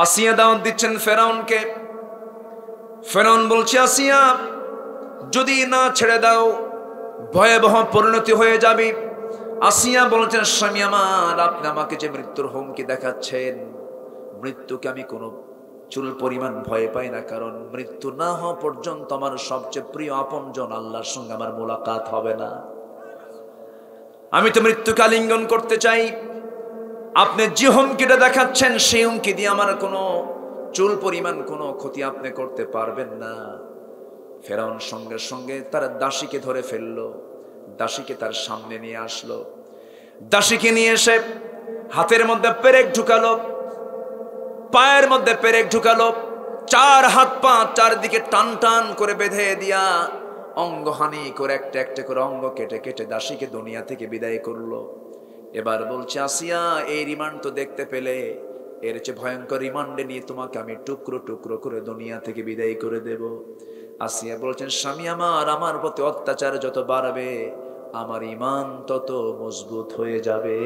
আসিয়া দাওয়াত দিচ্ছেন ফেরাউনকে। ফেরাউন বলছে, আসিয়া যদি না ছেড়ে দাও ভয়াবহ পরিণতি হয়ে যাবে। আসিয়া বলছেন, স্বামী আমার, আপনি আমাকে যে মৃত্যুর হুমকি দেখাচ্ছেন, মৃত্যুকে আমি কোনো চুল পরিমাণ ভয় পাই না, কারণ মৃত্যু না হওয়া পর্যন্ত আমার সবচেয়ে প্রিয় আপনজন আল্লাহর সঙ্গে আমার মোলাকাত হবে না। আমি তো মৃত্যুকে আলিঙ্গন করতে চাই। আপনি যে হুমকিটা দেখাচ্ছেন সেই হুমকি দিয়ে আমার কোনো চুল পরিমাণ কোনো ক্ষতি আপনি করতে পারবেন না। ফেরাউন সঙ্গে সঙ্গে তার দাসীকে ধরে ফেললো, দাসীকে তার সামনে নিয়ে আসলো। দাসীকে নিয়ে এসে হাতের মধ্যে পেরেক ঢুকালো, পায়ের মধ্যে পেরেক ঢুকালো, চার হাত পা চারদিকে টান টান করে বেঁধে দিয়া অঙ্গহানি করে একটা একটা করে অঙ্গ কেটে কেটে দাসীকে দুনিয়া থেকে বিদায় করলো। এবার বলছে, আসিয়া এই রিমান্ড তো দেখতে পেলে, এর চেয়ে ভয়ঙ্কর রিমান্ডে নিয়ে তোমাকে আমি টুকরো টুকরো করে দুনিয়া থেকে বিদায় করে দেব। আসিয়া বলছেন, স্বামী আমার, আমার প্রতি অত্যাচার যত বাড়বে আমার ঈমান তত মজবুত হয়ে যাবে,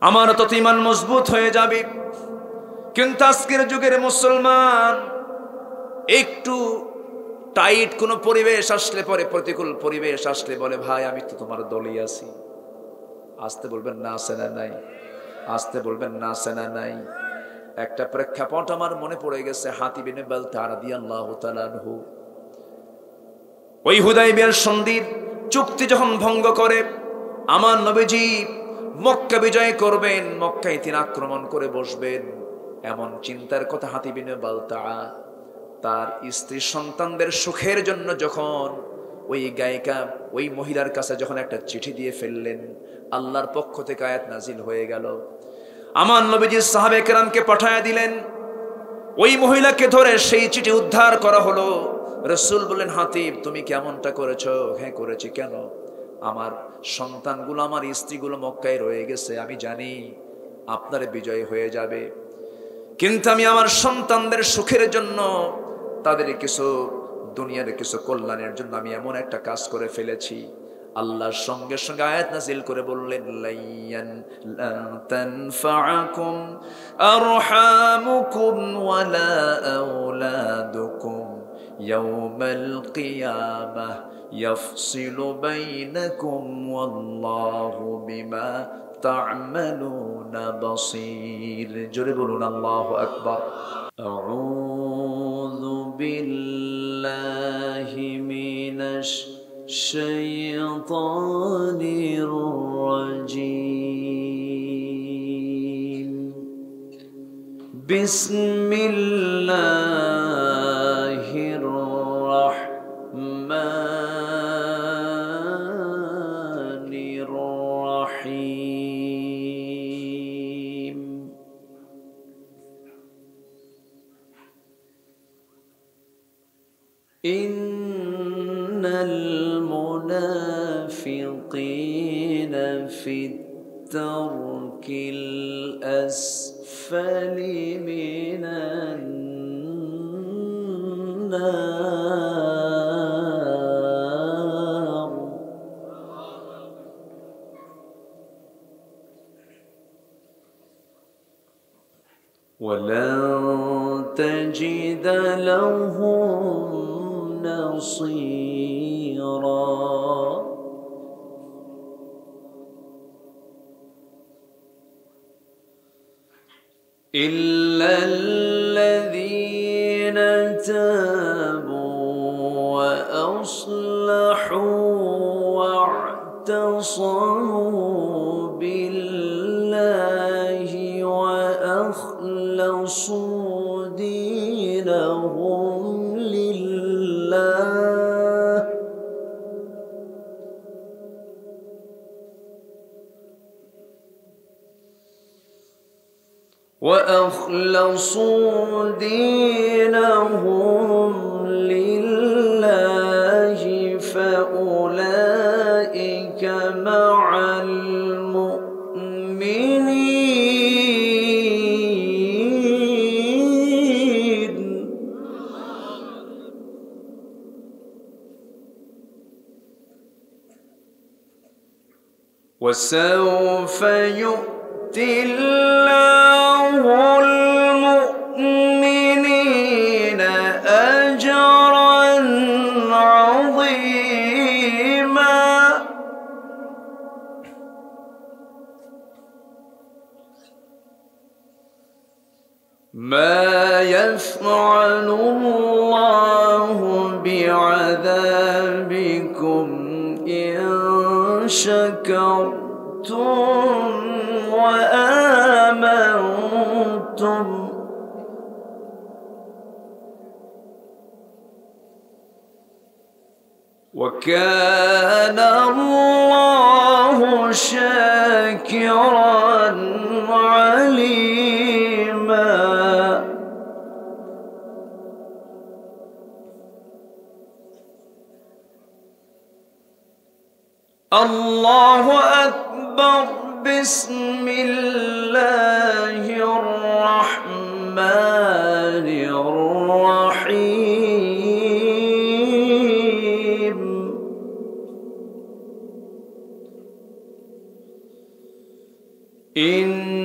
আমার তত ঈমান মজবুত হয়ে যাবে। কিন্তু আজকের যুগের মুসলমান একটু টাইট কোনো পরিবেশ আসলে পরে, প্রতিকূল পরিবেশ আসলে বলে, ভাই আমি তো তোমার দলই আছি। আসতে বলবেন না আছে না নাই, আসতে বলবেন না আছে না নাই। একটা প্রেক্ষাপট আমার মনে পড়ে গেছে, হাতিব ইবনে বালতাআ রাদিয়াল্লাহু তাআলা আনহু ওই হুদায়বিয়ার সন্ধির চুক্তি যখন ভঙ্গ করে, আমার নবীজি মক্কা বিজয় করবেন, মক্কায় তিনি আক্রমণ করে বসবেন, এমন চিন্তার কথা হাতিব ইবনে বালতাআ তার স্ত্রী সন্তানদের সুখের জন্য যখন ওই গায়িকা ওই মহিলার কাছে যখন একটা চিঠি দিয়ে ফেললেন, আল্লাহর পক্ষ থেকে আয়াত নাজিল হয়ে গেল। আমার নবীজি সাহাবে কেরামকে পাঠায়া দিলেন, ওই মহিলাকে ধরে সেই চিঠি উদ্ধার করা হলো। রাসূল বললেন, হাতিব তুমি কেমনটা করেছো? হ্যাঁ করেছি। কেন? আমার সন্তানগুলো, আমার স্ত্রীগুলো মক্কায় রয়ে গেছে, আমি জানি আপনার বিজয় হয়ে যাবে, কিন্তু আমি আমার সন্তানদের সুখের জন্য, তাদের কিছু দুনিয়ার কিছু কল্যাণের জন্য আমি এমন একটা কাজ করে ফেলেছি। আল্লাহর সঙ্গে সঙ্গে আয়াত নাযিল করে বললেন, লান তানফাআকুম আরহামুকুম ওয়ালা আওলাদুকুম ইয়াওমাল কিয়ামাহ ইয়াফসিলু বাইনাকুম ওয়াল্লাহু বিমা তা'মালুনা বাসীর। জোরে বলুন আল্লাহু আকবার। আউযু বিল্লাহি মিনাশ শাইতানির রাজীম। বিসমিল্লাহির রাহমানির রাহিম। ইন্নাল মুনাফিকিনা ফিদ-দারকিল আসফালি মিনান নার। ওয়ালান তাজিদা লাহুম নাসীরা। إلا الذين تابوا وأصلحوا واعتصموا بالله وأخلصوا دينهم لله فأولئك مع المؤمنين وسوف الله المؤمنين أجرا عظيما. ما يفعل الله بعذابكم إن شكرتم وآمنتم وكان الله شاكرا عليما. الله أكبر. بسم الله الرحمن الرحيم. إن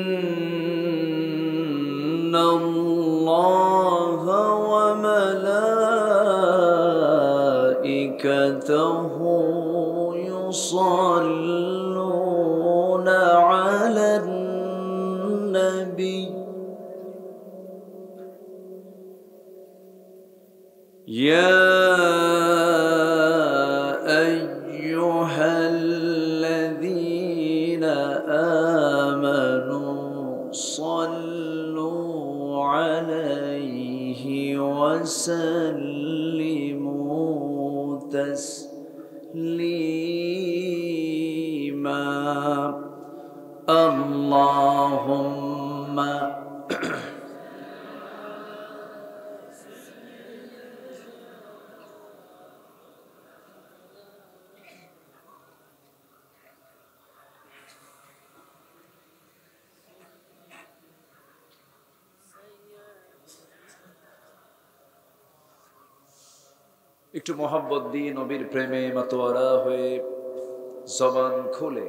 الله وملائكته يصلون على النبي يا أيها الذين آمنوا صلوا عليه وسلموا تسليما. اللهم একটু মোহাব্বত দিয়ে নবীর প্রেমে মাতোয়ারা হয়ে জবান খুলে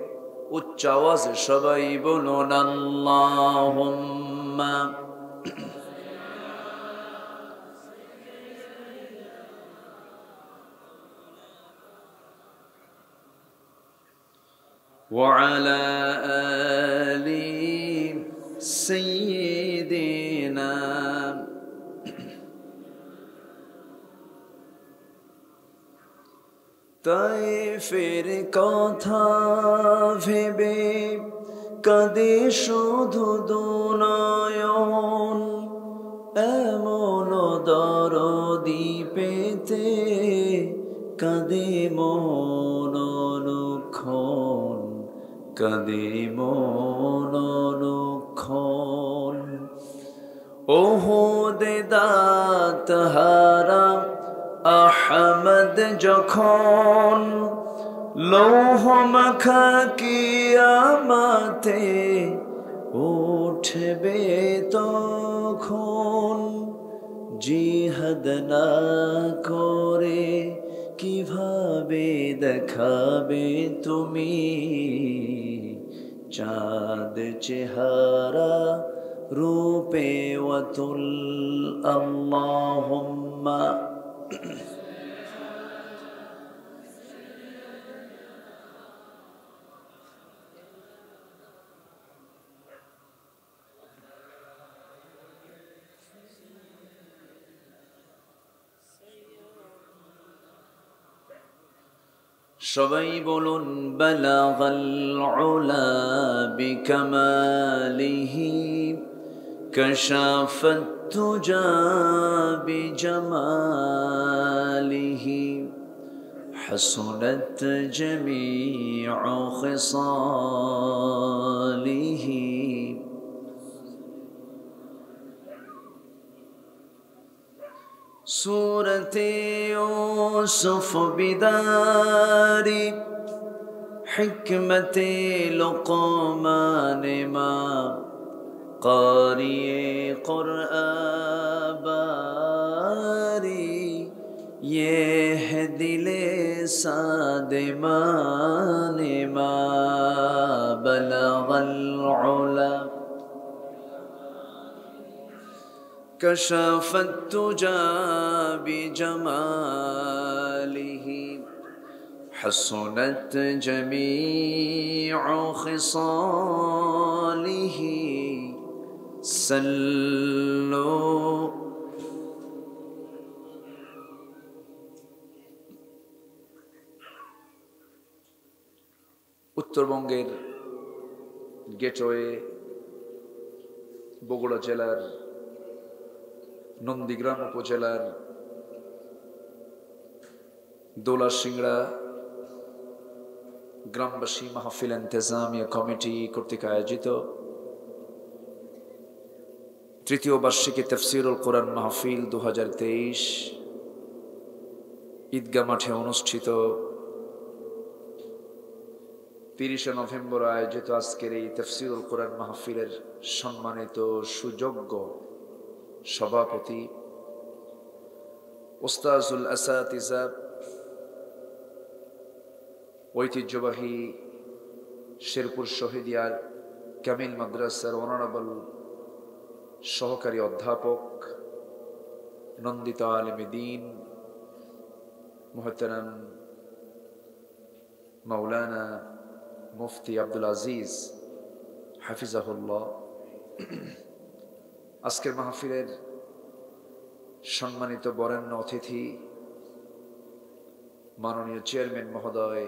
উচ্চ আওয়াজে সবাই বলুন আল্লাহুম্মা ওয়া আলা আলি সাইয়্যিদিনা। তায়েফের কথা ভেবে কাঁদে শুধু দুনয়ন, এমন দরদি পেতে কাঁদে মন অনুক্ষণ, কাঁদে মন অনুক্ষণ। ওহুদে দাঁত হারা আহমদ যখন লৌহ মাখা কিয়ামতে উঠবে তখন, জিহাদ না করে কিভাবে দেখাবে তুমি চাঁদ চেহারা রূপে ওয়াতুল। আল্লাহুম্মা সবাই বলুন বালাগাল উলা বিকামালিহি কাশাফাত তুজা বিজামালিহি হাসুনাত জামিউ খিসালিহি। सूरते यूसुफ बिदारी हिकमते लुक़मान माँ क़ारिए क़ुरआन बारी, ये है दिले सादे मान माँ बलगल उला كشف الدجى بجماله حسنت جميع خصاله سلوا উত্তরবঙ্গের গেটওয়ে বগুড়া জেলার নন্দীগ্রাম উপজেলার দোলাশিংড়া গ্রামবাসী মাহফিল ইন্তেজামিয়া কমিটি কর্তৃক আয়োজিত তৃতীয় বার্ষিকী তাফসীরুল কোরআন মাহফিল 2023 ঈদগাহ মাঠে অনুষ্ঠিত 30 নভেম্বর আয়োজিত আজকের এই তাফসীরুল কোরআন মাহফিলের সম্মানিত সুযোগ্য সভাপতি উস্তাজুল আসাতিজা ঐতিহ্যবাহী শেরপুর শহীদিয়ার কামিল মাদ্রাসার অনারেবল সহকারী অধ্যাপক নন্দিত আলেম দ্বীন মুহতারাম মাওলানা মুফতি আব্দুল আজিজ হাফিজাহুল্লাহ, আজকের মাহফিলের সম্মানিত বরেণ্য অতিথি মাননীয় চেয়ারম্যান মহোদয়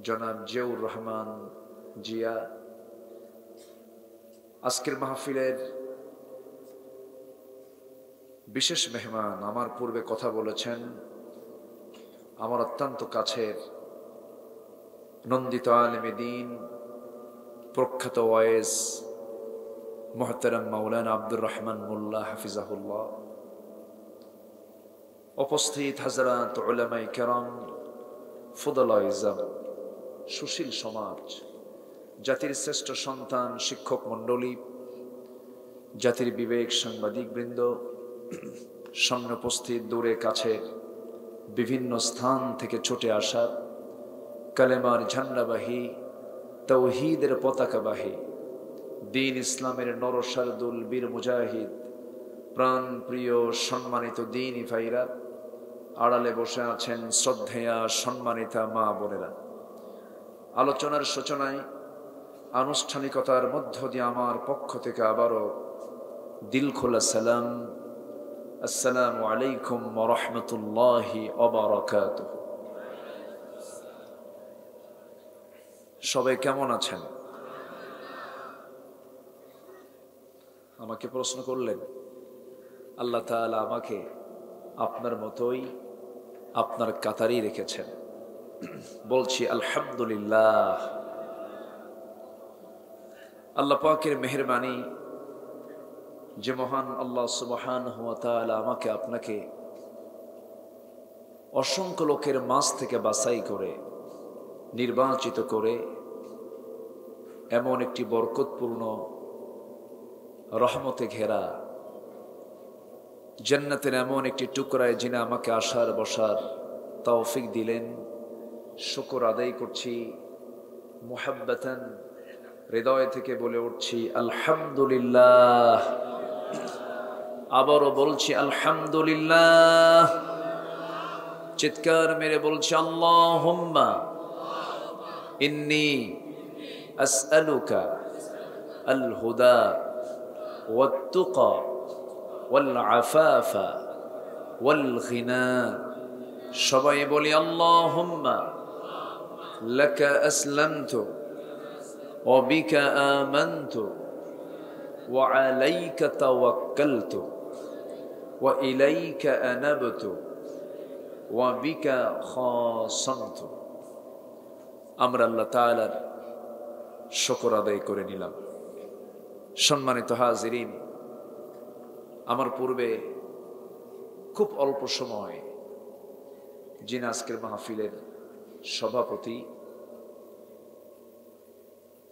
জনাব জিয়াউর রহমান জিয়া, আজকের মাহফিলের বিশেষ মেহমান, আমার পূর্বে কথা বলেছেন আমার অত্যন্ত কাছের নন্দিত আলেমে দ্বীন প্রখ্যাত ওয়াইজ মুহতারাম মাওলানা আব্দুর রহমান মোল্লা হাফিজাহুল্লাহ, উপস্থিত হাজরাত উলামায়ে কেরাম, ফুদালায়ে ইজাম, সুশীল সমাজ, জাতির শ্রেষ্ঠ সন্তান শিক্ষক মণ্ডলী, জাতির বিবেক সাংবাদিক বৃন্দ, সামনে উপস্থিত দূরে কাছে বিভিন্ন স্থান থেকে ছুটে আসা কালেমার ঝান্ডাবাহী, তাওহীদের পতাকাবাহী, দ্বীন ইসলামের নরসারদুল বীর মুজাহিদ, প্রাণ প্রিয় সম্মানিত দ্বীনী ভাইরা, আড়ালে বসে আছেন শ্রদ্ধেয়া সম্মানিতা মা বোনেরা, আলোচনার সূচনায় আনুষ্ঠানিকতার মধ্য দিয়ে আমার পক্ষ থেকে আবারও দিলখোলা সালাম, আসসালামু আলাইকুম ওয়া রাহমাতুল্লাহি ওয়া বারাকাতুহু। সবাই কেমন আছেন? আমাকে প্রশ্ন করলেন, আল্লাহ তাআলা আমাকে আপনার মতোই আপনার কাতারেই রেখেছেন। বলছি আলহামদুলিল্লাহ। আল্লাহ পাকের মেহেরবানি যে মহান আল্লাহ সুবহানাহু ওয়া তাআলা আমাকে আপনাকে অসংখ্য লোকের মাঝ থেকে বাছাই করে নির্বাচিত করে এমন একটি বরকতপূর্ণ রহমতে ঘেরা জান্নাতের এমন একটি টুকরায় যিনি আমাকে আসার বসার তৌফিক দিলেন, শুকর আদায় করছি। মুহাব্বাতান হৃদয় থেকে বলে উঠছি আলহামদুলিল্লাহ। আবারও বলছি আলহামদুলিল্লাহ। চিৎকার মেরে বলছি আল্লাহুম্মা ইন্নী আসআলুকা আল হুদা ওয়াত তুকা ওয়াল আফাফা ওয়াল গিনা। সবাই বলি আল্লাহুম্মা লাকা আসলামতু ওয়া বিকা আমানতু ওয়া আলাইকা তাওয়াক্কালতু ওয়া ইলাইকা আনাবতু ওয়া বিকা খাসামতু। আমরা আল্লাহ তাআলার শুকর আদায় করে নিলাম। সম্মানিত হাজিরিন, আমার পূর্বে খুব অল্প সময় যিনি আজকের মাহফিলের সভাপতি,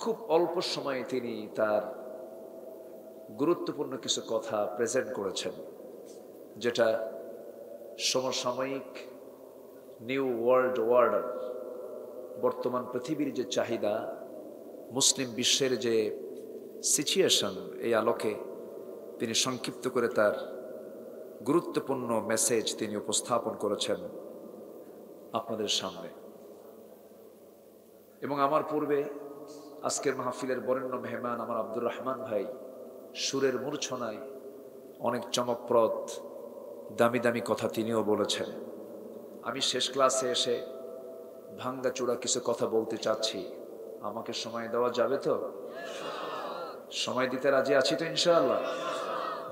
খুব অল্প সময়ে তিনি তার গুরুত্বপূর্ণ কিছু কথা প্রেজেন্ট করেছেন, যেটা সমসাময়িক নিউ ওয়ার্ল্ড অর্ডার, বর্তমান পৃথিবীর যে চাহিদা, মুসলিম বিশ্বের যে সিচুয়েশন, এই আলোকে তিনি সংক্ষিপ্ত করে তার গুরুত্বপূর্ণ মেসেজ তিনি উপস্থাপন করেছেন আপনাদের সামনে। এবং আমার পূর্বে আজকের মাহফিলের বরেণ্য মেহমান আমার আব্দুর রহমান ভাই সুরের মূর্ছনায় অনেক চমকপ্রদ দামি দামি কথা তিনিও বলেছেন। আমি শেষ ক্লাসে এসে ভাঙ্গাচূড়া কিছু কথা বলতে চাচ্ছি, আমাকে সময় দেওয়া যাবে তো? সময় দিতে রাজি আছি তো ইনশাআল্লাহ?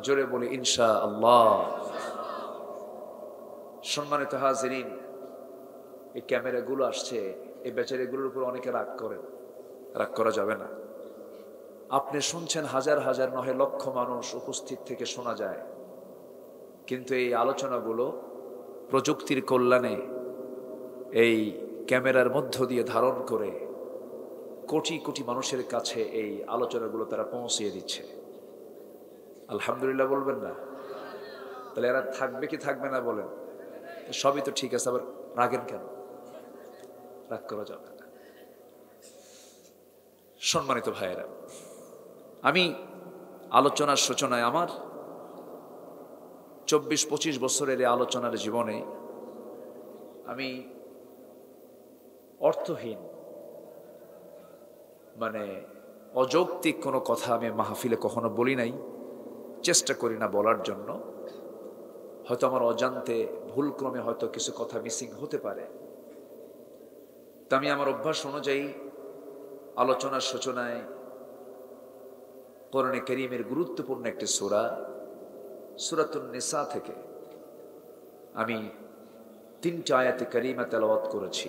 জোরে বলি ইনশাআল্লাহ। সম্মানিত হাজিরিন, এই ক্যামেরাগুলো আসছে, এই বেচারিগুলোর উপর অনেকে রাগ করেন, রাগ করা যাবে না। আপনি শুনছেন, হাজার হাজার নয় লক্ষ মানুষ উপস্থিত থেকে শোনা যায়, কিন্তু এই আলোচনাগুলো প্রযুক্তির কল্যাণে এই ক্যামেরার মধ্য দিয়ে ধারণ করে কোটি কোটি মানুষের কাছে এই আলোচনাগুলো তারা পৌঁছিয়ে দিচ্ছে। আলহামদুলিল্লাহ বলবেন না? তাহলে এরা থাকবে কি থাকবে না বলেন? সবই তো ঠিক আছে, আবার রাগেন কেন? রাগ করা যাবে না। সম্মানিত ভাইয়েরা, আমি আলোচনার সূচনায় আমার 24-25 বছরের এই আলোচনার জীবনে আমি অর্থহীন মানে অযৌক্তিক কোনো কথা আমি মাহফিলে কখনো বলি নাই, চেষ্টা করি না বলার জন্য। হয়তো আমার অজান্তে ভুলক্রমে হয়তো কিছু কথা মিসিং হতে পারে। তা আমি আমার অভ্যাস অনুযায়ী আলোচনার সূচনায় কোরআনে কারীমের গুরুত্বপূর্ণ একটি সূরা সূরাতুন নিসা থেকে আমি 3টি আয়াতে কারীমা তেলাওয়াত করেছি।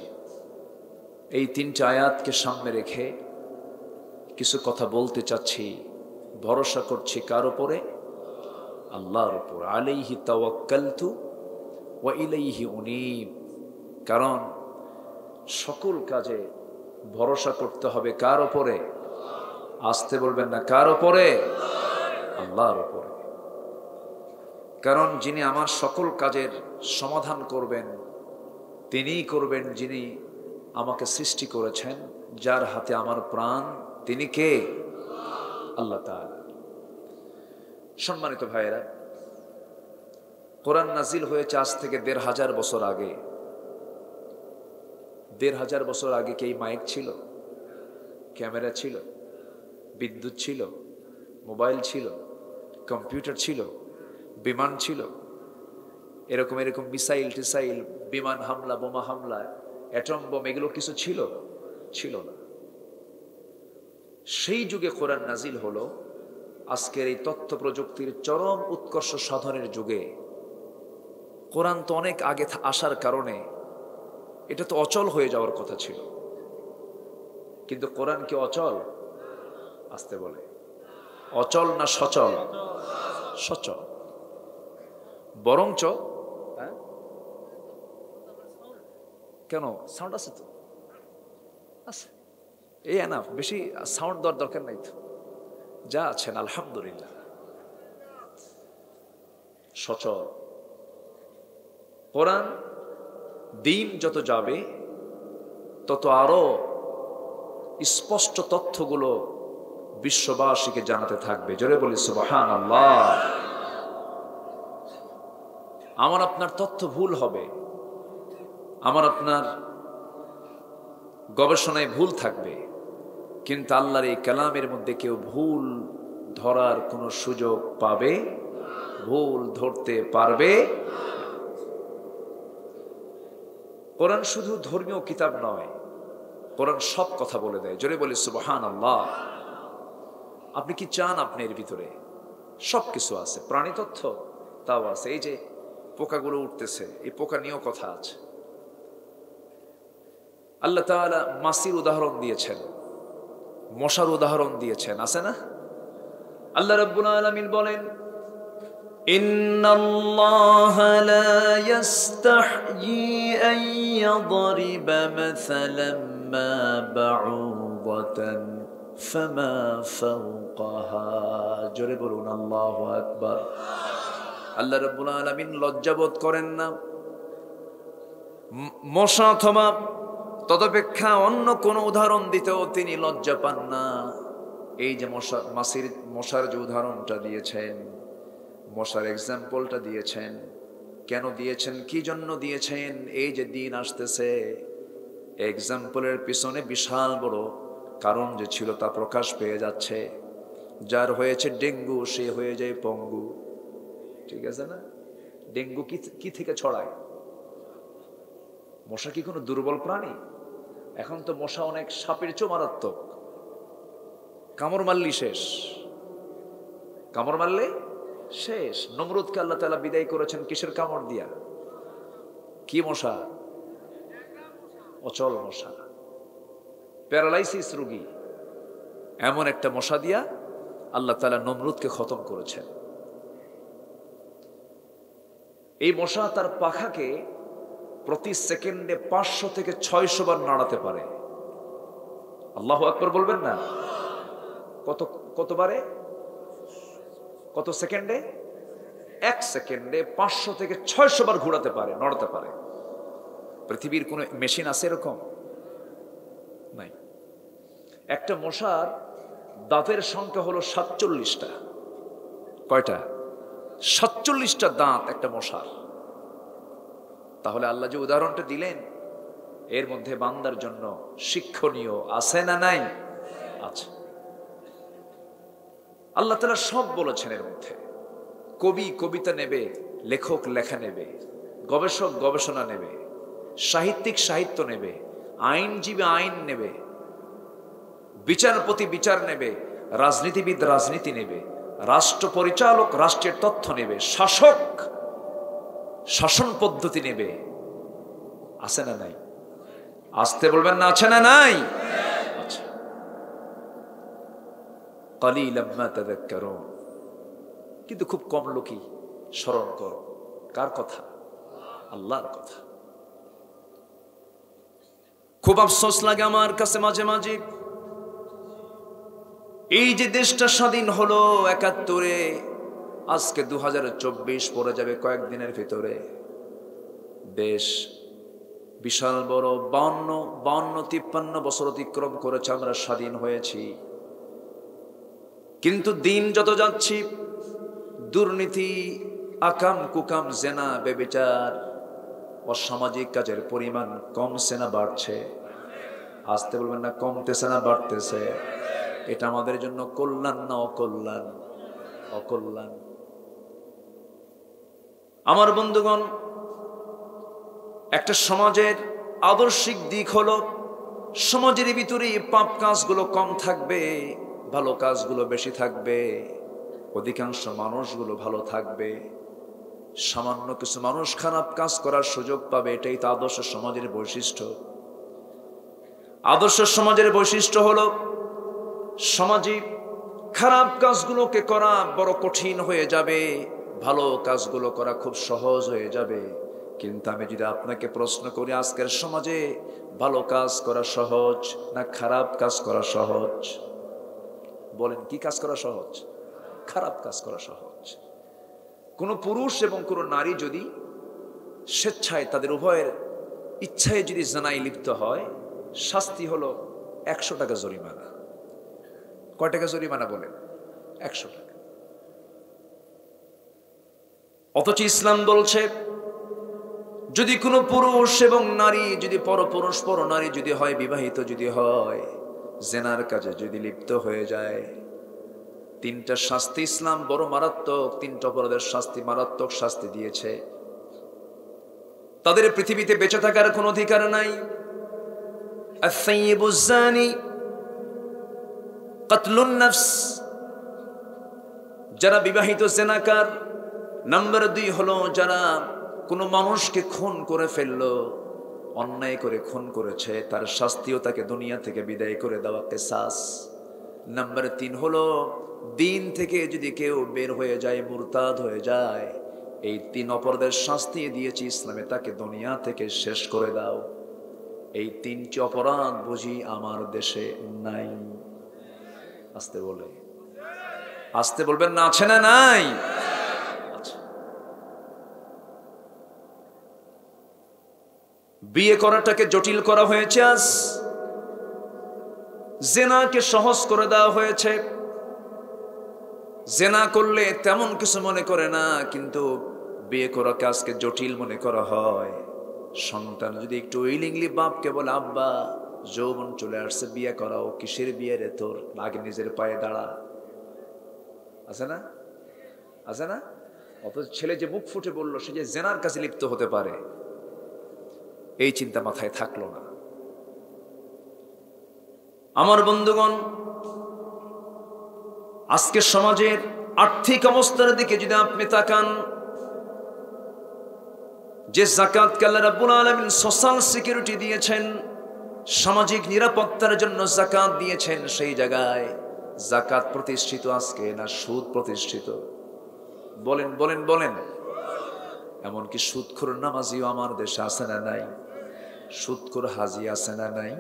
এই 3টি আয়াতকে সামনে রেখে কিছু কথা বলতে চাচ্ছি। ভরসা করছি কার উপরে? আল্লাহর উপর। আলাইহি তাওয়াক্কালতু ওয়া ইলাইহি উনীব। কারণ সকল কাজে ভরসা করতে হবে কার উপরে? আসতে বলবেন না, কার উপরে? আল্লাহর উপরে। কারণ যিনি আমার সকল কাজের সমাধান করবেন তিনিই করবেন যিনি আমাকে সৃষ্টি করেছেন, যার হাতে আমার প্রাণ, তিনি কে? আল্লাহ তাআলা। সম্মানিত ভাইয়েরা, কোরআন নাজিল হয়েছে আজ থেকে 1500 বছর আগে। 1500 বছর আগে কি এই মাইক ছিল? ক্যামেরা ছিল? বিদ্যুৎ ছিল? মোবাইল ছিল? কম্পিউটার ছিল? বিমান ছিল? এরকম মিসাইল টিসাইল, বিমান হামলা, বোমা হামলা, অ্যাটম বোম, এগুলো কিছু ছিল? ছিল না। সেই যুগে কোরআন নাজিল হলো। আজকের এই তথ্য প্রযুক্তির চরম উৎকর্ষ সাধনের যুগে কোরআন তো অনেক আগে আসার কারণে এটা তো অচল হয়ে যাওয়ার কথা ছিল। কিন্তু কোরআন কি অচল? আসতে বলে অচল না সচল? সচল। বরঞ্চ কেন সাউন্ড আছে তো? আছে, এই এনাফ, বেশি সাউন্ড দেওয়ার দরকার নাই তো। যা আছেন আলহামদুলিল্লাহ। সচল কোরআন। দিন যত যাবে তত আরো স্পষ্ট তথ্যগুলো বিশ্ববাসীকে জানাতে থাকবে। জোরে বলি সুবহানাল্লাহ। আমার আপনার তথ্য ভুল হবে, আমার আপনার গবেষণায় ভুল থাকবে, কিন্তু আল্লাহর এই কালামের মধ্যে কেউ ভুল ধরার কোনো সুযোগ পাবে? ভুল ধরতে পারবে? কোরআন শুধু ধর্মীয় কিতাব নয়, কোরআন সব কথা বলে দেয়। জোরে বলি সুবহানাল্লাহ। আপনি কি চান আপনার ভিতরে? সব কিছু আছে। প্রাণী তথ্য তাও আছে। এই যে পোকাগুলো উঠতেছে, এই পোকা নিয়েও কথা আছে। আল্লাহ তাআলা মাছির উদাহরণ দিয়েছেন, মশার উদাহরণ দিয়েছেন, আছে না? আল্লাহ রাব্বুল আলামিন বলেন, ইন্নাল্লাহা লা ইস্তাহয়ি আন ইয়াদরিবা মাসালাম মা বাউদাতান ফামা ফাওকাহা। জোরে বলুন আল্লাহু আকবার। আল্লাহ রাব্বুল আলামিন লজ্জাবোধ করেন না মশা অথবা তদপেক্ষা অন্য কোন উদাহরণ দিতেও তিনি লজ্জা পান না। এই যে মশার যে উদাহরণটা দিয়েছেন, মশার এক্সাম্পলটা দিয়েছেন। কেন দিয়েছেন, কি জন্য দিয়েছেন? এই যে দিন আসতেছে, এক্সাম্পলের পিছনে বিশাল বড় কারণ যে ছিল তা প্রকাশ পেয়ে যাচ্ছে। যার হয়েছে ডেঙ্গু সে হয়ে যায় পঙ্গু, ঠিক আছে না? ডেঙ্গু কি থেকে ছড়ায়? মশা কি কোনো দুর্বল প্রাণী? এখন তো মশা অনেক সাপের চেয়েও মারাত্মক। কামড় মারলি শেষ, কামড় মারলে শেষ। নমরুদকে আল্লাহ তাআলা বিদায় করেছেন কিসের কামড় দিয়া? কি মশা? অচল মশা, প্যারালাইসিস রোগী, এমন একটা মশা দিয়া আল্লাহ তাআলা নমরুদকে খতম করেছেন। এই মশা তার পাখাকে প্রতি সেকেন্ডে 500 থেকে 600 বার নাড়াতে পারে। আল্লাহু আকবার বলবেন না? কতবারে? কত সেকেন্ডে? 1 সেকেন্ডে 500 থেকে 600 বার ঘোরাতে পারে, নড়াতে পারে। পৃথিবীর কোন মেশিন আছে এরকম? নাই। একটা মশার দাঁতের সংখ্যা হলো 47টা। কয়টা? 47টা দাঁত একটা মশার। তাহলে আল্লাহ যে উদাহরণটা দিলেন, এর মধ্যে বান্দার জন্য শিক্ষণীয় আছে না নাই? আছে। আল্লাহ তাআলা সব বলেছেন এর মধ্যে। কবি কবিতা নেবে, লেখক লেখা নেবে, গবেষক গবেষণা নেবে, সাহিত্যিক সাহিত্য নেবে, আইনজীবী আইন নেবে, বিচারপতি বিচার নেবে, রাজনীতিবিদ রাজনীতি নেবে, রাষ্ট্র পরিচালক রাষ্ট্রের তথ্য নেবে, শাসক শাসন পদ্ধতি নেবে। আছে না নাই? আসতে বলবেন না, আছে না নাই? আচ্ছা। কালিলাম মা তাযাক্কারুন, কিন্তু খুব কম লোকই স্মরণ করো। কার কথা? আল্লাহর কথা। খুব আফসোস লাগে আমার কাছে মাঝে মাঝে, এই যে দেশটা স্বাধীন হলো 71-এ, আজকে 2024 পড়ে যাবে কয়েকদিনের ভিতরে। দেশ বিশাল বড় 52-53 বছর অতিক্রম করেছে আমরা স্বাধীন হয়েছি। কিন্তু দিন যত যাচ্ছি, দুর্নীতি, আকাম কুকাম, জেনা, ব্যভিচার, অসামাজিক কাজের পরিমাণ কমছে না বাড়ছে? আসতে বলবেন না, কমতেছে না বাড়তেছে? এটা আমাদের জন্য কল্যাণ না অকল্যাণ? অকল্যাণ। আমার বন্ধুগণ, একটা সমাজের আদর্শিক দিক হলো সমাজের ভিতরে পাপ কাজগুলো কম থাকবে, ভালো কাজগুলো বেশি থাকবে, অধিকাংশ মানুষগুলো ভালো থাকবে, সামান্য কিছু মানুষ খারাপ কাজ করার সুযোগ পাবে। এটাই তো আদর্শ সমাজের বৈশিষ্ট্য। আদর্শ সমাজের বৈশিষ্ট্য হলো সমাজে খারাপ কাজগুলোকে করা বড় কঠিন হয়ে যাবে, ভালো কাজগুলো করা খুব সহজ হয়ে যাবে। কিন্তু আমি যদি আপনাকে প্রশ্ন করি, আজকের সমাজে ভালো কাজ করা সহজ না খারাপ কাজ করা সহজ? বলেন, কি কাজ করা সহজ? খারাপ কাজ করা সহজ। কোন পুরুষ এবং কোন নারী যদি স্বেচ্ছায়, তাদের উভয়ের ইচ্ছায় যদি জেনায় লিপ্ত হয়, শাস্তি হলো 100 টাকা জরিমানা। কয় টাকা জরিমানা বলেন? 100 টাকা। অথচ ইসলাম বলছে, যদি কোনো পুরুষ এবং নারী, যদি পরপুরুষ পর নারী যদি হয়, বিবাহিত যদি হয়, জেনার কাজে যদি লিপ্ত হয়ে যায়, 3টা শাস্তি ইসলাম বড় মারাত্মক। 3টা অপরাধের শাস্তি, মারাত্মক শাস্তি দিয়েছে। তাদের পৃথিবীতে বেঁচে থাকার কোনো অধিকার নাই। আস-সাইয়্যিবুজ জানি, কাতলুন নাফস, যারা বিবাহিত জেনাকার। নাম্বার 2 হলো যারা কোনো মানুষকে খুন করে ফেললো, অন্যায় করে খুন করেছে, তার শাস্তিও তাকে দুনিয়া থেকে বিদায় করে দেওয়া, কিসাস। নাম্বার 3 হলো দিন থেকে যদি কেউ বের হয়ে যায়, মুরতাদ হয়ে যায়, এই 3 অপরাধের শাস্তি দিয়েছি ইসলামে, তাকে দুনিয়া থেকে শেষ করে দাও। এই 3টি অপরাধ বুঝি আমার দেশে নাই? আসতে বলে, আসতে বলবেন না, আছে না নাই? আচ্ছা। বিয়ে করাটাকে জটিল করা হয়েছে, আজ জেনাকে সহজ করে দেওয়া হয়েছে। জেনা করলে তেমন কিছু মনে করে না, কিন্তু বিয়ে করা কাজকে জটিল মনে করা হয়। সন্তান যদি একটু উইলিংলি বাপকে বলে, আব্বা যৌবন চলে আসছে, বিয়ে করাও। কিসের বিয়ে রে তোর, আগে নিজের পায়ে দাঁড়া। আছে না, আছে না? অথচ ছেলে যে মুখ ফুটে বললো সে যে জেনার কাছে লিপ্ত হতে পারে, এই চিন্তা মাথায় থাকলো না। আমার বন্ধুগণ, আজকে সমাজের আর্থিক অবস্থার দিকে যদি আপনি তাকান, যে যাকাতকে আল্লাহ রাব্বুল আলামিন সোশ্যাল সিকিউরিটি দিয়েছেন, সামাজিক নিরাপত্তার জন্য যাকাত দিয়েছেন, সেই জায়গায় যাকাত প্রতিষ্ঠিত আজকে না সুদ প্রতিষ্ঠিত? বলেন বলেন বলেন। এমনকি সুদখোর নামাজিও আমার দেশে আছে না নাই? সুদখোর হাজি আছে না নাই?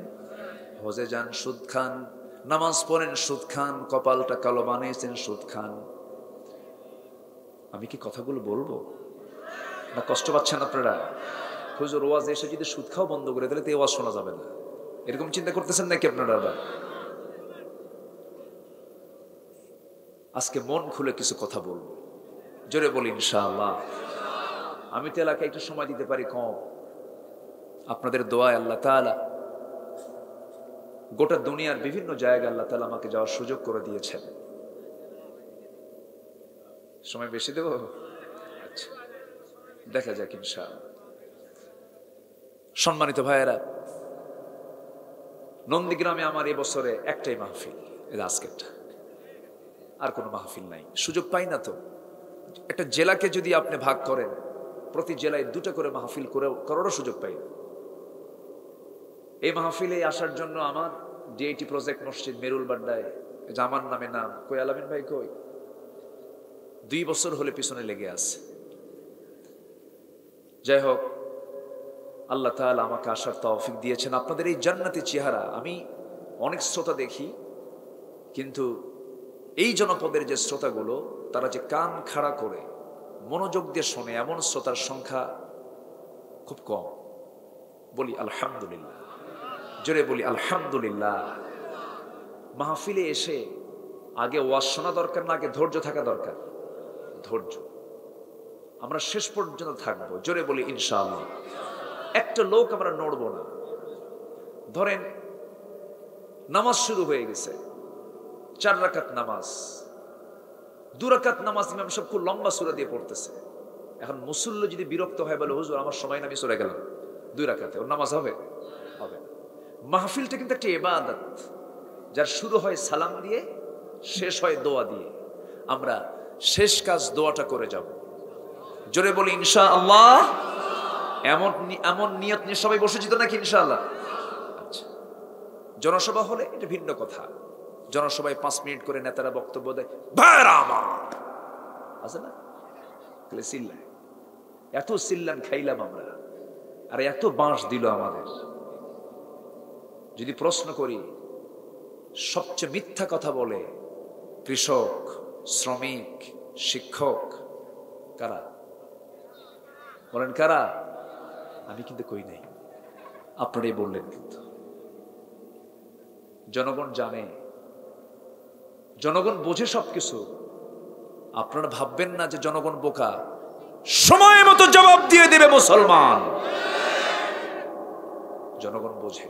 হজে যান সুদ খান, নামাজ পড়েন সুদ খান, কপালটা কালো বানিয়েছেন সুদ খান। আমি কি কথাগুলো বলবো না কষ্ট পাচ্ছেন আপনারা? হুজুর ওয়াজ এসে যদি সুদ খাও বন্ধ করে দিলে তো এই ওয়াজ শোনা যাবে না, এরকম চিন্তা করতেছেন নাকি আপনারা? আবার আজকে মন খুলে কিছু কথা বলবো, জোরে বলি ইনশাআল্লাহ। আমি তো এলাকায় একটু সময় দিতে পারি কম, আপনাদের দোয়ায় আল্লাহ তাআলা গোটা দুনিয়ার বিভিন্ন জায়গায় আল্লাহ তাআলা আমাকে যাওয়ার সুযোগ করে দিয়েছেন। সময় বেশি দেব? আচ্ছা, দেখা যাক ইনশাআল্লাহ। সম্মানিত ভাইয়েরা, নন্দীগ্রামে আমার এবছরে একটাই মাহফিল, এটা আজকেরটা, আর কোনো মাহফিল নাই। সুযোগ পাই না তো। একটা জেলাকে যদি আপনি ভাগ করেন, প্রতি জেলায় 2টা করে মাহফিল করারও সুযোগ পাই না। এই মাহফিলে আসার জন্য আমার ডিআইটি প্রজেক্ট মসজিদ মেরুল বাড্ডায়, আমার নামে নাম, কই আলামিন ভাই কই, 2 বছর হলে পিছনে লেগে আছে। যাই হোক, আল্লাহ তাআলা আমাকে আসার তৌফিক দিয়েছেন। আপনাদের এই জান্নাতি চেহারা, আমি অনেক শ্রোতা দেখি, কিন্তু এই জনপদের যে শ্রোতাগুলো, তারা যে কান খাড়া করে মনোযোগ দিয়ে শোনে, এমন শ্রোতার সংখ্যা খুব কম। বলি আলহামদুলিল্লাহ, জোরে বলি আলহামদুলিল্লাহ। মাহফিলে এসে আগে ওয়াজ শোনা দরকার না, আগে ধৈর্য থাকা দরকার? ধৈর্য। আমরা শেষ পর্যন্ত থাকবো, জোরে বলি ইনশাআল্লাহ। একটা লোক আমরা নড়বো না। ধরেন নামাজ শুরু হয়ে গেছে, 4 রাকাত নামাজ, 2 রাকাত নামাজ ইমাম সাহেব খুব লম্বা সূরা দিয়ে পড়তেছে। এখন মুসল্লি যদি বিরক্ত হয়, বলে হুজুর আমার সময় না, আমি সরে গেলাম, 2 রাকাতে ওর নামাজ হবে? হবে না। মাহফিলটা কিন্তু একটা ইবাদত, যার শুরু হয় সালাম দিয়ে, শেষ হয় দোয়া দিয়ে। আমরা শেষ কাজ দোয়াটা করে যাব, জোরে বলি ইনশাআল্লাহ। এমন নিয়ত নিয়ে সবাই বসেছি তো নাকি ইনশাআল্লাহ? আচ্ছা, জনসভা হলে এটা ভিন্ন কথা। জনসভায় 5 মিনিট করে নেতারা বক্তব্য দেয়, ভাইরা আমার আছে না, চিল্লায়, এত চিল্লান খাইলাম আমরা, আর এত বাঁশ দিল আমাদের। যদি প্রশ্ন করি, সবচেয়ে মিথ্যা কথা বলে কৃষক, শ্রমিক, শিক্ষক, কারা? বলেন কারা? আমি কিন্তু কই নাই, আপনারাই বললেন। কিন্তু জনগণ জানে, জনগণ বোঝে সবকিছু। আপনারা ভাববেন না যে জনগণ বোকা, সময় মতো জবাব দিয়ে দেবে মুসলমান। জনগণ বোঝে।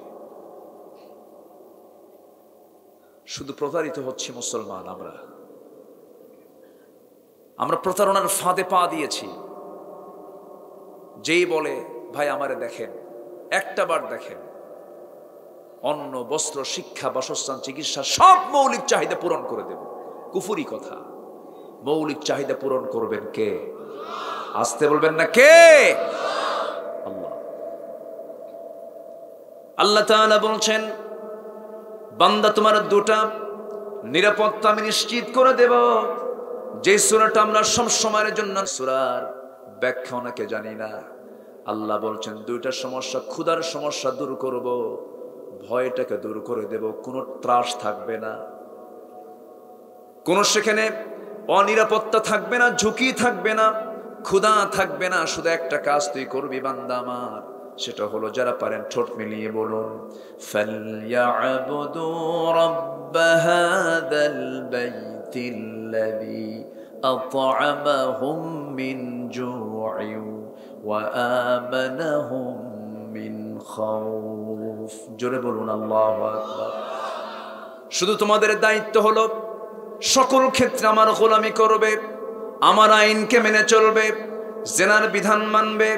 শুধু প্রতারিত হচ্ছে মুসলমান। আমরা প্রতারণার ফাঁদে পা দিয়েছি। যেই বলে ভাই আমারে দেখেন, একটা বার দেখেন, অন্ন, বস্ত্র, শিক্ষা, বাসস্থান, চিকিৎসা সব মৌলিক চাহিদা পূরণ করে দেব। কুফুরি কথা। মৌলিক চাহিদা পূরণ করবেন কে? আসতে বলবেন না কে? আল্লাহ। আল্লাহ তাআলা বলছেন, বান্দা তোমার 2টা নিরাপত্তা আমি নিশ্চিত করে দেব। যে সূরাটা আমরা সব সময়ের জন্য, সূরার ব্যাখ্যা অনেকে জানি না। আল্লাহ বলছেন 2টা সমস্যা, ক্ষুধার সমস্যা দূর করব, ভয়টাকে দূর করে দেব। কোনো ত্রাস থাকবে না, কোনো সেখানে অনিরাপত্তা থাকবে না, ঝুঁকি থাকবে না, ক্ষুধা থাকবে না। শুধু একটা কাজ তুই করবি বান্দা আমার, সেটা হলো, যারা পারেন ঠোঁট মিলিয়ে বলুন, ফালইয়াবুদু রাব্ব হাযাল বাইত আলহামদুলিল্লাহিল্লাযী আত'আমাহুম মিন জু'ইন ওয়া আমানাহুম মিন খাউফ। জোরে বলুন আল্লাহু আকবার। শুধু তোমাদের দায়িত্ব হলো সকল ক্ষেত্রে আমার গোলামি করবে, আমার আইনকে মেনে চলবে, জেনার বিধান মানবে,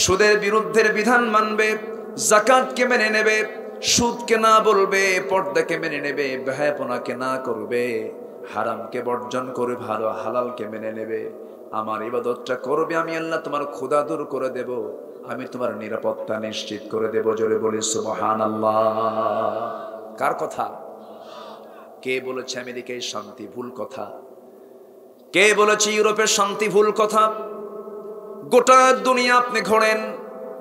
সুদের বিরুদ্ধের বিধান মানবে, যাকাতকে মেনে নেবে, সুদকে না বলবে, পর্দাকে মেনে নেবে, বেহায়াপনাকে না করবে, হারামকে বর্জন করে ভালো হালালকে মেনে নেবে। আমার ইবাদতটা করবে, আমি আল্লাহ তোমার ক্ষুধা দূর করে দেব, আমি তোমার নিরাপত্তা নিশ্চিত করে দেব। জোরে বলি সুবহানাল্লাহ। কার কথা? কে বলেছে আমেরিকায় শান্তি? ভুল কথা। কে বলেছে ইউরোপের শান্তি? ভুল কথা। গোটা দুনিয়া আপনি ঘোরেন,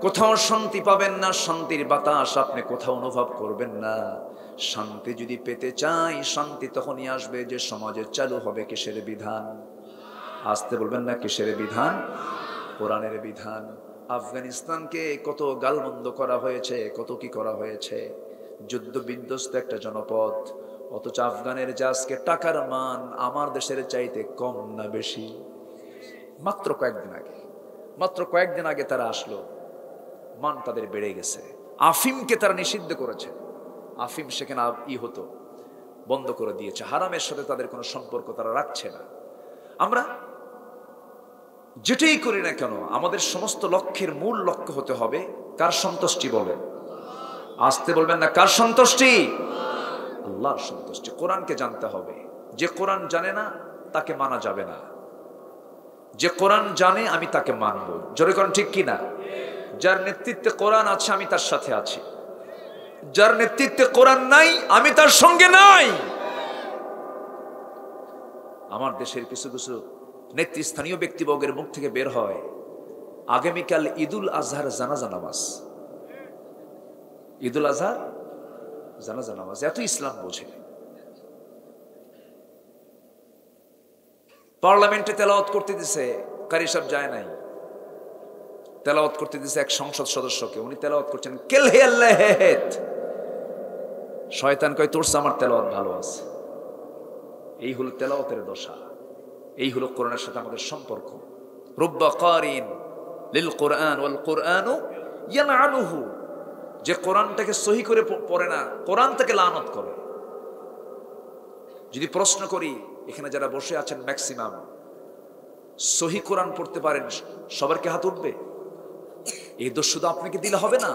কোথাও শান্তি পাবেন না, শান্তির বাতাস আপনি কোথাও অনুভব করবেন না। শান্তি যদি পেতে চাই, শান্তি তখনই আসবে যে সমাজে চালু হবে কিসের বিধান? আসতে বলবেন না, কিসের বিধান? কোরআনের বিধান। আফগানিস্তানকে কত গালমন্দ করা হয়েছে, কত কি করা হয়েছে, যুদ্ধ বিধ্বস্ত একটা জনপদ, অথচ আফগানের যে আজকে টাকার মান আমার দেশের চাইতে কম না বেশি? মাত্র কয়েকদিন আগে তারা আসলো, মান তাদের বেড়ে গেছে। আফিমকে তারা নিষিদ্ধ করেছে, আফিম সেখানে হতো, বন্ধ করে দিয়েছে। হারামের সাথে তাদের কোনো সম্পর্ক তারা রাখছে না। আমরা যেটাই করি না কেন, আমাদের সমস্ত লক্ষ্যের মূল লক্ষ্য হতে হবে কার সন্তুষ্টি? বলেন, আসতে বলবেন না, কার সন্তুষ্টি? আল্লাহর সন্তুষ্টি। কোরআনকে জানতে হবে। যে কোরআন জানে না তাকে মানা যাবে না, যে কোরআন জানে আমি তাকে মানব। জোরে করেন ঠিক কি না? যার নেতৃত্বে কোরআন আছে আমি তার সাথে আছি, যার নেতৃত্বে কোরআন নাই আমি তার সঙ্গে নাই। আমার দেশের কিছু কিছু নেতৃস্থানীয় ব্যক্তিবর্গের মুখ থেকে বের হয়, আগামীকাল ঈদুল আজহার জানাজা নামাজ। ঈদুল আজহার জানাজা নামাজ, এত ইসলাম বোঝে। পার্লামেন্টে তেলাওয়াত করতে দিছে, কারি সাহেব যায় নাই, তেলাওয়াত করতে দিছে এক সংসদ সদস্যকে, উনি তেলাওয়াত করছেন কেল হে আল্লাহ হেত। শয়তান কয় তোর আমার তেলাওয়াত ভালো আছে। এই হলো তেলাওয়াতের দশা, এই হলো কোরআনের সাথে আমাদের সম্পর্ক। রুব্বা কারিন লিল কোরআন ওয়াল কোরআনু ইয়ালআনুহু, যে কোরআনটাকে সহি করে পড়ে না, কোরআন তাকে লানত করে। যদি প্রশ্ন করি, এখানে যারা বসে আছেন ম্যাক্সিমাম সহি কোরআন পড়তে পারেন, সবার কি হাত উঠবে? এই দোষ শুধু আপনাকে দিলে হবে না।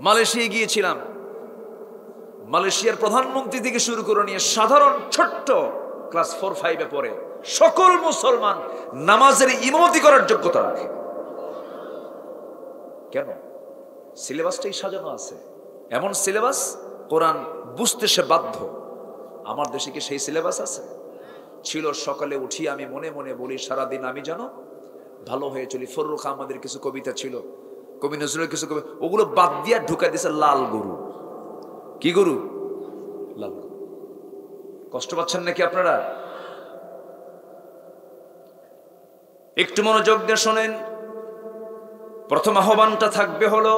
মালয়েশিয়া গিয়েছিলাম, মালয়েশিয়ার প্রধানমন্ত্রী থেকে শুরু করে নিয়ে সাধারণ ছোট্ট ক্লাস 4-5 পড়ে সকল মুসলমান নামাজের ইমামতি করার যোগ্যতা রাখে। কেন? সিলেবাসটাই সাজানো আছে, এমন সিলেবাস কোরআন বুঝতে সে বাধ্য। আমার দেশে কি সেই সিলেবাস আছে? ছিল। সকালে উঠি আমি মনে মনে বলি সারাদিন আমি যেন ভালো হয়ে চলি। ফররুখ আহমদের কিছু কবিতা ছিল, কবি নজরুলের কিছু কবিতা, ওগুলো বাদ দিয়ে ঢুকাই দিয়েছে লাল গরু। কি গরু? লাল গরু। কষ্ট পাচ্ছেন নাকি আপনারা? একটু মনোযোগ দিয়ে শোনেন। প্রথম আহ্বানটা থাকবে হলো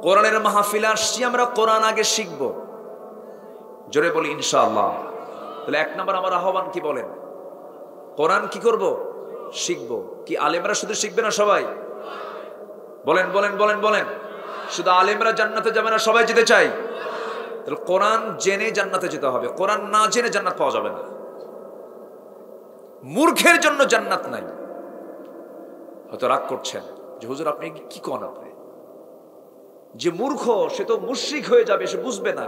কোরআনের মাহফিলে আসছি আমরা, কোরআন আগে শিখব। জোরে বলি ইনশাআল্লাহ। তাহলে 1 নম্বর আমার আহ্বান কি বলেন? কোরআন কি করব? শিখব। কি আলেমরা শুধু শিখবে না সবাই? বলেন বলেন বলেন বলেন। শুধু আলেমরা জান্নাতে যাবে না, সবাই যেতে চাই? তাহলে কোরআন জেনে জান্নাতে যেতে হবে, কোরআন না জেনে জান্নাত পাওয়া যাবে না। মূর্খের জন্য জান্নাত নাই। হয়তো রাগ করছেন যে হুজুর আপনি কি কোন, আপনি যে মূর্খ সে তো মুশরিক হয়ে যাবে, সে বুঝবে না।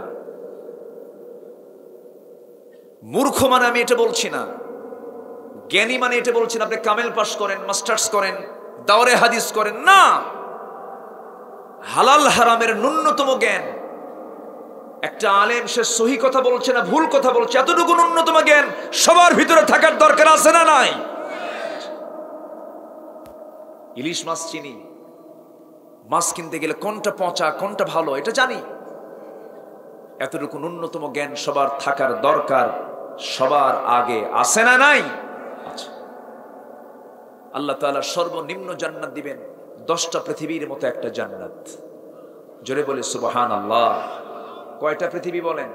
মূর্খ মানে আমি এটা বলছি না, জ্ঞানী মানে এটা বলছি না আপনি কামেল পাস করেন, মাস্টার্স করেন, দাওরে হাদিস করেন না। হালাল হারামের ন্যূনতম জ্ঞান। একটা আলেম সে সহি কথা বলছে না ভুল কথা বলছে, এতটুকু ন্যূনতম জ্ঞান সবার ভিতরে থাকার দরকার আছে না নাই? ইলিশ মাছ চিনি, মাছ কিনতে গেলে কোনটা পচা কোনটা ভালো এটা জানি, এতটুকু ন্যূনতম জ্ঞান সবার থাকার দরকার। সবার আগে আছে না নাই? আচ্ছা, আল্লাহ তাআলা সর্বনিম্ন জান্নাত দিবেন 10টা পৃথিবীর মতো একটা জান্নাত। জোরে বলে সুবহানাল্লাহ। কয়টা পৃথিবী বলেন?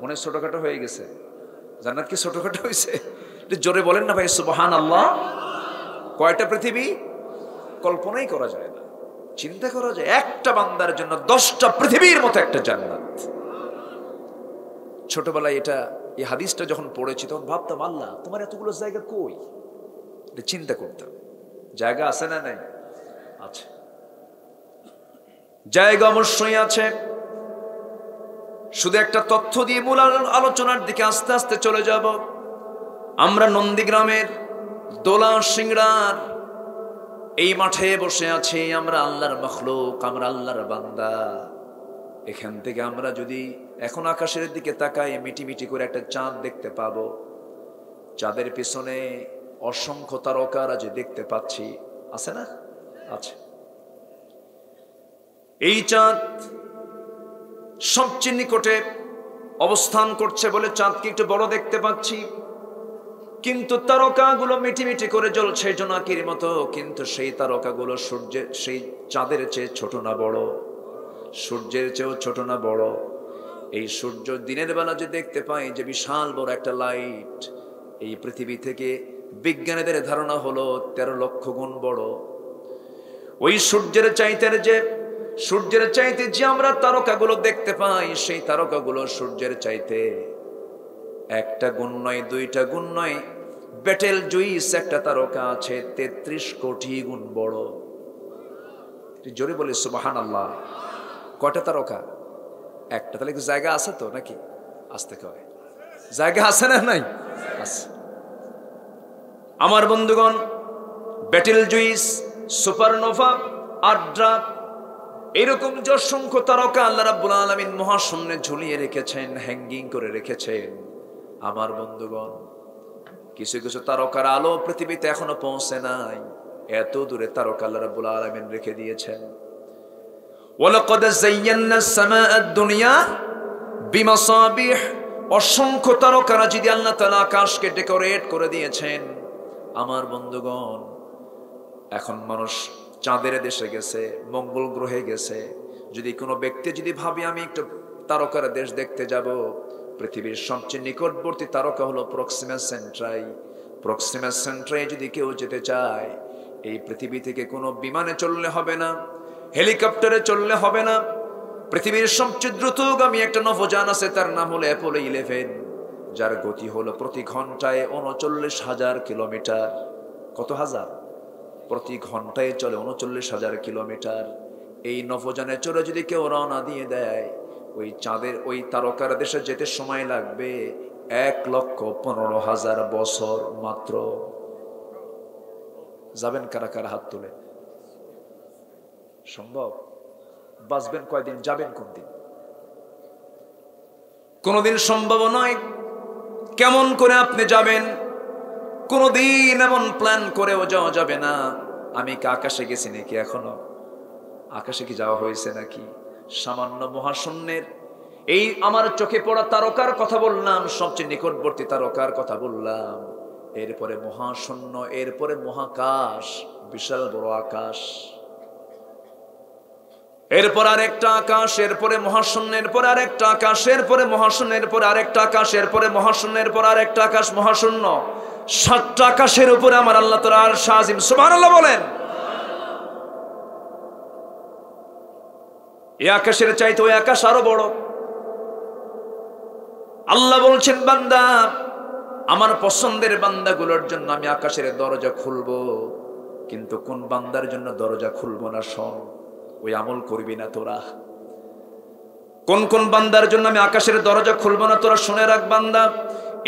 মনে ছোটখাটো হয়ে গেছে। জান্নাত কি ছোটখাটো হয়েছে? জোরে বলেন না ভাই সুবহানাল্লাহ। কয়টা পৃথিবী? কল্পনাই করা যায় না, চিন্তা করা যায়। একটা বান্দার জন্য 10টা পৃথিবীর মতো একটা জান্নাত। ছোটবেলায় এই হাদিসটা যখন পড়েছি তখন ভাবতাম, আল্লাহ তোমার এতগুলো জায়গা কই? চিন্তা করতাম, জায়গা আছে না নাই? আছে, জায়গা অবশ্যই আছে। শুধু একটা তথ্য দিয়ে মূল আলোচনার দিকে আস্তে আস্তে চলে যাব। আমরা নন্দীগ্রামের দোলা সিংড়ার এই মাঠে বসে আছি। আমরা আল্লাহর মখলুক, আমরা আল্লাহর বান্দা। এখান থেকে আমরা যদি এখন আকাশের দিকে তাকাই, মিটি মিটি করে একটা চাঁদ দেখতে পাবো। চাঁদের পিছনে অসংখ্য তারকারা যে দেখতে পাচ্ছি, আছে না? আছে। এই চাঁদ সবচেয়ে নিকটে অবস্থান করছে বলে চাঁদকে একটু বড় দেখতে পাচ্ছি, কিন্তু তারকাগুলো মিটি মিটি করে জ্বলছে জোনাকির মতো। কিন্তু সেই তারকাগুলো সূর্যের, সেই চাঁদের চেয়ে ছোট না বড়? সূর্যের চেয়েও ছোট না বড়? এই সূর্য দিনের বেলা যে দেখতে পাই যে বিশাল বড় একটা লাইট, এই পৃথিবী থেকে বিজ্ঞানীদের ধারণা হলো 13 লক্ষ গুণ বড়। ওই সূর্যের চাইতে যে আমরা তারকাগুলো দেখতে পাই, সেই তারকাগুলো সূর্যের চাইতে 1টা গুণ নয়, 2টা গুণ নয়। বেটেল জুইস একটা তারকা আছে 33 কোটি গুণ বড়। জোরে বলি সুবহানাল্লাহ। কয়টা তারকা? একটা। তাহলে জায়গা আছে তো নাকি? আসতে কয় জায়গা আছে না নাই? আছে। আমার বন্ধুগণ, বেটেল জুইস, সুপারনোভা, আড্রা, এরকম যে অসংখ্য তারকা আল্লাহ রাব্বুল আলামিন মহাশূন্যে ঝুলিয়ে রেখেছেন, হ্যাঙ্গিং করে রেখেছেন। আমার বন্ধুগণ, কিছু কিছু তারকার আলো পৃথিবীতে এখনো পৌঁছে নাই। এত দূরে তারকা আল্লাহ রাব্বুল আলামিন রেখে দিয়েছেন। ওয়ালাকাদ যায়্যানাস সামাআদ দুনিয়া বিমাসাবিহ। অসংখ্য তারকারা যদি আল্লাহ তাআলা আকাশকে ডেকোরেট করে দিয়েছেন। আমার বন্ধুগণ, এখন মানুষ চাঁদের দেশে গেছে, মঙ্গল গ্রহে গেছে। যদি কোনো ব্যক্তি যদি ভাবি আমি একটু তারকার দেশ দেখতে যাব, পৃথিবীর সবচেয়ে নিকটবর্তী তারকা হলো প্রক্সিমা সেন্ট্রাই। প্রক্সিমা সেন্ট্রাই যদি কেউ যেতে চায়, এই পৃথিবী থেকে কোনো বিমানে চললে হবে না, হেলিকপ্টারে চললে হবে না। পৃথিবীর সবচেয়ে দ্রুতগামী একটা নভোযান আছে, তার নাম হলো অ্যাপোলো 11, যার গতি হলো প্রতি ঘন্টায় 39,000 কিলোমিটার। কত হাজার? প্রতি ঘন্টায় চলে 39,000 কিলোমিটার। এই নভোযানে চলে যদি কেউ রওনা দিয়ে দেয়, ওই চাঁদের ওই তারকার দেশে যেতে সময় লাগবে 1,15,000 বছর মাত্র। যাবেন কারা কারা? হাত তুলে। সম্ভব? বাঁচবেন কয়দিন? যাবেন কোন দিন? কোনদিন সম্ভব নয়। কেমন করে আপনি যাবেন? কোনদিন এমন প্ল্যান করেও যাওয়া যাবে না। আমি কি আকাশে গেছি নাকি? এখনো আকাশে কি যাওয়া হয়েছে নাকি? সামান্য মহাশূন্যের এই আমার চোখে পড়া তারকার কথা বললাম, সবচেয়ে নিকটবর্তী তারকার কথা বললাম। এরপরে মহাশূন্য, এরপরে মহাকাশ, বিশাল বড় আকাশ, এরপর আরেকটা আকাশ, এরপরে মহাশূন্যের পর আরেকটা আকাশ, এরপরে মহাশূন্যের পর আরেকটা আকাশ, এরপরে মহাশূন্যের পর আরেকটা আকাশ, মহাশূন্য। 7টা আকাশের উপরে আমার আল্লাহ তাআলা আরশ আজিম। সুবহানাল্লাহ বলেন। এই আকাশের চাইতে ওই আকাশ আরো বড়। আল্লাহ বলছেন, বান্দা, আমার পছন্দের বান্দাগুলোর জন্য আমি আকাশের দরজা খুলবো, কিন্তু কোন বান্দার জন্য দরজা খুলবো না শোন। ওই আমল করবি না তোরা। কোন কোন বান্দার জন্য আমি আকাশের দরজা খুলবো না তোরা শুনে রাখ বান্দা।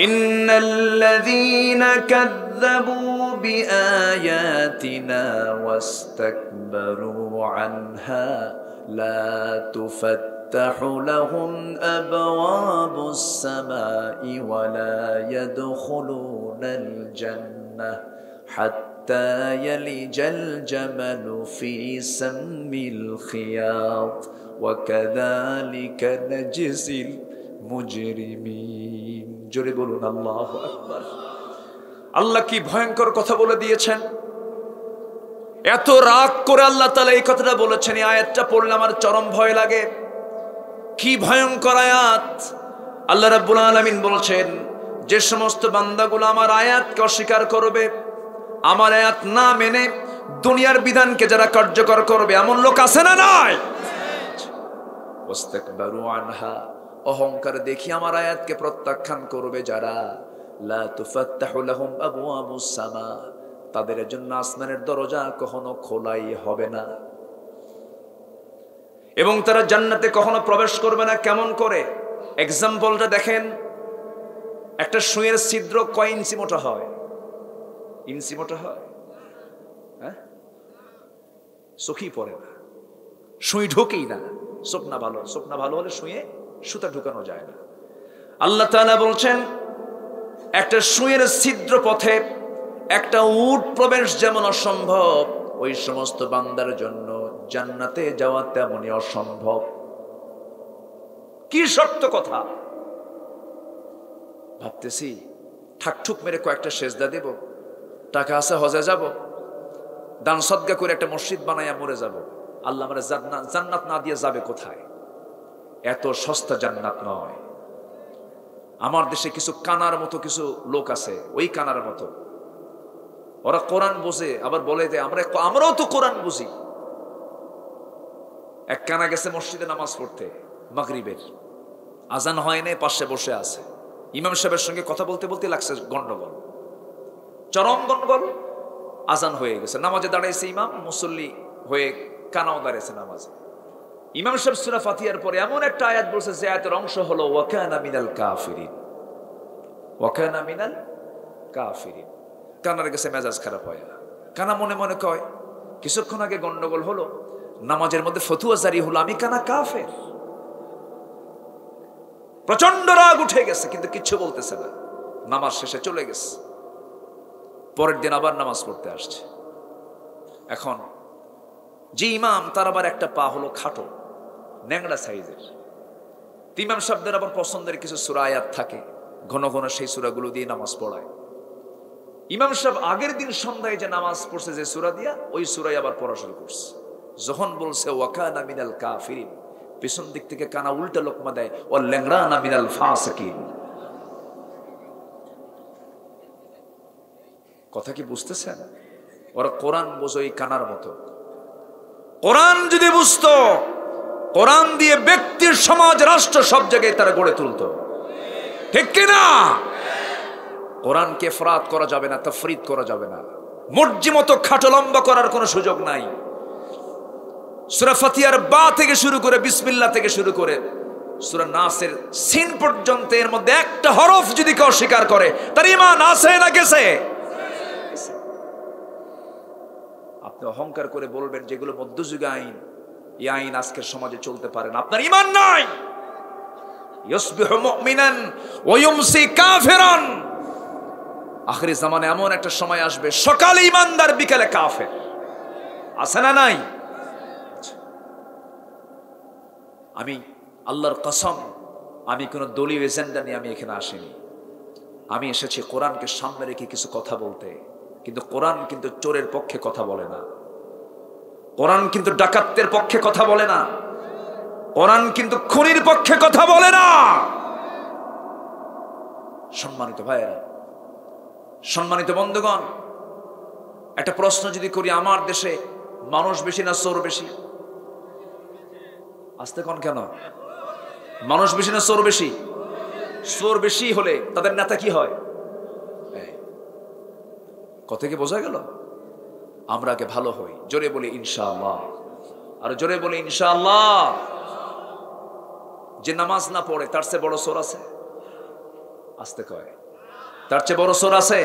ইন্নাল্লাযীনা কাযযাবু বিআয়াতিনা ওয়াস্তাকবারু আনহা লা তুফাত্তাহু লাহুম আবওয়াবুস সামাই ওয়া লা ইয়াদখুলুনাল জান্নাহ হাত্তা ইয়ালিজাল জামালু ফি সাম্মিল খিয়াত ওয়া কাযালিকা নাজজিল মুজরিমিন। জোরে বলুন আল্লাহু আকবার। আল্লাহ কি ভয়ঙ্কর কথা বলে দিয়েছেন। এত রাগ করে আল্লাহ তাআলা এই কথাটা বলেছেন। এই আয়াতটা পড়লে আমার চরম ভয় লাগে। কি ভয়ঙ্কর আয়াত। আল্লাহ রাব্বুল আলামিন বলছেন, যে সমস্ত বান্দাগুলো আমার আয়াতকে অস্বীকার করবে, আমার আয়াত না মেনে দুনিয়ার বিধানকে যারা কার্যকর করবে, এমন লোক আছে না নাই? ওয়াস্তাকবারু আনহা, অহংকার দেখি আমার আয়াতকে প্রত্যাখ্যান করবে যারা, লা তুফাত্তাহু লাহুম আবওয়াবুস সামা, তাদের জন্য আসমানের দরজা কখনো খোলাই হবে না, এবং তারা জান্নাতে কখনো প্রবেশ করবে না। কেমন করে? এক্সাম্পলটা দেখেন। একটা সুঁয়ের ছিদ্র কয় ইঞ্চি মোটা হয়? ইঞ্চি মোটা হয়? হ্যাঁ, চোখই পড়ে না, সুই ঢোকেই না। চোখ না ভালো হলে সুঁয়ে সুতা ঢুকানো যায় না। আল্লাহ তাআলা বলছেন, একটা সুঁয়ের ছিদ্র পথে একটা উট প্রবেশ যেমন অসম্ভব, ওই সমস্ত বান্দার জন্য জান্নাতে যাওয়া তেমনই অসম্ভব। কি শক্ত কথা! ভাবতেছি ঠাকঠুক মেরে কয়েকটা সেজদা দেব, টাকা আছে হজে যাব, দান সদকা করে একটা মসজিদ বানাইয়া মরে যাব, আল্লাহ আমারে জান্নাত না দিয়ে যাবে কোথায়? এত সস্তা জান্নাত নয়। আমার দেশে কিছু কানার মতো কিছু লোক আছে, ওই কানার মতো, ওরা কোরআন বোঝে, আবার বলে যে আমরাও তো কোরআন বুঝি। এক কানা গেছে মসজিদে নামাজ পড়তে, মাগরিবের আজান হয় নাই, পাশে বসে আছে, ইমাম সাহেবের সঙ্গে কথা বলতে বলতে লাগছে গন্ডগোল, চরম গন্ডগোল। আজান হয়ে গেছে, নামাজে দাঁড়াইছে ইমাম, মুসল্লি হয়ে কানাও দাঁড়িয়েছে নামাজে। ইমাম সাহেব সূরা ফাতিহার পরে এমন একটা আয়াত বলছে, যে আয়াতের অংশ হলো ওয়া কানা মিনাল কাফিরিন, ওয়া কানা মিনাল কাফিরিন। কানার গেছে মেজাজ খারাপ হয়। কানা মনে মনে কয়, কিছুক্ষণ আগে গন্ডগোল হলো, নামাজের মধ্যে ফতুয়া জারি হলো, আমি কানা কাফের। প্রচন্ড রাগ উঠে গেছে, কিন্তু কিচ্ছু বলতেছে না। নামাজ শেষে চলে গেছে। পরের দিন আবার নামাজ পড়তে আসছে। এখন যে ইমাম, তার আবার একটা পা হলো খাটো, ন্যাংড়া সাইজের। ইমাম সাহেবদের আবার পছন্দের কিছু সূরা আয়াত থাকে, ঘন ঘন সেই সূরাগুলো দিয়ে নামাজ পড়ায়। ইমাম সাহেব আগের দিন সন্ধ্যায় যে নামাজ পড়ছে যে সূরা দিয়া, ওই সূরাই আবার পড়া শুরু করছে। যখন বলছে ওয়া কানা মিনাল কাফিরিন, পিছন দিক থেকে কানা উল্টা লোকমা দেয়, ওয়া লাংরানা মিনাল ফাসিকিন। কথা কি বুঝতেছেন? ওরা কোরআন বোঝে ওই কানার মতো। কোরআন যদি বুঝতো, কোরআন দিয়ে ব্যক্তির, সমাজ, রাষ্ট্র সব জায়গায় তারা গড়ে তুলতো, ঠিক কিনা? কোরআনকে ইফরাত করা যাবে না, তাফরিদ করা যাবে না, মর্জি মতো খাটো লম্বা করার কোনো সুযোগ নাই। সূরা ফাতিহার বা থেকে শুরু করে, বিসমিল্লাহ থেকে শুরু করে সূরা নাসের সিন পর্যন্ত, এর মধ্যে একটা হরফ যদি কেউ অস্বীকার করে, তার ঈমান আছে না গেছে? আপনি অহংকার করে বলবেন যেগুলো মধ্যযুগীয় আইন, এই আইন আজকের সমাজে চলতে পারে না, আপনার ঈমান নাই। ইউসবিহু মুমিনান ওয়া ইউমসি কাফিরান। আখিরি জামানে এমন একটা সময় আসবে, সকালে ঈমানদার, বিকালে কাফের। আছে না নাই? আমি আল্লাহর কসম, আমি কোনো দলীয় এজেন্ডা নিয়ে আমি এখানে আসিনি। আমি এসেছি কোরআনকে সামনে রেখে কিছু কথা বলতে। কিন্তু কোরআন কিন্তু চোরের পক্ষে কথা বলে না, কোরআন কিন্তু ডাকাতের পক্ষে কথা বলে না, কোরআন কিন্তু খুনির পক্ষে কথা বলে না। সম্মানিত ভাইয়েরা, সম্মানিত বন্ধুগণ, একটা প্রশ্ন যদি করি, আমার দেশে মানুষ বেশি না চোর বেশি? আসতে কোন কেন? মানুষ বেশি না চোর বেশি? চোর বেশি হলে তাদের নেতা কি হয়? কথা কি বোঝা গেল? আমরা আগে ভালো হই, জোরে বলি ইনশাআল্লাহ, আর জোরে বলি ইনশাআল্লাহ। যে নামাজ না পড়ে, তার চেয়ে বড় চোর আছে? আসতে কয়, তার চেয়ে বড় চোর আছে?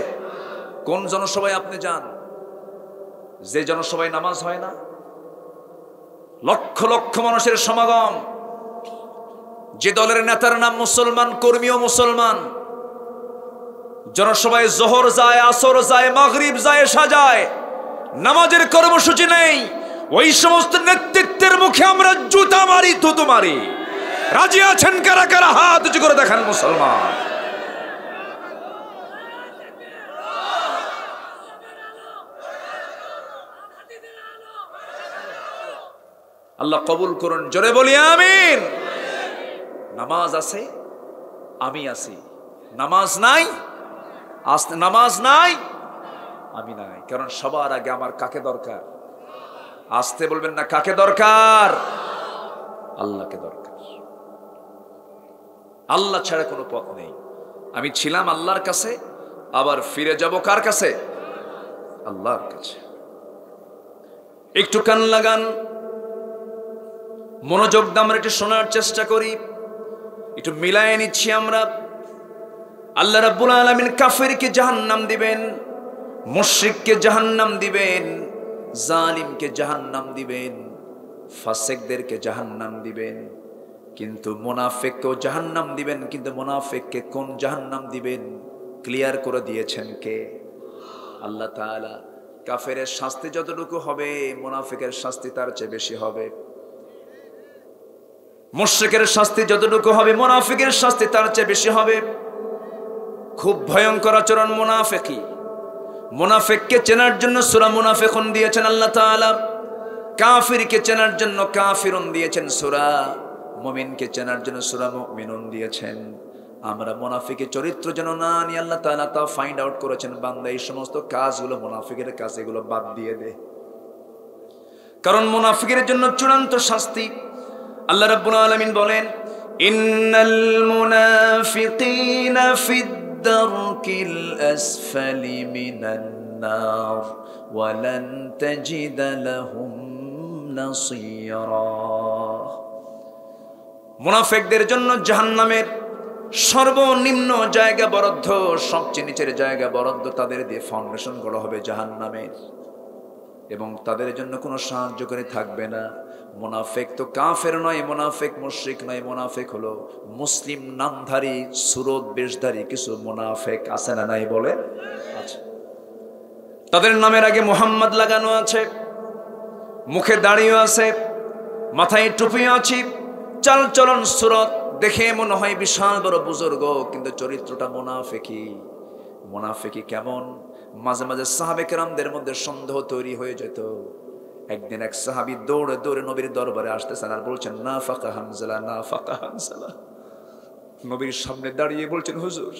কোন জনসভায় আপনি যান, যে জনসভায় নামাজ হয় না, লক্ষ লক্ষ মানুষের সমাগম, যে দলের নেতার নাম মুসলমান, কর্মীও মুসলমান, জনসভায় জোহর যায়, আসর যায়, মাগরিব যায়, এশা যায়, নামাজের কর্মসূচি নেই, ওই সমস্ত নেতৃত্বের মুখে আমরা জুতা মারি, থুতু মারি। রাজি আছেন কারা কারা? হাত উঁচু করে দেখান মুসলমান। আল্লাহ কবুল করুন, জোরে বলি আমিন। নামাজ আছে, আমি আছি, নামাজ নাই, আসতে নামাজ নাই, আমি নাই। কারণ সবার আগে আমার কাকে দরকার? আসতে বলবেন না, কাকে দরকার? আল্লাহকে দরকার। আল্লাহ ছাড়া কোনো পথ নেই। আমি ছিলাম আল্লাহর কাছে, আবার ফিরে যাব কার কাছে? আল্লাহর কাছে। একটু কান লাগান, মনোযোগ দিয়ে আমরা একটু শোনার চেষ্টা করি, একটু মিলায়ে নিচ্ছি আমরা। আল্লাহ রাব্বুল আলামিন কাফেরকে জাহান্নাম দিবেন, মুশরিককে জাহান্নাম দিবেন, জালিমকে জাহান্নাম দিবেন, ফাসিকদেরকে জাহান্নাম দিবেন, কিন্তু মুনাফিককেও জাহান্নাম দিবেন। কিন্তু মুনাফিককে কোন জাহান্নাম দিবেন ক্লিয়ার করে দিয়েছেন কে? আল্লাহ তাআলা। কাফেরের শাস্তি যতটুকু হবে, মুনাফিকের শাস্তি তার চেয়ে বেশি হবে। মুশরিকের শাস্তি যতটুকু হবে, মুনাফিকের শাস্তি তার চেয়ে বেশি হবে। খুব ভয়ঙ্কর আচরণ মুনাফিকি। মুনাফিককে চেনার জন্য সূরা মুনাফিকুন দিয়েছেন আল্লাহ তাআলা, কাফিরকে চেনার জন্য কাফিরুন দিয়েছেন সূরা, মুমিনকে চেনার জন্য সূরা মুমিনুন দিয়েছেন। আমরা মুনাফিকের চরিত্র যেন না নিয়ে আল্লাহ তাআলা তা ফাইন্ড আউট করেছেন, বান্দা এই সমস্ত কাজগুলো মুনাফিকের কাজ, এগুলো বাদ দিয়ে দে। কারণ মুনাফিকের জন্য চূড়ান্ত শাস্তি। আল্লাহ রাব্বুল আলামিন বলেন, ইন্নাল মুনাফিকিনা ফিদ দারকিল আসফালি মিনান নার ওয়া লান তাজিদা লাহুম নাসীরা। মুনাফিকদের জন্য জাহান্নামের সর্বনিম্ন জায়গা বরাদ্দ, সবচেয়ে নিচের জায়গা বরাদ্দ, তাদের দিয়ে ফাউন্ডেশন করা হবে জাহান্নামের, এবং তাদের জন্য কোনো সাহায্যকারী থাকবে না। মুনাফিক তো কাফের নয়, মুনাফিক মুশরিক নয়, মুনাফিক হলো মুসলিম নামধারী সুরত বেশধারী কিছু মুনাফিক আছে না নাই বলে? আচ্ছা, তাদের নামের আগে মুহাম্মদ লাগানো আছে, মুখে দাড়িও আছে, মাথায় টুপিও আছে, চাল চলন সুরত দেখে মনে হয় বিশাল বড় বুজুর্গ, কিন্তু চরিত্রটা মুনাফিকি। মুনাফিকি কেমন? মাঝে মাঝে সাহাবে কেরামদের মধ্যে সন্দেহ তৈরি হয়ে যেত। একদিন এক সাহাবী দৌড়ে দৌড়ে নবীর দরবারে আসতেছেন আর বলছেন, না ফাকা হানজালা, না ফাকা হানজালা। নবীর সামনে দাঁড়িয়ে বলছেন, হুজুর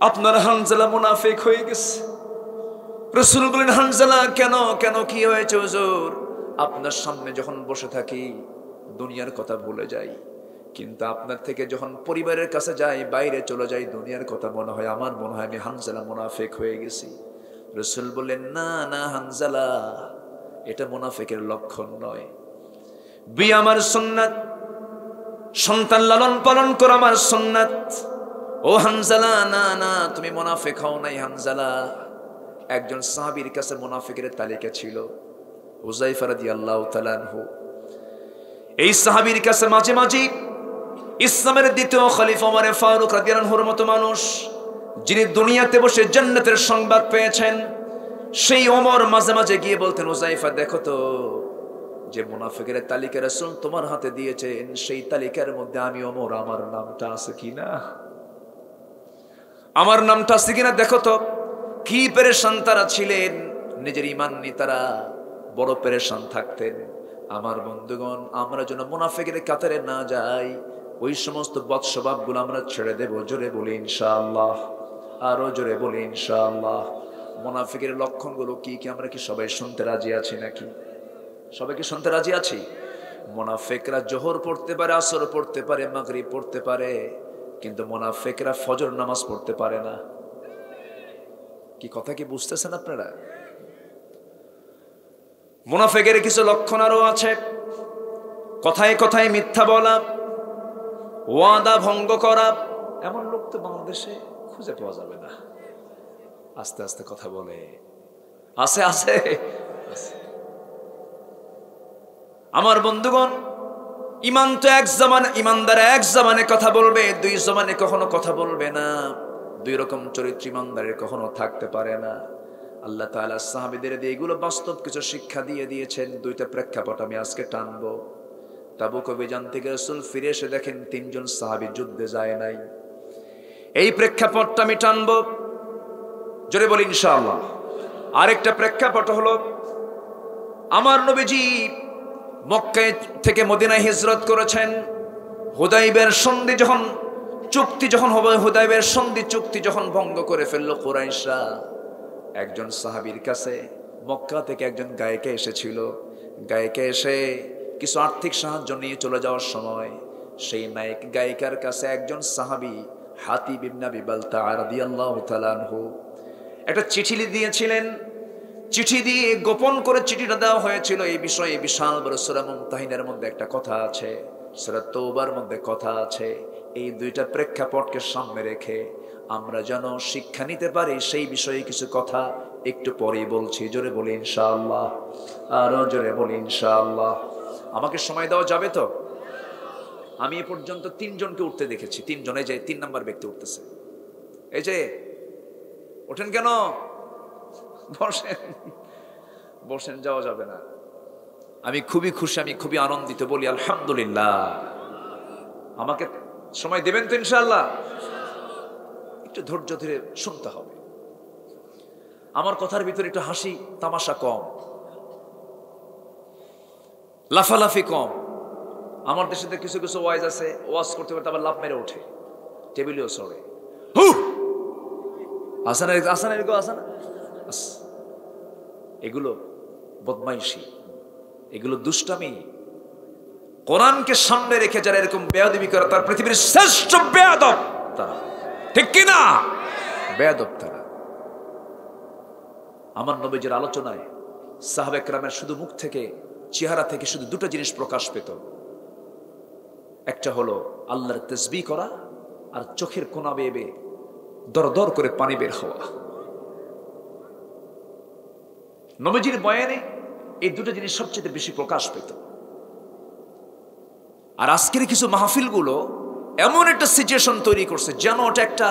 আপনার হানজালা মুনাফিক হয়ে গেছে। রাসূল বলেন, হানজালা কেন? কেন কি হয়েছে হুজুর? আপনার সামনে যখন বসে থাকি দুনিয়ার কথা ভুলে যাই, কিন্তু আপনার থেকে যখন পরিবারের কাছে যাই, বাইরে চলে যাই, দুনিয়ার কথা মনে হয়, আমার মনে হয় আমি হানজালা মুনাফিক হয়ে গেছি। রাসূল বললেন, না না হানজালা, এটা মুনাফিকের লক্ষণ নয়। বিয়ে আমার সুন্নাত, সন্তান লালন পালন করা আমার সুন্নাত। ও হানজালা, না না তুমি মুনাফিক হও নাই হানজালা। একজন সাহাবীর কাছে মুনাফিকের তালিকা ছিল, হুযায়ফা রাদিয়াল্লাহু তাআলা আনহু। এই সাহাবীর কাছে মাঝে মাঝে ইসলামের দ্বিতীয় খলিফা ওমর ফারুক রাদিয়াল্লাহু আনহুর মতো মানুষ, যিনি দুনিয়াতে বসে জান্নাতের সংবাদ পেয়েছেন, সেই ওমর মাঝে মাঝে গিয়ে বলতেন, হুযায়ফা দেখো তো, যে মুনাফিকের তালিকা রাসূল তোমার হাতে দিয়েছেন, সেই তালিকার মধ্যে আমি ওমর, আমার নামটা আছে কিনা? আমার নামটা আছে কিনা দেখো তো। কি পেরেশান তারা ছিলেন, নিজের ঈমান নিয়ে তারা বড় পেরেশান থাকতেন। আমার বন্ধুগণ, আমরা যেন মুনাফিকের কাতারে না যাই, ওই সমস্ত বদস্বভাবগুলো আমরা ছেড়ে দেব। জোরে বলি ইনশাআল্লাহ, আরো জোরে বলি ইনশাআল্লাহ। মুনাফিকের লক্ষণগুলো কি কি আমরা কি সবাই শুনতে রাজি আছি নাকি? সবাই কি শুনতে রাজি আছি? মুনাফিকরা জোহর পড়তে পারে, আসর পড়তে পারে, মাগরিব পড়তে পারে, কিন্তু মুনাফিকরা ফজর নামাজ পড়তে পারে না। কি কথা কি বুঝতেছেন আপনারা? মুনাফিকের কিছু লক্ষণ আরো আছে। কথায় কথায় মিথ্যা বলা, ওয়াদা ভঙ্গ করা। এমন লোক তো বাংলাদেশে খুঁজে পাওয়া যাবে না। আস্তে আস্তে কথা বলে, আছে আছে। আমার বন্ধুগণ, ইমান তো এক জমানে, ইমানদার এক জমানে কথা বলবে, দুই জমানে কখনো কথা বলবে না। দুই রকম চরিত্র ইমানদারের কখনো থাকতে পারে না। আল্লাহ তাআলা সাহাবীদের দিয়ে এগুলো বাস্তব কিছু শিক্ষা দিয়ে দিয়েছেন। দুইটা প্রেক্ষাপট আমি আজকে টানবো। তাবুক অভিযান থেকে রাসূল ফিরে এসে দেখেন 3 জন সাহাবী যুদ্ধে যায় নাই। এই প্রেক্ষাপটটা আমি টানবো, জোরে বলি ইনশাআল্লাহ। আরেকটা প্রেক্ষাপট হলো, আমার নবীজি মক্কা থেকে মদিনায় হিজরত করেছেন। হুদাইবিয়ার সন্ধি যখন চুক্তি যখন হবে, হুদায়বিয়ার সন্ধি চুক্তি যখন ভঙ্গ করে ফেললো কুরাইশরা, একজন সাহাবীর কাছে মক্কা থেকে একজন গায়িকা এসেছিল। গায়িকা এসে কিছু আর্থিক সাহায্য নিয়ে চলে যাওয়ার সময় সেই নায়ক গায়িকার কাছে একজন সাহাবী হাতিব ইবনে আবি বালতাআ রাদিয়াল্লাহু তাআলা আনহু একটা চিঠি দিয়েছিলেন। চিঠি দিয়ে গোপন করে চিঠিটা দেওয়া হয়েছিল। এই বিষয়ে বিশাল বড় সূরা মুমতাহিনার মধ্যে একটা কথা আছে, সূরা তওবার মধ্যে কথা আছে। এই দুইটা প্রেক্ষাপটকে সামনে রেখে আমরা যেন শিক্ষা নিতে পারি সেই বিষয়ে কিছু কথা একটু পরেই বলছি। জোরে বলি ইনশাআল্লাহ, আরো জোরে বলি ইনশাআল্লাহ। আমাকে সময় দেওয়া যাবে তো? আমি এ পর্যন্ত 3 জনকে উঠতে দেখেছি। 3 জনে যে 3 নাম্বার ব্যক্তি উঠতেছে। এই যে ওঠেন কেন? বসেন, বসেন, যাওয়া যাবে না। আমি খুবই খুশি, আমি খুবই আনন্দিত, বলি আলহামদুলিল্লাহ। আমাকে সময় দেবেন তো ইনশাআল্লাহ? একটু ধৈর্য ধরে শুনতে হবে। আমার কথার ভিতরে একটু হাসি তামাশা কম, লাফালাফি কম। আমার দেশে কিছু কিছু ওয়াইজ আছে, ওয়াজ করতে করতে আবার লাফ মেরে ওঠে, টেবিলেও সরে। এগুলো বদমাইশি, এগুলো দুষ্টামি। কোরআনকে সামনে রেখে যারা এরকম বেয়াদবি করে তার পৃথিবীর শ্রেষ্ঠ বেয়াদব তারা, ঠিক কিনা? বেয়াদব তারা। আমার নবীজির আলোচনায় সাহাবা কেরামের শুধু মুখ থেকে, চেহারা থেকে শুধু 2টা জিনিস প্রকাশ পেত। একটা হলো আল্লাহর তাসবিহ করা, আর চোখের কোনা বেয়ে বেয়ে দরদর করে পানি বের হওয়া। নবীজির বয়ানে এই 2টা জিনিস সবচেয়ে বেশি প্রকাশ পেত। আর আজকের কিছু মাহফিলগুলো এমন একটা সিচুয়েশন তৈরি করছে যেন ওটা একটা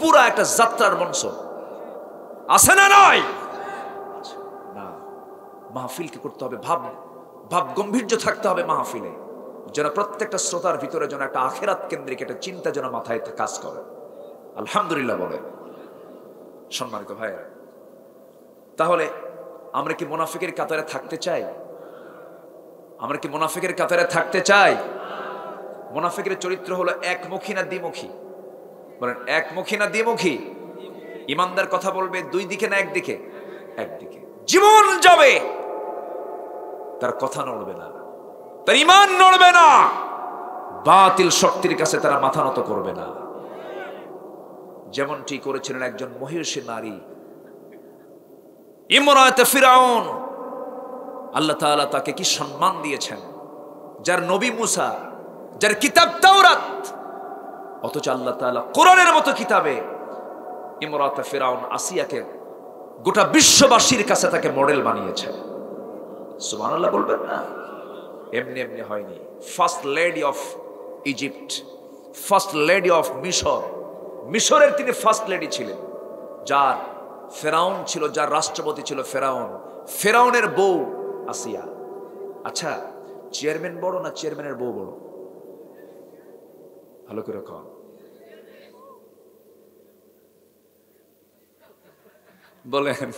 পুরা একটা যাত্রার মঞ্চ। আছে না? নয় না, মাহফিলকে করতে হবে ভাব গম্ভীর্য থাকতে হবে মাহফিলে, যেন প্রত্যেকটা শ্রোতার ভিতরে যেন একটা আখিরাত কেন্দ্রিক একটা চিন্তা যেন মাথায় কাজ করে। আলহামদুলিল্লাহ বলে। সম্মানিত ভাইরা, তাহলে আমরা কি মুনাফিকের কাতারে থাকতে চাই? আমরা কি মুনাফিকের কাতারে থাকতে চাই? মুনাফিকের চরিত্র হলো একমুখী না দ্বিমুখী? বলেন, একমুখী না দ্বিমুখী? ইমানদার কথা বলবে 2 দিকে না একদিকে? একদিকে। জীবন যাবে, তার কথা নড়বে না, তার ঈমান নড়বে না, বাতিল শক্তির কাছে তারা মাথা নত করবে না। যেমনটি করেছিলেন একজন মহিষী নারী ইমরাতে ফিরাউন। আল্লাহ তাআলা তাকে কি সম্মান দিয়েছেন, যার নবী মুসা, যার কিতাব তাওরাত, অথচ আল্লাহ তাআলা কোরআনের মতো কিতাবে ইমরাতে ফিরাউন আসিয়াকে গোটা বিশ্ববাসীর কাছে তাকে মডেল বানিয়েছেন। সুবহানাল্লাহ বলবেন না? এমনি এমনি হয়নি। First lady of Egypt, first lady of মিশর, মিশরের তিনি ফার্স্ট লেডি ছিলেন। যার ফেরাউন ছিল, যার রাষ্ট্রপতি ছিল ফেরাউন, ফেরাউনের বউ আসিয়া। আচ্ছা, চেয়ারম্যান বড় না চেয়ারম্যানের বউ বড়? ভালো করে কম। বলেন,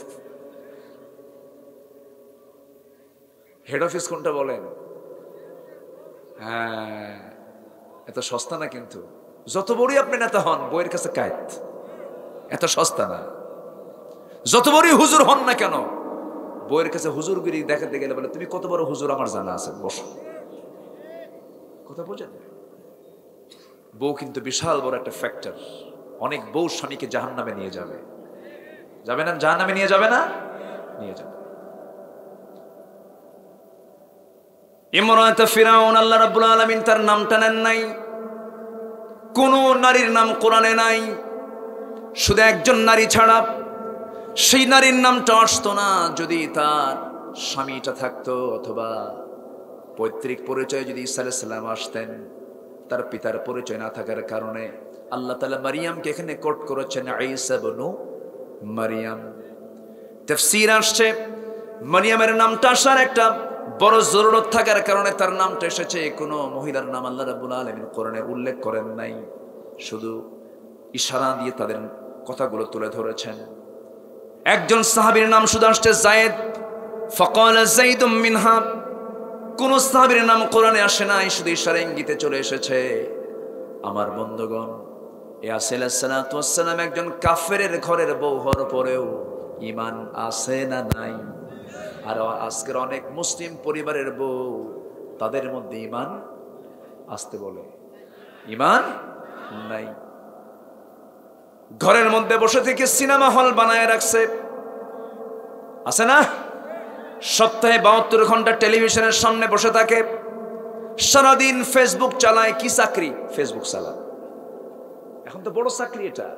হেড অফিস কোনটা বলেন? হ্যাঁ, এত সস্তা না কিন্তু। যত বড়ই আপনি নেতা হন, বইয়ের কাছে কায়েত, এত সস্তা না। যত বড়ই হুজুর হন না কেন, বইয়ের কাছে হুজুরগিরি দেখাতে গেলে বলে, তুমি কত বড় হুজুর আমার জানা আছে, বসো। কথা বোঝেন? বউ কিন্তু বিশাল বড় একটা ফ্যাক্টর। অনেক বউ স্বামীকে জাহান্নামে নিয়ে যাবে। যাবে না? জাহান্নামে নিয়ে যাবে না? নিয়ে যাবে। ইমরাতে ফিরাউন, আল্লাহ রাব্বুল আলামিন তার নামটা নেন নাই। কোন নারীর নাম কোরআনে নাই, শুধু একজন নারী ছাড়া। সেই নারীর নামটা আসতো না যদি তার স্বামীটা থাকতো, অথবা পৈতৃক পরিচয় যদি ঈসা আলাইহিস সালাম আসতেন। তার পিতার পরিচয় না থাকার কারণে আল্লাহ তাআলা মারিয়ামকে এখানে কোট করেছেন ঈসা ইবনু মারিয়াম। তাফসীর আসছে মারিয়ামের নামটা আসার একটা বড় জরুরত থাকার কারণে তার নামটা এসেছে। কোনো মহিলার নাম আল্লাহ রাব্বুল আলামিন কোরআনে উল্লেখ করেন নাই, শুধু ইশারা দিয়ে তাদের কথাগুলো তুলে ধরেছেন। একজন সাহাবীর নাম শুধু আসছে যায়েদ, ফাকালা যাইদুম মিনহা। কোন সাহাবীর নাম কোরআনে আসে নাই, শুধু ইশারা ইঙ্গিতে চলে এসেছে। আমার বন্ধুগণ, ইয়াসিন আলাইহিস সালাতু ওয়াস সালাম একজন কাফেরের ঘরের বউ হওয়ার পরেও ঈমান আছে না নাই? আর আজকের অনেক মুসলিম পরিবারের বউ, তাদের মধ্যে ঈমান আসতে বলে, ঈমান নাই। ঘরের মধ্যে বসে থেকে সিনেমা হল বানায় রাখছে, আছে না? সপ্তাহে 72 ঘন্টা টেলিভিশনের সামনে বসে থাকে, সারাদিন ফেসবুক চালায়। কি চাকরি? ফেসবুক চালায়। এখন তো বড় চাকরি এটা।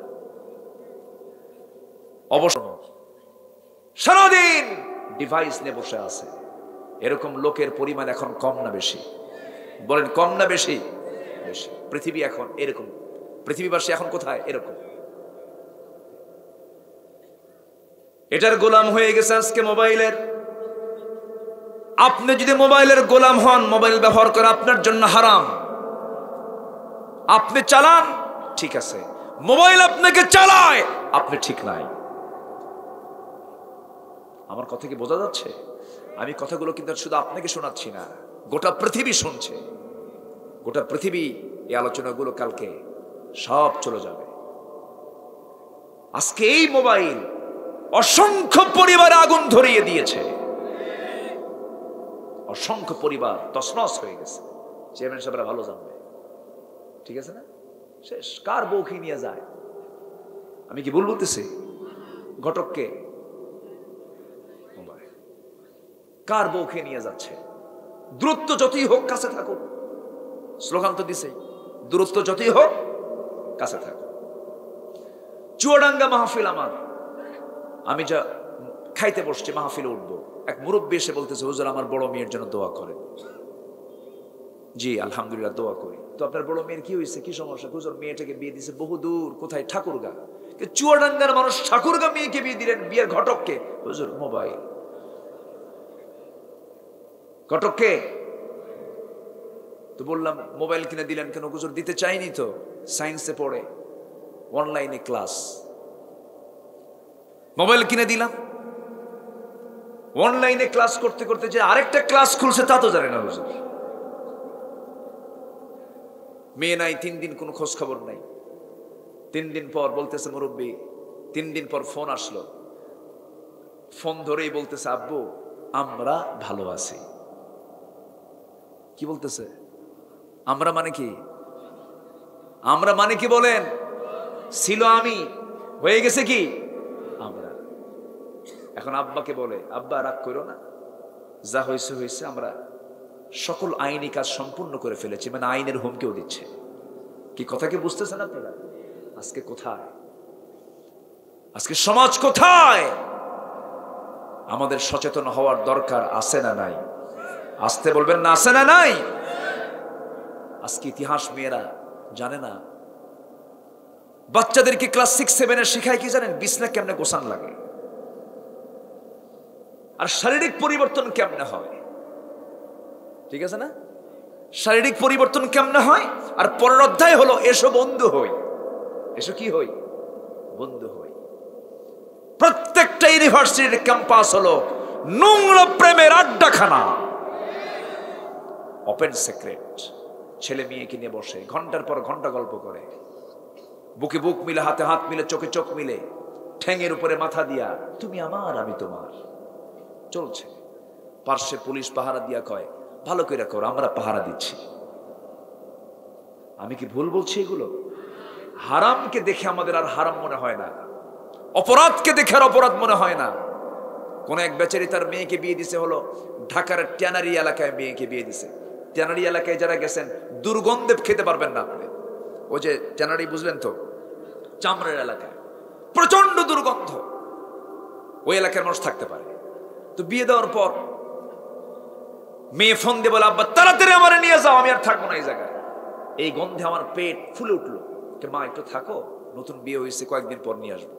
অবশ্য সারাদিন ডিভাইস নিয়ে বসে আছে। এরকম লোকের পরিমাণ এখন কম না বেশি? বলেন, কম না বেশি? বেশি। পৃথিবী এখন এরকম, পৃথিবীবাসী এখন কোথায়? এরকম। এটার গোলাম হয়ে গেছে আজকে মোবাইলের। আপনি যদি মোবাইলের গোলাম হন, মোবাইল ব্যবহার করা আপনার জন্য হারাম। আপনি চালান, ঠিক আছে, মোবাইল আপনাকে চালায়, আপনি ঠিক নাই। আমার কথা কি বোঝা যাচ্ছে? আমি কথাগুলো কিন্তু শুধু আপনাকে শোনাচ্ছি না, গোটা পৃথিবী শুনছে। গোটা পৃথিবী এই আলোচনাগুলো কালকে সব চলে যাবে। আজকে এই মোবাইল অসংখ্য পরিবারে আগুন ধরিয়ে দিয়েছে, অসংখ্য পরিবার তছনছ হয়ে গেছে। চেয়ারম্যান সাহেবরা ভালো জানবে, ঠিক আছে না? শেষ। কার বউকে নিয়ে যায়? আমি কি ভুল বলতেছি? ঘটককে, কার বউকে নিয়ে যাচ্ছে? দূরত্ব যতই হোক কাছে থাকুক, স্লোগান তো দিছে, দূরত্ব যতই হোক কাছে থাকুক। চুয়াডাঙ্গা মাহফিল আমার, আমি যা খাইতে বসছি, মাহফিলে উঠবো, এক মুরব্বী এসে বলতেছে, হুজুর আমার বড় মেয়ের জন্য দোয়া করেন। জি আলহামদুলিল্লাহ, দোয়া করি। তো আপনার বড় মেয়ের কি হয়েছে, কি সমস্যা? হুজুর মেয়েটাকে বিয়ে দিছে বহু দূর, কোথায়? ঠাকুরগা। চুয়াডাঙ্গার মানুষ ঠাকুরগা মেয়েকে বিয়ে দিলেন, বিয়ের ঘটককে? হুজুর মোবাইল। ঘটককে তো বললাম মোবাইল কিনে দিলেন কেন? হুজুর দিতে চাইনি তো, সায়েন্সে পড়ে, অনলাইনে ক্লাস, মোবাইল কিনে দিলাম। অনলাইনে ক্লাস করতে করতে যে আরেকটা ক্লাস খুলছে তা তো জানে না হুজুর। মেয়ে নাই, 3 দিন কোনো খোঁজ খবর নাই। 3 দিন পর বলতেছে মুরব্বী, 3 দিন পর ফোন আসলো, ফোন ধরেই বলতেছে, আব্বু আমরা ভালো আছি। কি বলতেছে? আমরা মানে কি? আমরা মানে কি বলেন? ছিল আমি, হয়ে গেছে কি আমরা। এখন আব্বাকে বলে, আব্বা রাগ করো না, যা হয়েছে হয়েছে, আমরা সকল আইনি কাজ সম্পূর্ণ করে ফেলেছি। মানে আইনের হুমকিও দিচ্ছে। কি কথা কি বুঝতেছেন আপনারা? আজকে কোথায়? আজকে সমাজ কোথায়? আমাদের সচেতন হওয়ার দরকার আছে না নাই? আসতে বলবেন না, আছে না নাই? আজকে ইতিহাস মেয়েরা জানে না। বাচ্চাদেরকে ক্লাস 6-7 শিখায় কি জানেন? বিছনা কেমনে গোছান লাগে, আর শারীরিক পরিবর্তন কেমনে হয়, ঠিক আছে না? শারীরিক পরিবর্তন কেমনে হয়। আর পরের অধ্যায় হলো এসো বন্ধু হই। এসো কি হই? বন্ধু হই। প্রত্যেকটা ইউনিভার্সিটির ক্যাম্পাস হলো নোংরা প্রেমের আড্ডাখানা, ওপেন সিক্রেট। ছেলে মেয়েকে নিয়ে বসে ঘন্টার পর ঘন্টা গল্প করে, বুকে বুক মিলে, হাতে হাত মিলে, চোখে চোখ মিলে, ঠ্যাঙের উপরে মাথা দিয়া তুমি আমার আমি তোমার চলছে। পার্শ্বে পুলিশ পাহারা দিয়া কয়, ভালো করে করো, আমরা পাহারা দিচ্ছি। আমি কি ভুল বলছি? এগুলো হারামকে দেখে আমাদের আর হারাম মনে হয় না, অপরাধকে দেখে আর অপরাধ মনে হয় না। কোন এক বেচারি তার মেয়েকে বিয়ে দিছে হলো ঢাকার ট্যানারি এলাকায়, মেয়েকে বিয়ে দিছে। ট্যানারি এলাকায় যারা গেছেন, দুর্গন্ধে খেতে পারবেন না আপনি। ওই যে ট্যানারি বুঝলেন তো, চামড়ার এলাকায় প্রচন্ড দুর্গন্ধ, ওই এলাকার মানুষ থাকতে পারে। তো বিয়ে দেওয়ার পর মেয়ে ফোন দিয়ে বলে, আব্বা তাড়াতাড়ি আমার নিয়ে যাও, আমি আর থাকবো না এই জায়গায়, এই গন্ধে আমার পেট ফুলে উঠলো। মা একটু থাকো, নতুন বিয়ে হয়েছে, কয়েকদিন পর নিয়ে আসবো।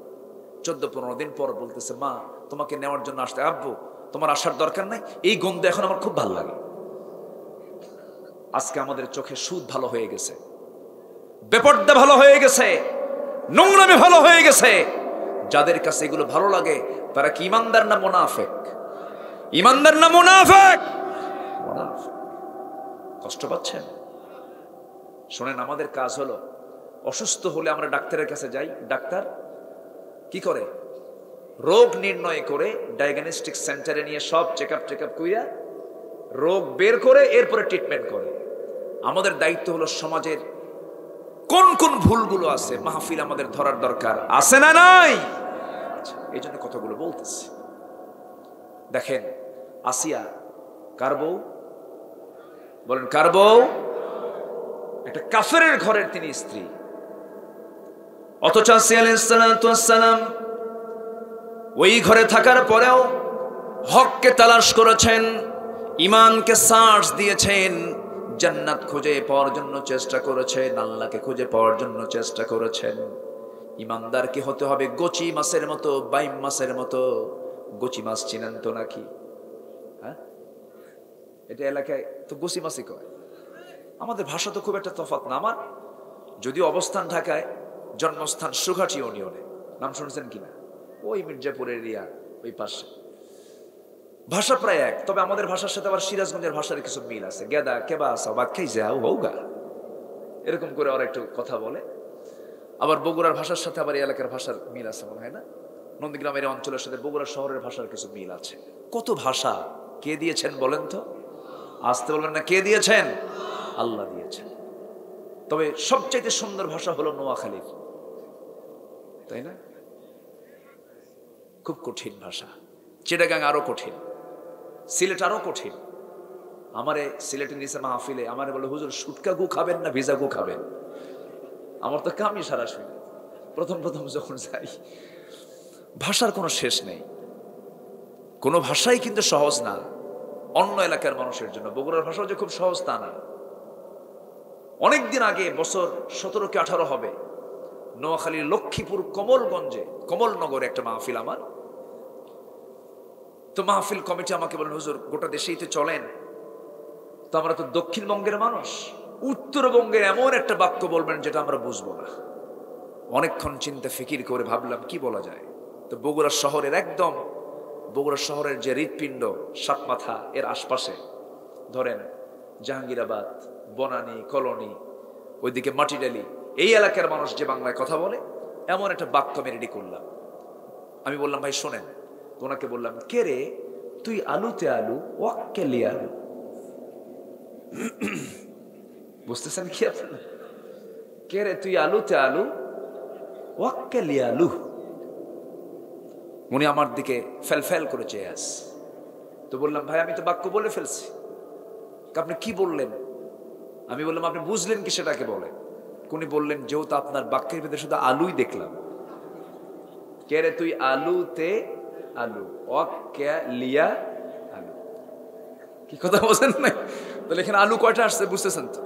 14-15 দিন পর বলতেছে, মা তোমাকে নেওয়ার জন্য আসতে। আব্বু তোমার আসার দরকার নাই, এই গন্ধ এখন আমার খুব ভালো লাগে। আজকে আমাদের চোখে সুদ ভালো হয়ে গেছে, বেপর্দা ভালো হয়ে গেছে, নোংরামি ভালো হয়ে গেছে। যাদের কাছে এগুলো ভালো লাগে তারা কি ইমানদার না মুনাফিক? ইমানদার না মুনাফিক? কষ্ট পাচ্ছেন? শোনেন, আমাদের কাজ হলো অসুস্থ হলে আমরা ডাক্তারের কাছে যাই, ডাক্তার কি করে? রোগ নির্ণয় করে ডায়াগনস্টিক সেন্টারে নিয়ে সব চেকআপ কইরা রোগ বের করে এরপরে ট্রিটমেন্ট করে। আমাদের দায়িত্ব হলো সমাজের কোন কোন ভুলগুলো আছে মাহফিল আমাদের ধরার দরকার আছে না নাই? আচ্ছা, এই জন্য কথাগুলো বলতেছি। দেখেন, আসিয়া কার বউ? বলেন কার বউ? একটা কাফেরের ঘরের তিনি স্ত্রী। অথচ আসিয়া আলাইহিস সালাম ওই ঘরে থাকার পরেও হককে তালাশ করেছেন, ইমানকে সার্চ দিয়েছেন, জান্নাত খুঁজে পাওয়ার জন্য চেষ্টা করেছেন, আল্লাহকে খুঁজে পাওয়ার জন্য চেষ্টা করেছেন। ইমানদার কি হতে হবে? গোচি মাছের মতো, বাইম মাছের মতো। গোচি মাছ চিনেন তো নাকি? হ্যাঁ, এটা এলাকায় তো গোচি মাছই কয়। আমাদের ভাষা তো খুব একটা তফাৎ না। আমার যদিও অবস্থান ঢাকায়, জন্মস্থান সুঘাটি ইউনিয়নে, নাম শুনছেন কিনা? ওই মির্জাপুর এরিয়া, ওই পাশে। ভাষা প্রায় এক, তবে আমাদের ভাষার সাথে আবার সিরাজগঞ্জের ভাষার কিছু মিল আছে। গেদা কেবা আসা বা খেয়ে যাও হৌগা, এরকম করে ওরা একটু কথা বলে। আবার বগুড়ার ভাষার সাথে আবার এই এলাকার ভাষার মিল আছে মনে হয় না? নন্দীগ্রামের অঞ্চলের সাথে বগুড়া শহরের ভাষার কিছু মিল আছে। কত ভাষা কে দিয়েছেন বলেন তো? আসতে বলবেন না, কে দিয়েছেন? আল্লাহ দিয়েছেন। তবে সবচাইতে সুন্দর ভাষা হলো নোয়াখালীর, তাই না? খুব কঠিন ভাষা। চিটাগাং আরো কঠিন, সিলেট আরো কঠিন। আমারে সিলেটের নিচে মাহফিলে আমারে বলে, হুজুর সুটকা গু খাবেন না ভিজা গু খাবেন? আমার তো কামই সারা শুনি প্রথম যখন যাই। ভাষার কোনো শেষ নেই, কোনো ভাষাই কিন্তু সহজ না অন্য এলাকার মানুষের জন্য। বগুড়ার ভাষাও যে খুব সহজ তা না। অনেকদিন আগে, বছর 17 কি 18 হবে, নোয়াখালীর লক্ষ্মীপুর কমলগঞ্জে, কমলনগরে একটা মাহফিল আমার। তো মাহফিল কমিটি আমাকে বলেন, হুজুর গোটা দেশেই তো চলেন, তো আমরা তো দক্ষিণবঙ্গের মানুষ, উত্তরবঙ্গের এমন একটা বাক্য বলবেন যেটা আমরা বুঝবো না। অনেকক্ষণ চিন্তা ফিকির করে ভাবলাম কি বলা যায়। তো বগুড়া শহরের একদম, বগুড়া শহরের যে হৃৎপিণ্ড সাতমাথা, এর আশপাশে ধরেন জাহাঙ্গীরাবাদ, বনানী, কলোনি, ওইদিকে মাটিডালি, এই এলাকার মানুষ যে বাংলায় কথা বলে এমন একটা বাক্য আমি রেডি করলাম। আমি বললাম, ভাই শোনেন। তো ওনাকে বললাম, কে রে তুই আলুতে আলু ওয়াক্কেলি আলু। বুঝতেছেন কি আপনারা? কে রে তুই আলুতে আলু ওয়াক্কেলি আলু। উনি আমার দিকে ফেল করে চেয়ে আস। তো বললাম, ভাই আমি তো বাক্য বলে ফেলছি। আপনি কি বললেন? আমি বললাম, আপনি বুঝলেন কি সেটাকে বলেন। উনি বললেন, যেহেতু আপনার বাক্যের ভিতরে শুধু আলুই দেখলাম। কে রে তুই আলুতে আলু ওয়াক্কেলিয়া আলু। কি কথা বলছেন না? তাহলে এখানে আলু কয়টা আসছে বুঝতেছেন তো?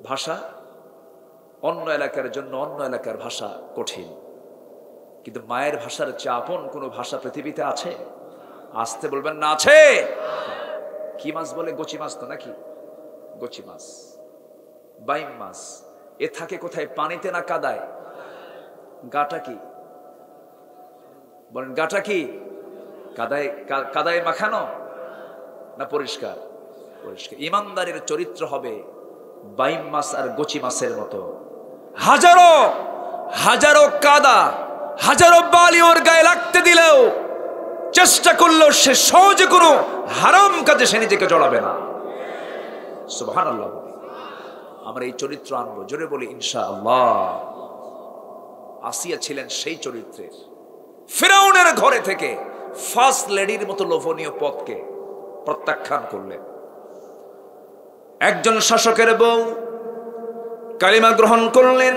ভাষা অন্য এলাকার জন্য অন্য এলাকার ভাষা কঠিন, কিন্তু মায়ের ভাষার চেয়ে আপন কোন ভাষা পৃথিবীতে আছে? আসতে বলবেন না, আছে। কি মাছ বলে? গোচি মাছ তো নাকি? গোচি মাছ, বাইম মাছ। এ থাকে কোথায়? পানিতে না কাদায়? গাটা কি বলেন? গাটা কি কাদায়? কাদায় মাখানো না পরিষ্কার? পরিষ্কার। ইমানদারের চরিত্র হবে বাইম মাছ আর গোচি মাছের মতো। হাজারো হাজারো কাদা, হাজারো বালি ওর গায়ে লাগতে দিলেও, চেষ্টা করলেও সে সহজে কোনো হারাম কাজে সে নিজেকে জড়াবে না। সুবহানাল্লাহ। আমরা এই চরিত্র আনবো, জোরে বলি ইনশাআল্লাহ। আসিয়া ছিলেন সেই চরিত্রের। ফিরাউনের ঘরে থেকে ফার্স্ট লেডির মতো লোভনীয় পথকে প্রত্যাখ্যান করলেন। একজন শাসকের বউ কালিমা গ্রহণ করলেন।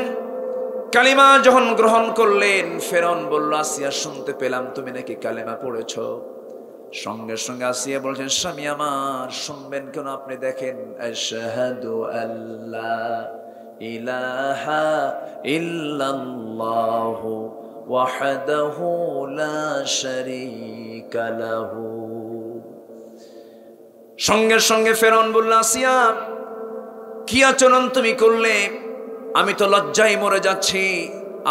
কালিমা যখন গ্রহণ করলেন, ফেরাউন বলল, আসিয়া শুনতে পেলাম তুমি নাকি কালিমা পড়েছ। সঙ্গে সঙ্গে আসিয়া বলছেন, স্বামী আমার, শুনবেন কেন? আপনি দেখেন, আশহাদু আল্লা ইলাহা ইল্লাল্লাহু ওয়াহদাহু লা শারীকা লাহু। সঙ্গে সঙ্গে ফেরাউন বলল, আসিয়া কি আচরণ তুমি করলে? আমি তো লজ্জায় মরে যাচ্ছি।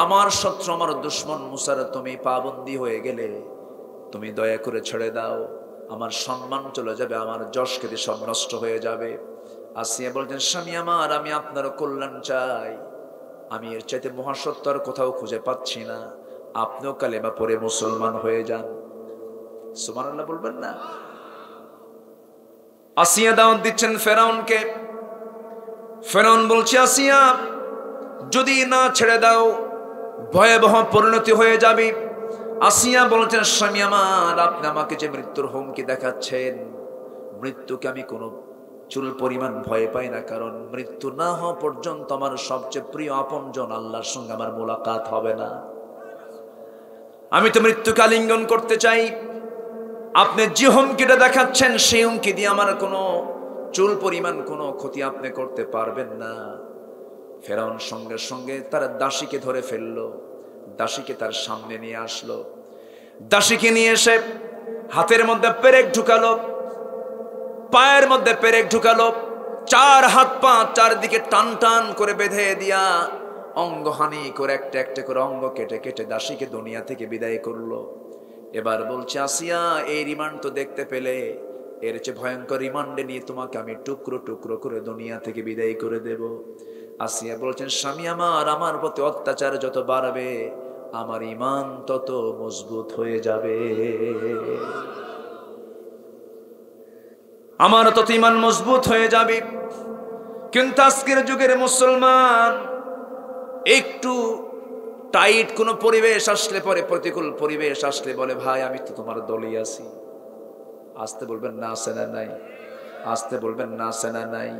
আমার শত্রু, আমার দুশ্মন মুসার তুমি পাবন্দী হয়ে গেলে, তুমি দয়া করে ছেড়ে দাও। আমার সম্মান চলে যাবে, আমার যশ খ্যাতি সব নষ্ট হয়ে যাবে। আসিয়া বলছেন, স্বামী আমার, আমি আপনার কল্যাণ চাই, আমি এর চাইতে মহাসত্য আর কোথাও খুঁজে পাচ্ছি না, আপনিও কালেমা পড়ে মুসলমান হয়ে যান। সুবহানাল্লাহ বলবেন না? আসিয়া দাওয়াত দিচ্ছেন ফেরাউনকে। ফেরাউন বলছে, আসিয়া যদি না ছেড়ে দাও ভয়াবহ পরিণতি হয়ে যাবে। আসিয়া বলছেন, স্বামী আমার, আপনি আমাকে যে মৃত্যুর হুমকি দেখাচ্ছেন, মৃত্যুকে আমি কোনো চুল পরিমাণ ভয় পাই না, কারণ মৃত্যু না হওয়া পর্যন্ত আমার সবচেয়ে প্রিয় আপনজন আল্লাহর সঙ্গে আমার মোলাকাত হবে না। আমি তো মৃত্যুকে আলিঙ্গন করতে চাই। আপনি যে হুমকিটা দেখাচ্ছেন সেই হুমকি দিয়ে আমার কোনো চুল পরিমাণ কোনো ক্ষতি আপনি করতে পারবেন না। ফেরাউন সঙ্গে সঙ্গে তার দাসীকে ধরে ফেললো, দাসীকে তার সামনে নিয়ে আসলো। দাসীকে নিয়ে এসে হাতের মধ্যে পেরেক ঢুকালো, পায়ের মধ্যে পেরেক ঢুকালো, চার হাত পা চারদিকে টান টান করে বেঁধে দিয়া অঙ্গহানি করে একটা একটা করে অঙ্গ কেটে কেটে দাসীকে দুনিয়া থেকে বিদায় করলো। এবার বলছে, আসিয়া, এই রিমান্ড তো দেখতে পেলে, এর চেয়ে ভয়ঙ্কর রিমান্ডে নিয়ে তোমাকে আমি টুকরো টুকরো করে দুনিয়া থেকে বিদায় করে দেব। আসিয়া বলছেন, স্বামী আমার, আমার প্রতি অত্যাচার যত বাড়বে আমার ঈমান তত মজবুত হয়ে যাবে, আমার তত ঈমান মজবুত হয়ে যাবে। কিন্তু আজকের যুগের মুসলমান একটু টাইট কোনো পরিবেশ আসলে পরে, প্রতিকূল পরিবেশ আসলে বলে, ভাই আমি তো তোমার দলই আছি। আসতে বলবেন না, আছে না নাই? আসতে বলবেন না, আছে না নাই?